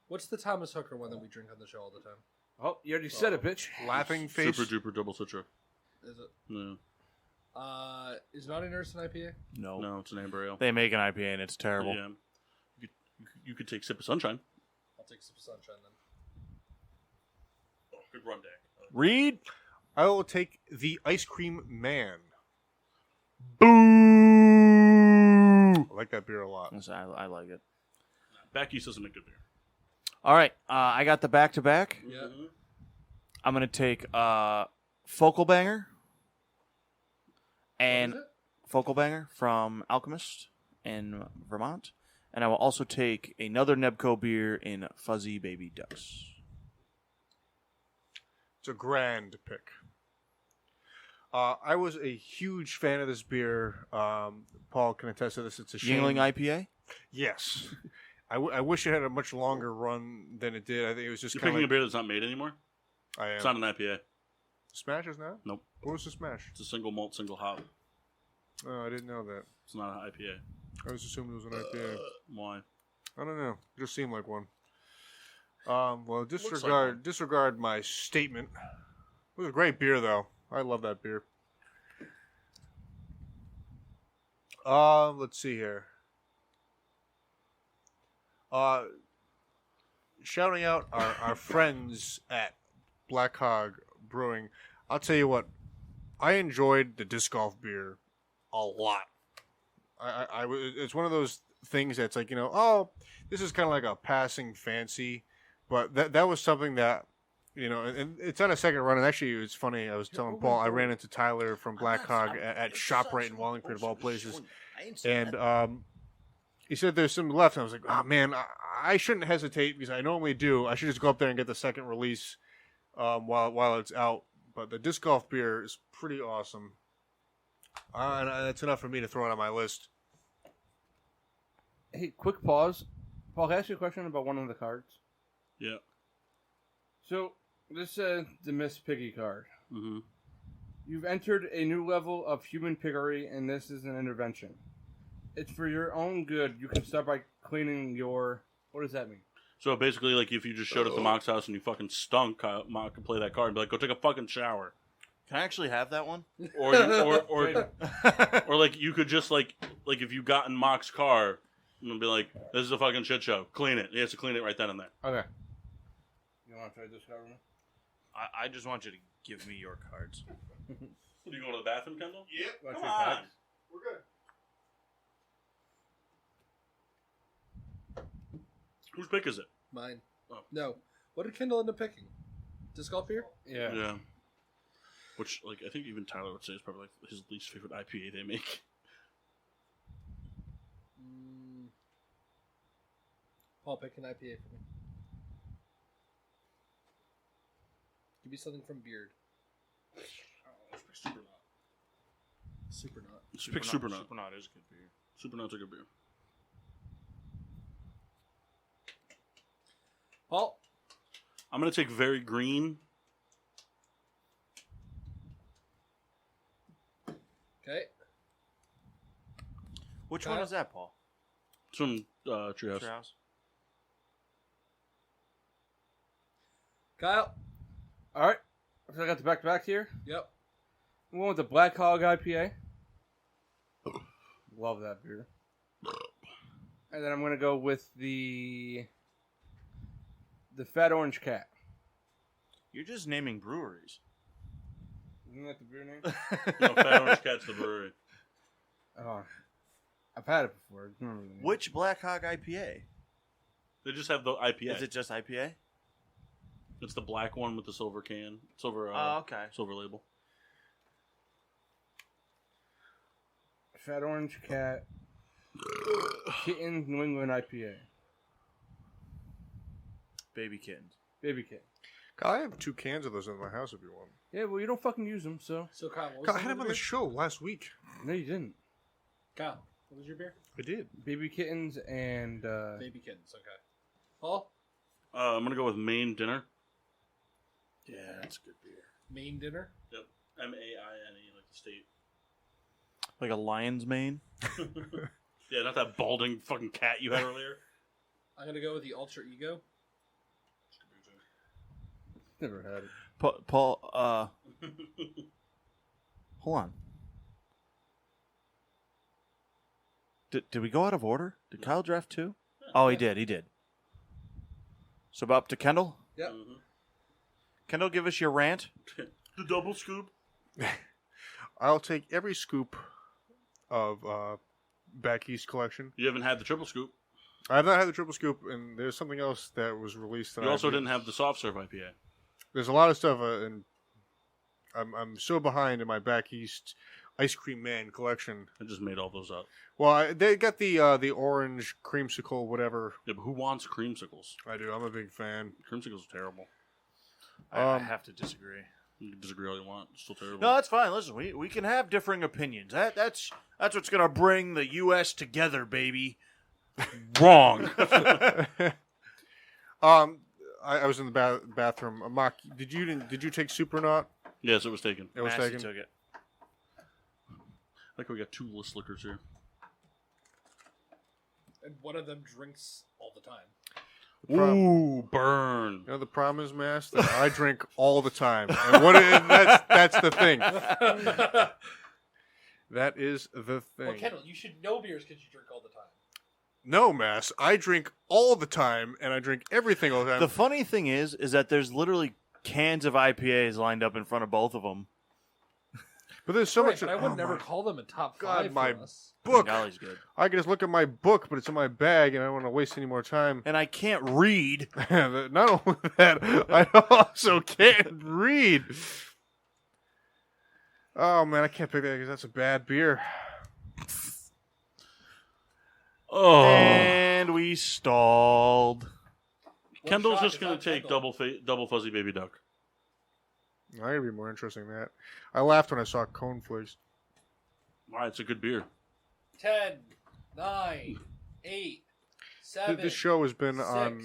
What's the Thomas Hooker one that we drink on the show all the time? Oh, you already said it, bitch. Laughing face. Super duper double citra. Is it? No, Is Naughty Nurse an IPA? no, it's an amber ale. They make an IPA and it's terrible. Yeah. You could take Sip of Sunshine. I'll take some Sunshine then. Oh, good run, Dak. Reed. I will take the Ice Cream Man. Boo. I like that beer a lot. I like it. Back East doesn't make good beer. All right. I got the back-to-back. Yeah. I'm going to take Focal Banger. And What is Focal Banger from Alchemist in Vermont. And I will also take another Nebco beer in Fuzzy Baby Ducks. It's a grand pick. I was a huge fan of this beer. Paul can attest to this. It's a shame. Yingling IPA? Yes. I wish it had a much longer run than it did. I think it was just You're kind picking of a beer that's not made anymore? I am. It's not an IPA. Smash is now? Nope. What was the Smash? It's a single malt, single hop. Oh, I didn't know that. It's not an IPA. I was assuming it was an IPA. Why? I don't know. It just seemed like one. Well, like disregard my statement. It was a great beer, though. I love that beer. Let's see here. Shouting out our friends at Black Hog Brewing. I'll tell you what. I enjoyed the disc golf beer a lot. It's one of those things that's like, oh, this is kind of like a passing fancy, but that was something that, and it's on a second run. And actually, it's funny. I was telling Paul, I ran into Tyler from Black Hog at ShopRite in Wallingford, of all places, and he said there's some left. And I was like, oh man, I shouldn't hesitate because I normally do. I should just go up there and get the second release while it's out. But the disc golf beer is pretty awesome. And that's enough for me to throw it on my list. Hey, quick pause. Paul, can I ask you a question about one of the cards? Yeah. So, this is the Miss Piggy card. Mm-hmm. You've entered a new level of human piggery, and this is an intervention. It's for your own good. You can start by cleaning your... What does that mean? So basically, like, if you just showed up to Mock's house and you fucking stunk, Mock could play that card and be like, go take a fucking shower. Can I actually have that one? Or like, you could just, like if you got in Mock's car and be like, this is a fucking shit show. Clean it. He has to clean it right then and there. Okay. You want to try this card? I just want you to give me your cards. Do you go to the bathroom, Kendall? Yep. Come on. We're good. Whose pick is it? Mine. Oh. No. What did Kendall end up picking? Disc golf beer? Yeah. Yeah. Which, like, I think even Tyler would say is probably like his least favorite IPA they make. Paul, pick an IPA for me. Give me something from Beard. Super Nut. Just pick Super Nut. Super Nut is a good beer. Super Nut's a good beer. Paul? I'm going to take Very Green. Okay. Which one is that, Paul? It's from Treehouse. Treehouse. Kyle? All right. So I got the back-to-back here. Yep. I'm going with the Black Hog IPA. Love that beer. And then I'm going to go with the Fat Orange Cat. You're just naming breweries. Isn't that the beer name? No, Fat Orange Cat's the brewery. Oh, I've had it before. I don't remember the name. Which Black Hog IPA? They just have the IPA. Is it just IPA? It's the black one with the silver can. Silver okay. Silver label. Fat Orange Cat. Kitten New England IPA. Baby kittens. Baby Kitten. Kyle, I have 2 cans of those in my house if you want. Yeah, well, you don't fucking use them, so. So, Kyle, what was Kyle, I the had him on beer? the show last week. No, you didn't. Kyle, what was your beer? I did. Baby Kittens and. Baby Kittens, okay. Paul? I'm going to go with Maine Dinner. Yeah, that's a good beer. Main dinner? Yep. MAINE, like the state. Like a lion's mane? Yeah, not that balding fucking cat you had earlier. I'm going to go with the Ultra Ego. Never had it. Paul, hold on. Did we go out of order? Did Kyle draft 2? Oh, he did. So up to Kendall? Yep. Mm-hmm. Kendall, give us your rant. The double scoop. I'll take every scoop of Back East collection. You haven't had the triple scoop. I have not had the triple scoop, and there's something else that was released. That You also didn't have the soft serve IPA. There's a lot of stuff, and I'm so behind in my Back East Ice Cream Man collection. I just made all those up. Well, they got the orange creamsicle, whatever. Yeah, but who wants creamsicles? I do. I'm a big fan. Creamsicles are terrible. I have to disagree. You can disagree all you want. It's still terrible. No, that's fine. Listen, we can have differing opinions. That's what's gonna bring the U.S. together, baby. Wrong. I was in the bathroom. Mark, did you take Supernaut? Yes, it was taken. It was Massey taken. took it. I think we got 2 list liquors here. And one of them drinks all the time. Ooh, burn. You know the problem is, Mass, that I drink all the time, and that's the thing. That is the thing. Well, Kendall, you should know beers because you drink all the time. No, Mass, I drink all the time, and I drink everything all the time. The funny thing is that there's literally cans of IPAs lined up in front of both of them. But there's so Right, much. but I would oh never my call them a top God, 5 my for us. book. Golly's good. I can just look at my book, but it's in my bag, and I don't want to waste any more time. And I can't read. Not only that, I also can't read. Oh man, I can't pick that because that's a bad beer. Oh. And we stalled. Kendall's shot just is going on to take Kendall. double fuzzy baby duck. I gotta be more interesting than that. I laughed when I saw Cone Flakes. All right, it's a good beer. 10, 9, 8, 7, This show has been on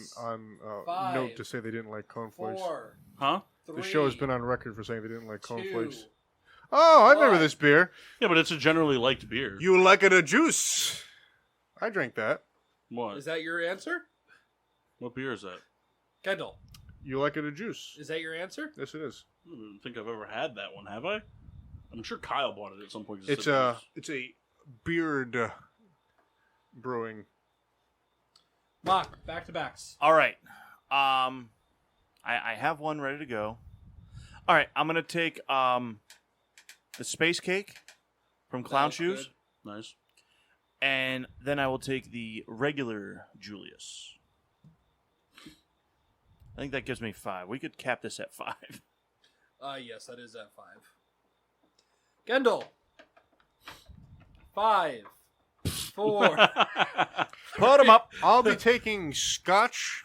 5, note to say they didn't like Cone Flakes. 4, Huh? 3, This show has been on record for saying they didn't like Cone 2, Flakes. Oh, I remember One. this beer. Yeah, but it's a generally liked beer. You like it a juice? I drank that. What? Is that your answer? What beer is that? Kendall, You like it a juice? is that your answer? Yes, it is. I don't think I've ever had that one, have I? I'm sure Kyle bought it at some point. 'cause It's said a beard brewing. Mock, back-to-backs. All right. I have one ready to go. All right, I'm going to take the Space Cake from Clown That's Shoes. good. Nice. And then I will take the regular Julius. I think that gives me 5. We could cap this at 5. Yes, that is at 5. Kendall. 5, 4. Put him up. I'll be taking scotch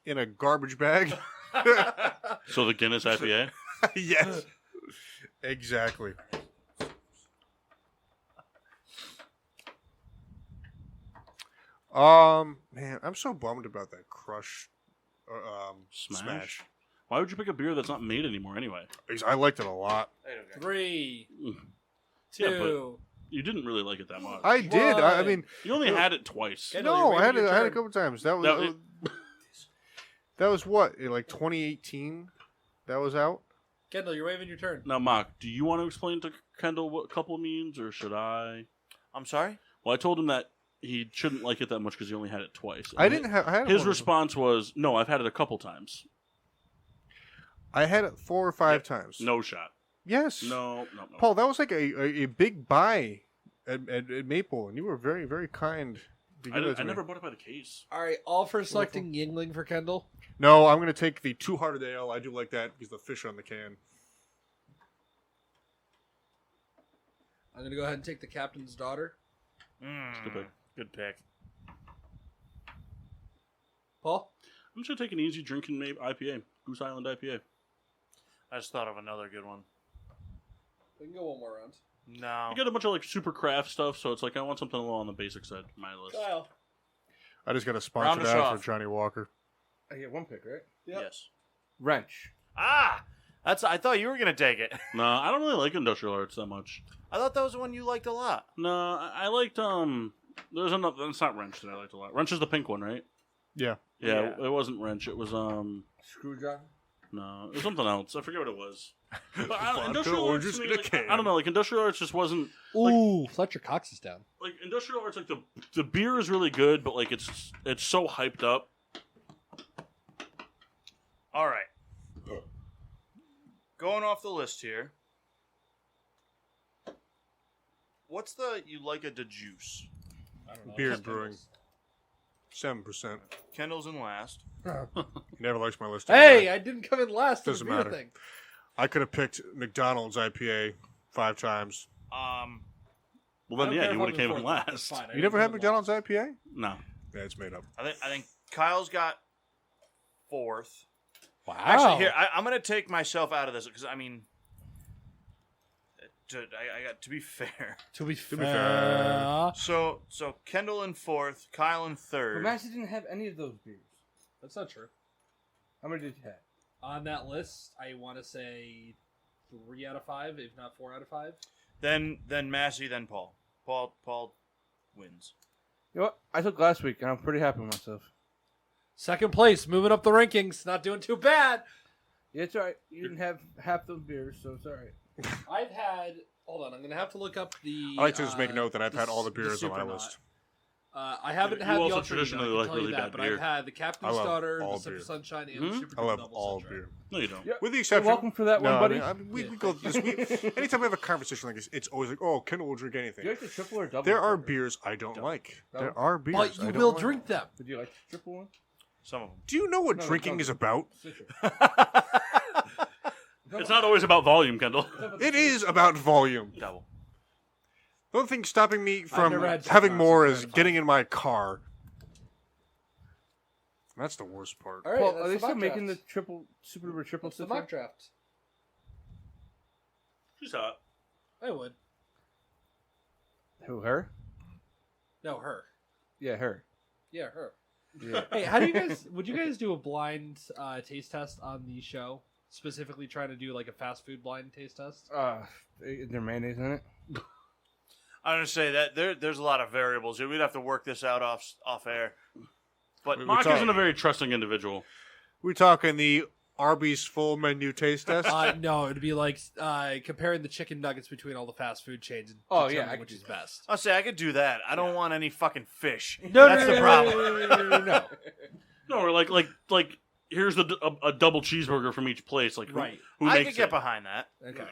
in a garbage bag. So the Guinness IPA. Yes. Exactly. Man, I'm so bummed about that Crush Smash. Why would you pick a beer that's not made anymore anyway? Because I liked it a lot. 3, Yeah, 2. You didn't really like it that much. I did. I mean, You only had it twice. Kendall, no, you're I had waving it. your I had it a turn. couple times. That was No, that was what, in like 2018. That was out. Kendall, you're waving your turn. Now, Mock, do you want to explain to Kendall what couple means, or should I? I'm sorry? Well, I told him that he shouldn't like it that much because he only had it twice. I And didn't have. I had it His one- response was, "No, I've had it a couple times. I had it 4 or 5 times. No shot. Yes. No. Paul, that was like a big buy at Maple, and you were very, very kind. To give that to I me. never bought it by the case. All right, all for selecting Yingling for Kendall. No, I'm going to take the Two Hearted Ale. I do like that because the fish on the can. I'm going to go ahead and take the Captain's Daughter. Good pick. Good pick. Paul? I'm just gonna take an easy drinking IPA, Goose Island IPA. I just thought of another good one. We can go one more round. No. I got a bunch of like super craft stuff, so it's like I want something a little on the basic side for my list. Kyle. I just got a Round sponsored us ad off. for Johnny Walker. I get one pick, right? Yep. Yes. Wrench. Ah! I thought you were going to take it. No, I don't really like industrial arts that much. I thought that was the one you liked a lot. No, I liked there's another. It's not Wrench that I liked a lot. Wrench is the pink one, right? Yeah. Yeah, it wasn't Wrench. It was Screwdriver. no, it was something else. I forget what it was. But Vodka industrial arts, oranges to me, in a like, can. I don't know. Like industrial arts just wasn't Ooh, Fletcher Cox is down. like industrial arts. Like the beer is really good, but like it's so hyped up. All right. Going off the list here. What's the you like a de juice? I don't know. Beer brewing. 7%. Kendall's in last. He never likes my list. Hey, anyway. I didn't come in last. Doesn't to the beer matter. thing. I could have picked McDonald's IPA 5 times. Well, I then don't care yeah, if you would I'm have came in in fourth, that's last. fine. I You didn't never come had in McDonald's last. IPA? No, Yeah, it's made up. I think Kyle's got fourth. Wow. Actually, here I'm going to take myself out of this because I mean, I got to be fair. To be be fair. So Kendall in fourth, Kyle in But third. Massey didn't have any of those beers. That's not true. How many did you have? On that list, I want to say 3 out of 5, if not 4 out of 5. Then Massey, then Paul. Paul wins. You know what? I took last week, and I'm pretty happy with myself. Second place, moving up the rankings. Not doing too bad. Yeah, it's all right. You didn't have half those beers, so it's all right. I've had. Hold on, I'm gonna have to look up the. I like to just make note that I've had all the beers on my Supernaut. list. I haven't You had also the Ultra traditionally I can like tell you really that, bad but beer. I've had the I Captain's love Daughter, all the Super beer. Sunshine, and the Super I love Double all Sunshine. beer. no, you don't. Yeah. With the exception. You're welcome for that one, buddy. we Yeah, go. thank you. Anytime we have a conversation like this, it's always like, "Oh, Kendall will drink anything." Do you like the triple or double? There are Spreaker? beers I don't like. Double? There are beers. But I you don't will like. drink them. Did you like the triple one? Some of them. Do you know what No, drinking double. is about? Citrus. It's not always about volume, Kendall. It is about volume. Double. The only thing stopping me from never had having Citrus, more so is 3 out of getting in my car. That's the worst part. All right, Well, that's are they the still mock making the draft. triple, super duper triple That's the citrus? mock draft. She's hot. I would. Who, her? No, her. Yeah, her. Yeah, her. Yeah. Hey, how do you guys? Would you guys do a blind taste test on the show? Specifically, trying to do like a fast food blind taste test. Is there mayonnaise in it? I'm gonna say that there's a lot of variables here. We'd have to work this out off air. But We Mock talk- isn't a very trusting individual. We're talking the Arby's full menu taste test. No, it'd be like comparing the chicken nuggets between all the fast food chains and Oh, yeah, determining I could which do is that. best. I'll say I could do that. I don't want any fucking fish. No, That's the problem. No. No, or like here's a double cheeseburger from each place. Like Right. who I makes could get it? behind that. Okay.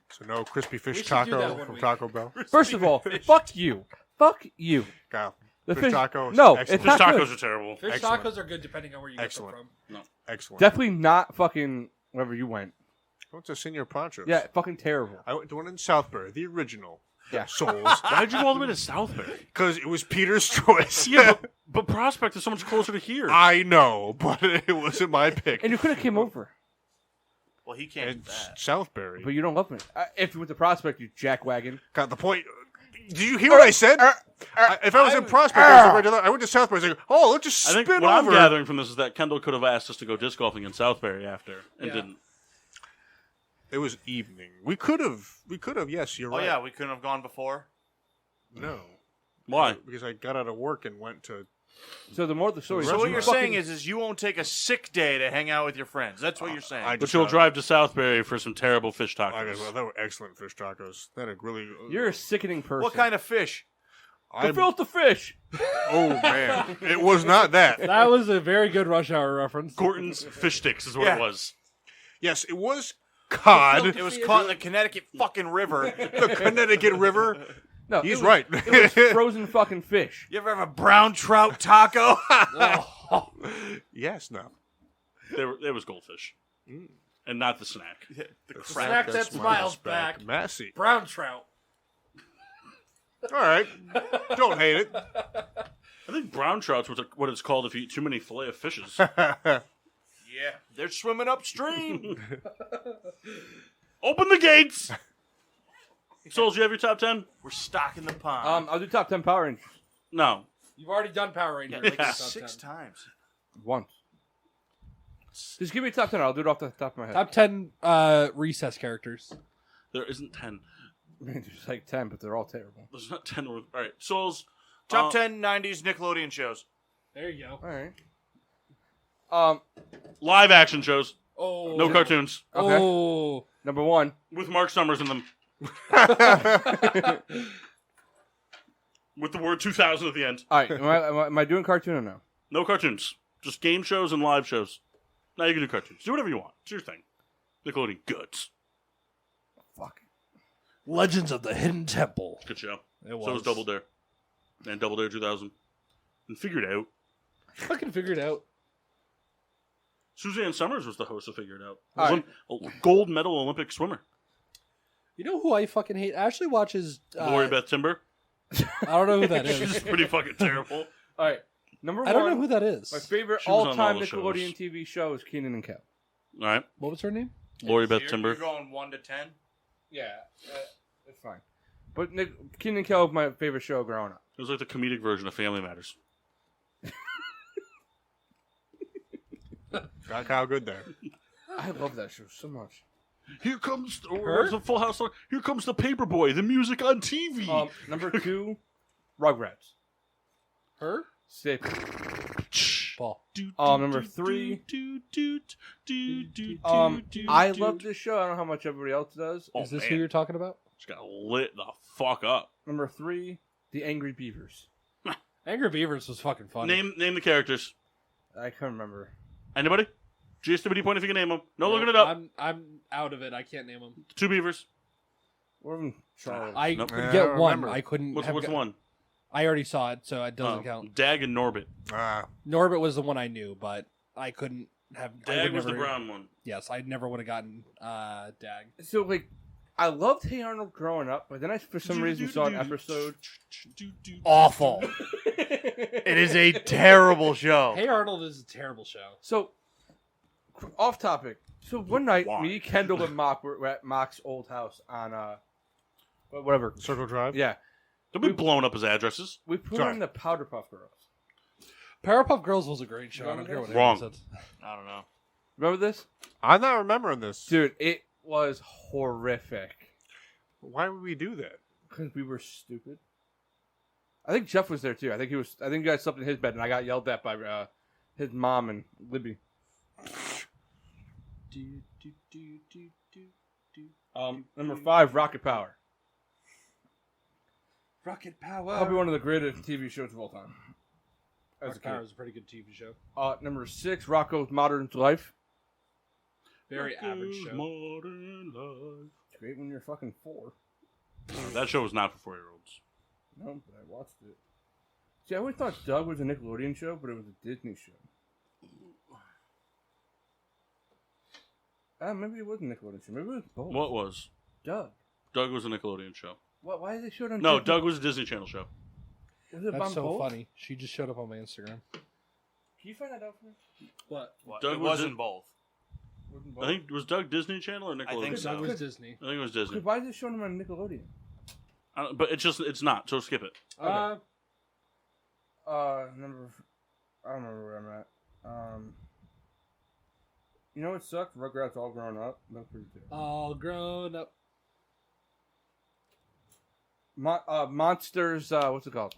So no crispy We fish should do that taco one from week. Taco Bell. First of all, fuck you. Fuck you. Kyle, The fish tacos. No, excellent. it's Fish not tacos good. are terrible. Fish Excellent. tacos are good depending on where you Excellent. get them Excellent. Definitely not fucking wherever you went. I went to Senior Ponchos. Yeah, fucking terrible. I went to one in Southbury, the original. Yeah. Souls. Why'd you go all the way to Southbury? Because it was Peter's choice. Yeah, but Prospect is so much closer to here. I know, but it wasn't my pick. And you could have came over. Well, he can't do It's that. Southbury. But you don't love me. If you went to Prospect, you jackwagon. Got the point. Do you hear what I said? If I was in Prospect, I went to Southbury. I was like, oh, let's just I think spin what over. I'm gathering from this is that Kendall could have asked us to go disc golfing in Southbury after and didn't. It was evening. We could have. Yes, you're Oh right. yeah, we couldn't have gone before. No. Why? Because I got out of work and went to. So the more the story. So what you you're fucking- saying is you won't take a sick day to hang out with your friends. That's what you're saying. I But just you'll got- drive to Southbury for some terrible fish I tacos. guess, well, they were excellent fish tacos. That had really. You're a sickening person. What kind of fish? The filter fish. Oh man, it was not that. That was a very good Rush Hour reference. Gorton's fish sticks is what Yeah. it was. Yes, it was cod. It was caught in the Connecticut fucking river. The Connecticut River. No, He's it was, right. It was frozen fucking fish. You ever have a brown trout taco? Yes, no. It was goldfish. And not the snack. The Snack crap. that smiles back. Massey. Brown trout. All right. Don't hate it. I think brown trout's what it's called if you eat too many fillet of fishes. Yeah, they're swimming upstream. Open the gates! Souls, you have your top 10? We're stocking the pond. I'll do top 10 Power Rangers. No. You've already done Power Rangers. like Top 6 10. times. Once. Just give me top 10. I'll do it off the top of my head. Top 10 recess characters. There isn't 10. There's like 10, but they're all terrible. There's not 10. All right. Souls. Top 10 90s Nickelodeon shows. There you go. All right. Live action shows. Oh. No cartoons. Okay. Oh. Number 1. With Mark Summers in them. With the word 2000 at the end. All right. Am I doing cartoon or no? No cartoons. Just game shows and live shows. Now you can do cartoons. Do whatever you want. It's your thing. Nickelodeon goods. Fuck. Legends of the Hidden Temple. Good show. It was. So was Double Dare. And Double Dare 2000. And Figured Out. Fucking figured out. Suzanne Summers was the host of Figured Out. All right. A gold medal Olympic swimmer. You know who I fucking hate? Ashley watches. Lori Beth Timber. I don't know who that She's is. pretty fucking terrible. All right. Number 1. I don't know who that is. My favorite She was on all-time all the Nickelodeon shows. TV show is Keenan and Kel. All right. What was her name? Lori Beth You're Timber. going 1 to 10? Yeah. It's fine. But Keenan and Kel was my favorite show growing up. It was like the comedic version of Family Matters. Got Kyle good there. I love that show so much. Here comes Her? the Full House. Here comes the Paperboy. The music on TV. Number 2, Rugrats. Her? Sick. Paul. Number 3. I love this show. I don't know how much everybody else does. Oh, Is this man. who you're talking about? Just got lit the fuck up. Number 3, The Angry Beavers. Angry Beavers was fucking funny. Name the characters. I can't remember. Anybody? GSWD point if you can name them. No, looking it up. I'm out of it. I can't name them. 2 beavers. What am Charles? I Nope. could Yeah, I get don't one. remember. I couldn't. What's have the got- one? I already saw it, so it doesn't count. Dag and Norbit. Norbit was the one I knew, but I couldn't have. I Dag would was the never- brown one. Yes, I never would have gotten Dag. So, like, I loved Hey Arnold growing up, but then I, for some reason, saw an episode. Awful. It is a terrible show. Hey Arnold is a terrible show. So, off topic. So, one night, Why? me, Kendall, and Mock were at Mock's old house on, whatever. Circle Drive. Yeah. Don't be blowing up his addresses. We put Sorry. on the Powderpuff Girls. Powerpuff Girls was a great show. I don't care what Wrong. anyone says. I don't know. Remember this? I'm not remembering this. Dude, it was horrific. Why would we do that? Because we were stupid. I think Jeff was there, too. I think you guys slept in his bed, and I got yelled at by his mom and Libby. Number 5, Rocket Power. Rocket Probably Power. one of the greatest TV shows of all time. As a Rocket Power kid. is a pretty good TV show. Number 6, Rocko's Modern Life. Very average show. Modern life. It's great when you're fucking 4. That show was not for 4-year-olds. No, but I watched it. See, I always thought Doug was a Nickelodeon show, but it was a Disney show. Maybe it was a Nickelodeon show. Maybe it was both. What was? Doug. Doug was a Nickelodeon show. What? Why did they show it on No, Disney? Doug was a Disney Channel show. Was it That's on so both? funny. She just showed up on my Instagram. Can you find that out for me? What? Doug it was wasn't in- both. Wasn't I both? think was Doug Disney Channel or Nickelodeon? I think so. That was Disney. I think it was Disney. Why is it showing them on Nickelodeon? But it's not. So skip it. Okay. Number. I don't remember where I'm at. You know what sucked? Rugrats All Grown Up. That's pretty terrible. All grown up. Monsters. What's it called?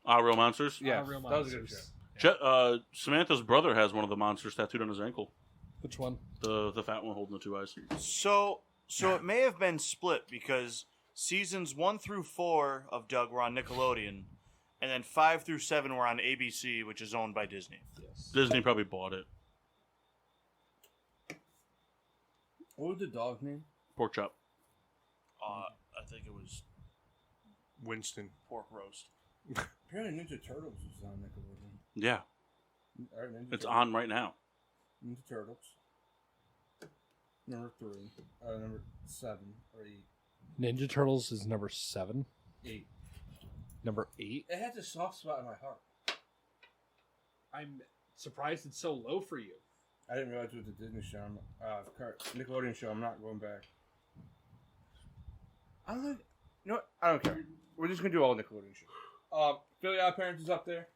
Real Monsters. Yeah, Real that was a good show. Monsters. Samantha's brother has one of the monsters tattooed on his ankle. Which one? The fat one holding the two eyes. So it may have been split because seasons 1 through 4 of Doug were on Nickelodeon, and then 5 through 7 were on ABC, which is owned by Disney. Yes. Disney probably bought it. What was the dog's name? Pork chop. I think it was Winston. pork roast. Apparently Ninja Turtles was on Nickelodeon. Yeah, All right, Ninja it's Turtles. on right now. Ninja Turtles. Number 3. Number 7 or 8. Ninja Turtles is number 7. 8. Number 8. It has a soft spot in my heart. I'm surprised it's so low for you. I didn't realize it was a Disney show. Nickelodeon show. I'm not going back. I don't think. You know what? I don't care. We're just gonna do all Nickelodeon shows. Philly Odd Parents is up there.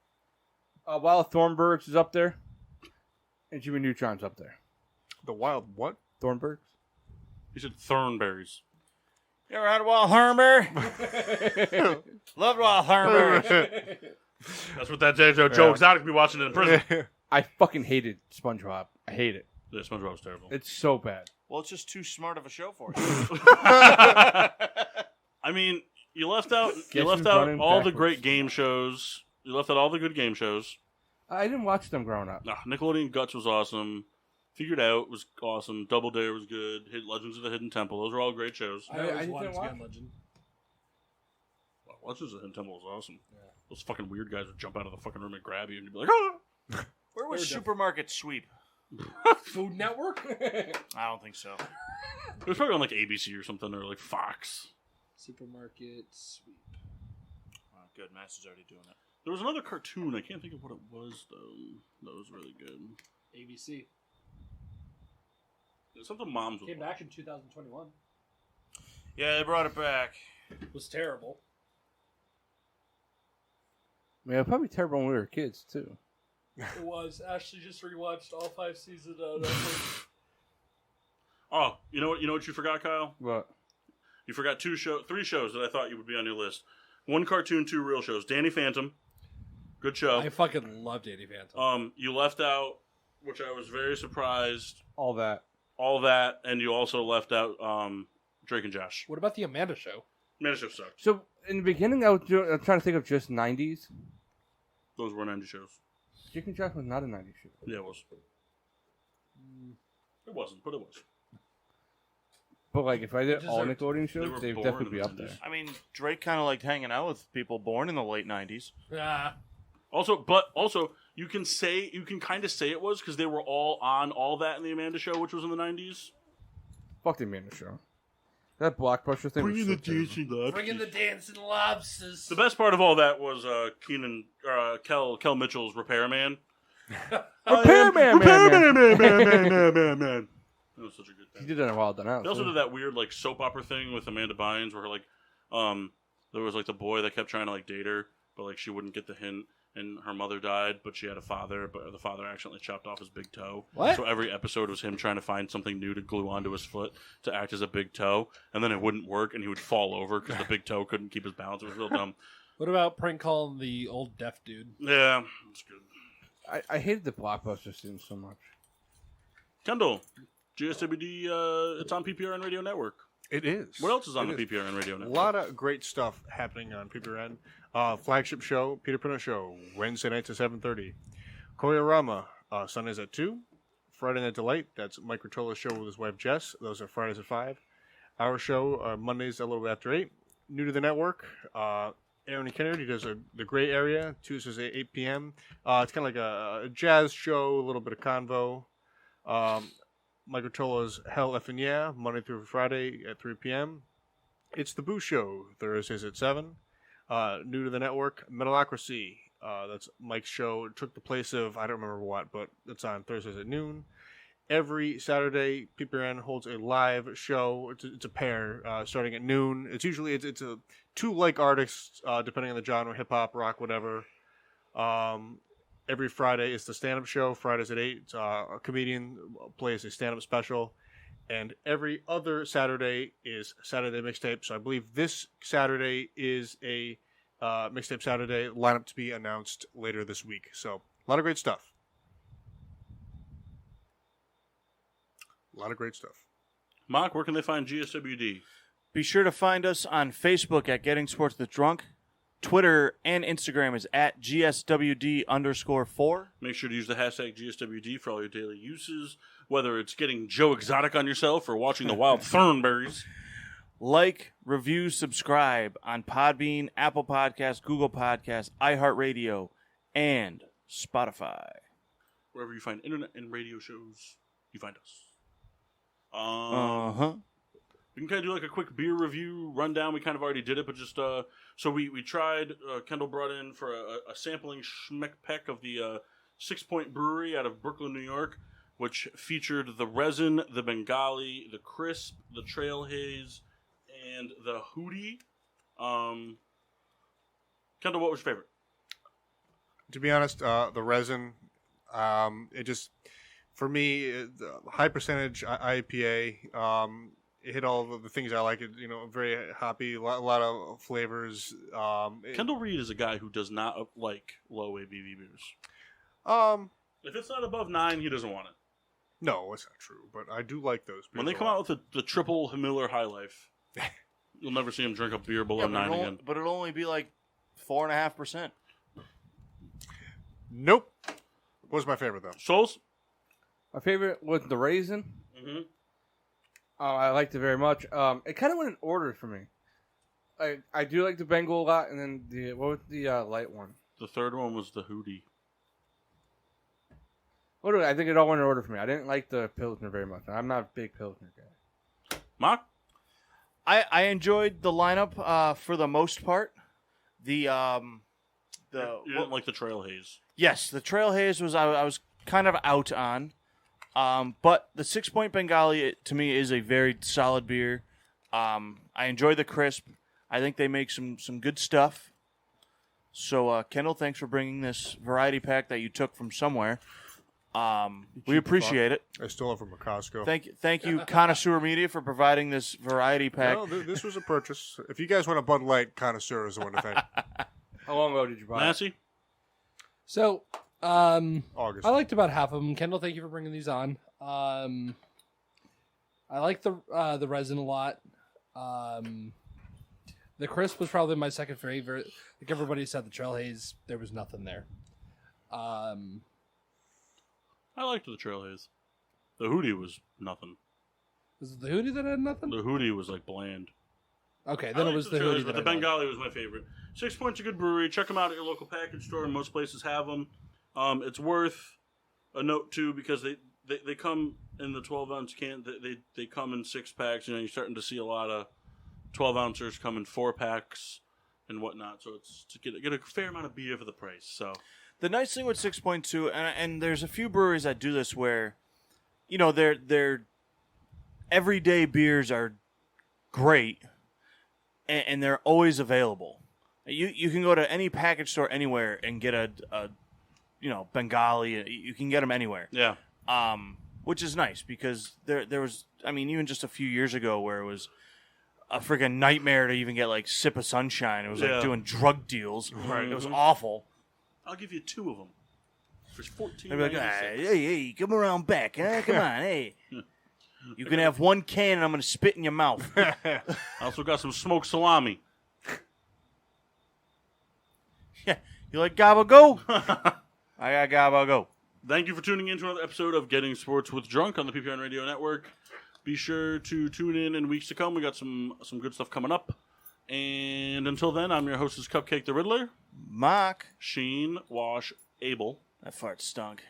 Wild Thornbergs is up there. And Jimmy Neutron's up there. The Wild what? Thornbergs? He said Thornberries. You ever had Wild Thornberry? Loved Wild Thornberry. That's what that Joe Exotic be watching it in prison. I fucking hated SpongeBob. I hate it. Yeah, SpongeBob was terrible. It's so bad. Well, it's just too smart of a show for you. I mean, you left out Gets him running all the backwards. great game shows. You left out all the good game shows. I didn't watch them growing up. Nickelodeon Guts was awesome. Figured Out was awesome. Double Dare was good. Legends of the Hidden Temple. Those were all great shows. I always didn't wanted to be watch on Legend. Legends of the Hidden Temple was awesome. Yeah. Those fucking weird guys would jump out of the fucking room and grab you and you'd be like, ah! Where was Supermarket Sweep? Food Network? I don't think so. It was probably on like ABC or something or like Fox. Supermarket Sweep. Oh, good, Master's already doing it. There was another cartoon. I can't think of what it was though. That was really good. ABC. It's something moms would Came watch. back in 2021. Yeah, they brought it back. It was terrible. Man, it was probably terrible when we were kids, too. It was. Ashley just rewatched all 5 seasons of Netflix. Oh, you know what you forgot, Kyle? What? You forgot 3 shows that I thought you would be on your list. 1 cartoon, 2 real shows. Danny Phantom, good show. I fucking love Danny Phantom. You left out, which I was very surprised. All that. All that, and you also left out Drake and Josh. What about the Amanda Show? Man, show sucked. So, in the beginning, I was trying to think of just 90s. Those were 90 shows. Jake and Josh was not a 90s show. Yeah, it was. It wasn't, but it was. But, like, if I did They all deserved- Nickelodeon they shows, were they'd born definitely in be the up there. 90s. I mean, Drake kind of liked hanging out with people born in the late 90s. Ah. Also, you can kind of say it was because they were all on all that in the Amanda Show, which was in the 90s. Fuck the Amanda Show. That Blockbuster thing was so terrible. Bring in the dancing lobsters. The best part of all that was Kel Mitchell's Repairman. Repairman, man. That was such a good He thing. did that in Wild 'N Out. They also too. did that weird like soap opera thing with Amanda Bynes, where like there was like the boy that kept trying to like date her, but like she wouldn't get the hint, and her mother died, but she had a father, but the father accidentally chopped off his big toe. What? So every episode was him trying to find something new to glue onto his foot to act as a big toe, and then it wouldn't work, and he would fall over because the big toe couldn't keep his balance. It was real dumb. What about prank calling the old deaf dude? Yeah, it's good. I hated the Blockbuster scene so much. Kendall, GSWD, it's on PPRN Radio Network. It is. What else is on It the PPRN Radio A Network? lot of great stuff happening on PPRN. Flagship show, Peter Pinot Show, Wednesday nights at 7:30. Koyorama, Sundays at 2. Friday Night Delight, that's Mike Rotola's show with his wife Jess. Those are Fridays at 5. Our show, Mondays a little bit after 8. New to the network, Aaron Kennedy does the Gray Area, Tuesdays at 8 p.m. It's kind of like a jazz show, a little bit of convo. Mike Rotola's Hell Effin' Yeah, Monday through Friday at 3 p.m. It's the Boo Show, Thursdays at 7. New to the network, Metalocracy. That's Mike's show. It took the place of, I don't remember what, but it's on Thursdays at noon. Every Saturday, PPRN holds a live show. It's a pair starting at noon. It's usually it's a two like artists depending on the genre, hip hop, rock, whatever. Every Friday is the stand-up show. Fridays at 8, a comedian plays a stand-up special. And every other Saturday is Saturday Mixtape. So I believe this Saturday is a Mixtape Saturday lineup to be announced later this week. So a lot of great stuff. Mark, where can they find GSWD? Be sure to find us on Facebook at Getting Sports with Drunk. Twitter and Instagram is at GSWD_4. Make sure to use the hashtag GSWD for all your daily uses, whether it's getting Joe Exotic on yourself or watching the wild thornberries. Like, review, subscribe on Podbean, Apple Podcasts, Google Podcasts, iHeartRadio, and Spotify. Wherever you find internet and radio shows, you find us. We can kind of do like a quick beer review rundown. We kind of already did it, but just so we tried. Kendall brought in for a sampling schmeck peck of the 6 Point Brewery out of Brooklyn, New York, which featured the resin, the Bengali, the crisp, the trail haze, and the hootie. Kendall, what was your favorite? To be honest, the resin, it just, for me, the high percentage IPA, it hit all of the things I like. It, very hoppy, a lot of flavors. Kendall Reed is a guy who does not like low ABV beers. If it's not above 9, he doesn't want it. No, that's not true. But I do like those beers. When they come out with the triple Miller High Life, you'll never see him drink a beer below 9 again. But it'll only be like 4.5%. Nope. What was my favorite, though? Souls? My favorite was the raisin. Mm-hmm. I liked it very much. It kind of went in order for me. I do like the Bengal a lot, and then what was the light one? The third one was the hootie. I think it all went in order for me. I didn't like the Pilsner very much. I'm not a big Pilsner guy. Mark? I enjoyed the lineup for the most part. You didn't like the trail haze. Yes, the trail haze was I was kind of out on. But the 6 Point Bengali, to me, is a very solid beer. I enjoy the crisp. I think they make some good stuff. So, Kendall, thanks for bringing this variety pack that you took from somewhere. We appreciate it. I stole it from a Costco. Thank you, Connoisseur Media, for providing this variety pack. No, this was a purchase. If you guys want a Bud Light, Connoisseur is the one to thank. How long ago did you buy it? Massey? So, August. I liked about half of them. Kendall, thank you for bringing these on. I like the resin a lot. The crisp was probably my second favorite. Like everybody said, the trail haze, there was nothing there. I liked the trail haze. The hootie was nothing. Was it the hootie that had nothing? The hootie was like bland. Okay, then it was the trail hootie haze, that but the I liked. Bengali was my favorite. 6 Point's a good brewery. Check them out at your local package store, and most places have them. It's worth a note too because they come in the 12-ounce can. They come in 6-packs. You're starting to see a lot of 12-ouncers come in 4-packs and whatnot. So it's to get a fair amount of beer for the price. So the nice thing with 6.2, and there's a few breweries that do this where, their everyday beers are great, and they're always available. You can go to any package store anywhere and get a Bengali. You can get them anywhere. yeah, Which is nice because there was, even just a few years ago where it was a freaking nightmare to even get like Sip of Sunshine. It was like doing drug deals. Right. It was awful. I'll give you 2 of them for $14. They'd be like, hey, come around back, huh? Come on, hey. You can have 1 can and I'm going to spit in your mouth. I also got some smoked salami. Yeah, you like Gabba-Go? I got Gabba-Go. Thank you for tuning in to another episode of Getting Sports with Drunk on the PPRN Radio Network. Be sure to tune in weeks to come. We got some good stuff coming up. And until then, I'm your hostess, Cupcake the Riddler. Mark. Sheen, Wash, Abel. That fart stunk.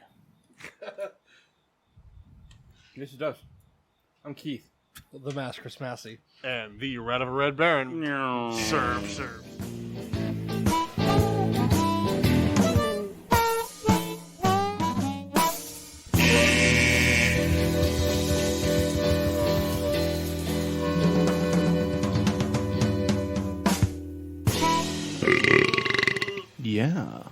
Yes, it does. I'm Keith. The Mass Chris Massey. And the Rat of a Red Baron. Serve. Yeah.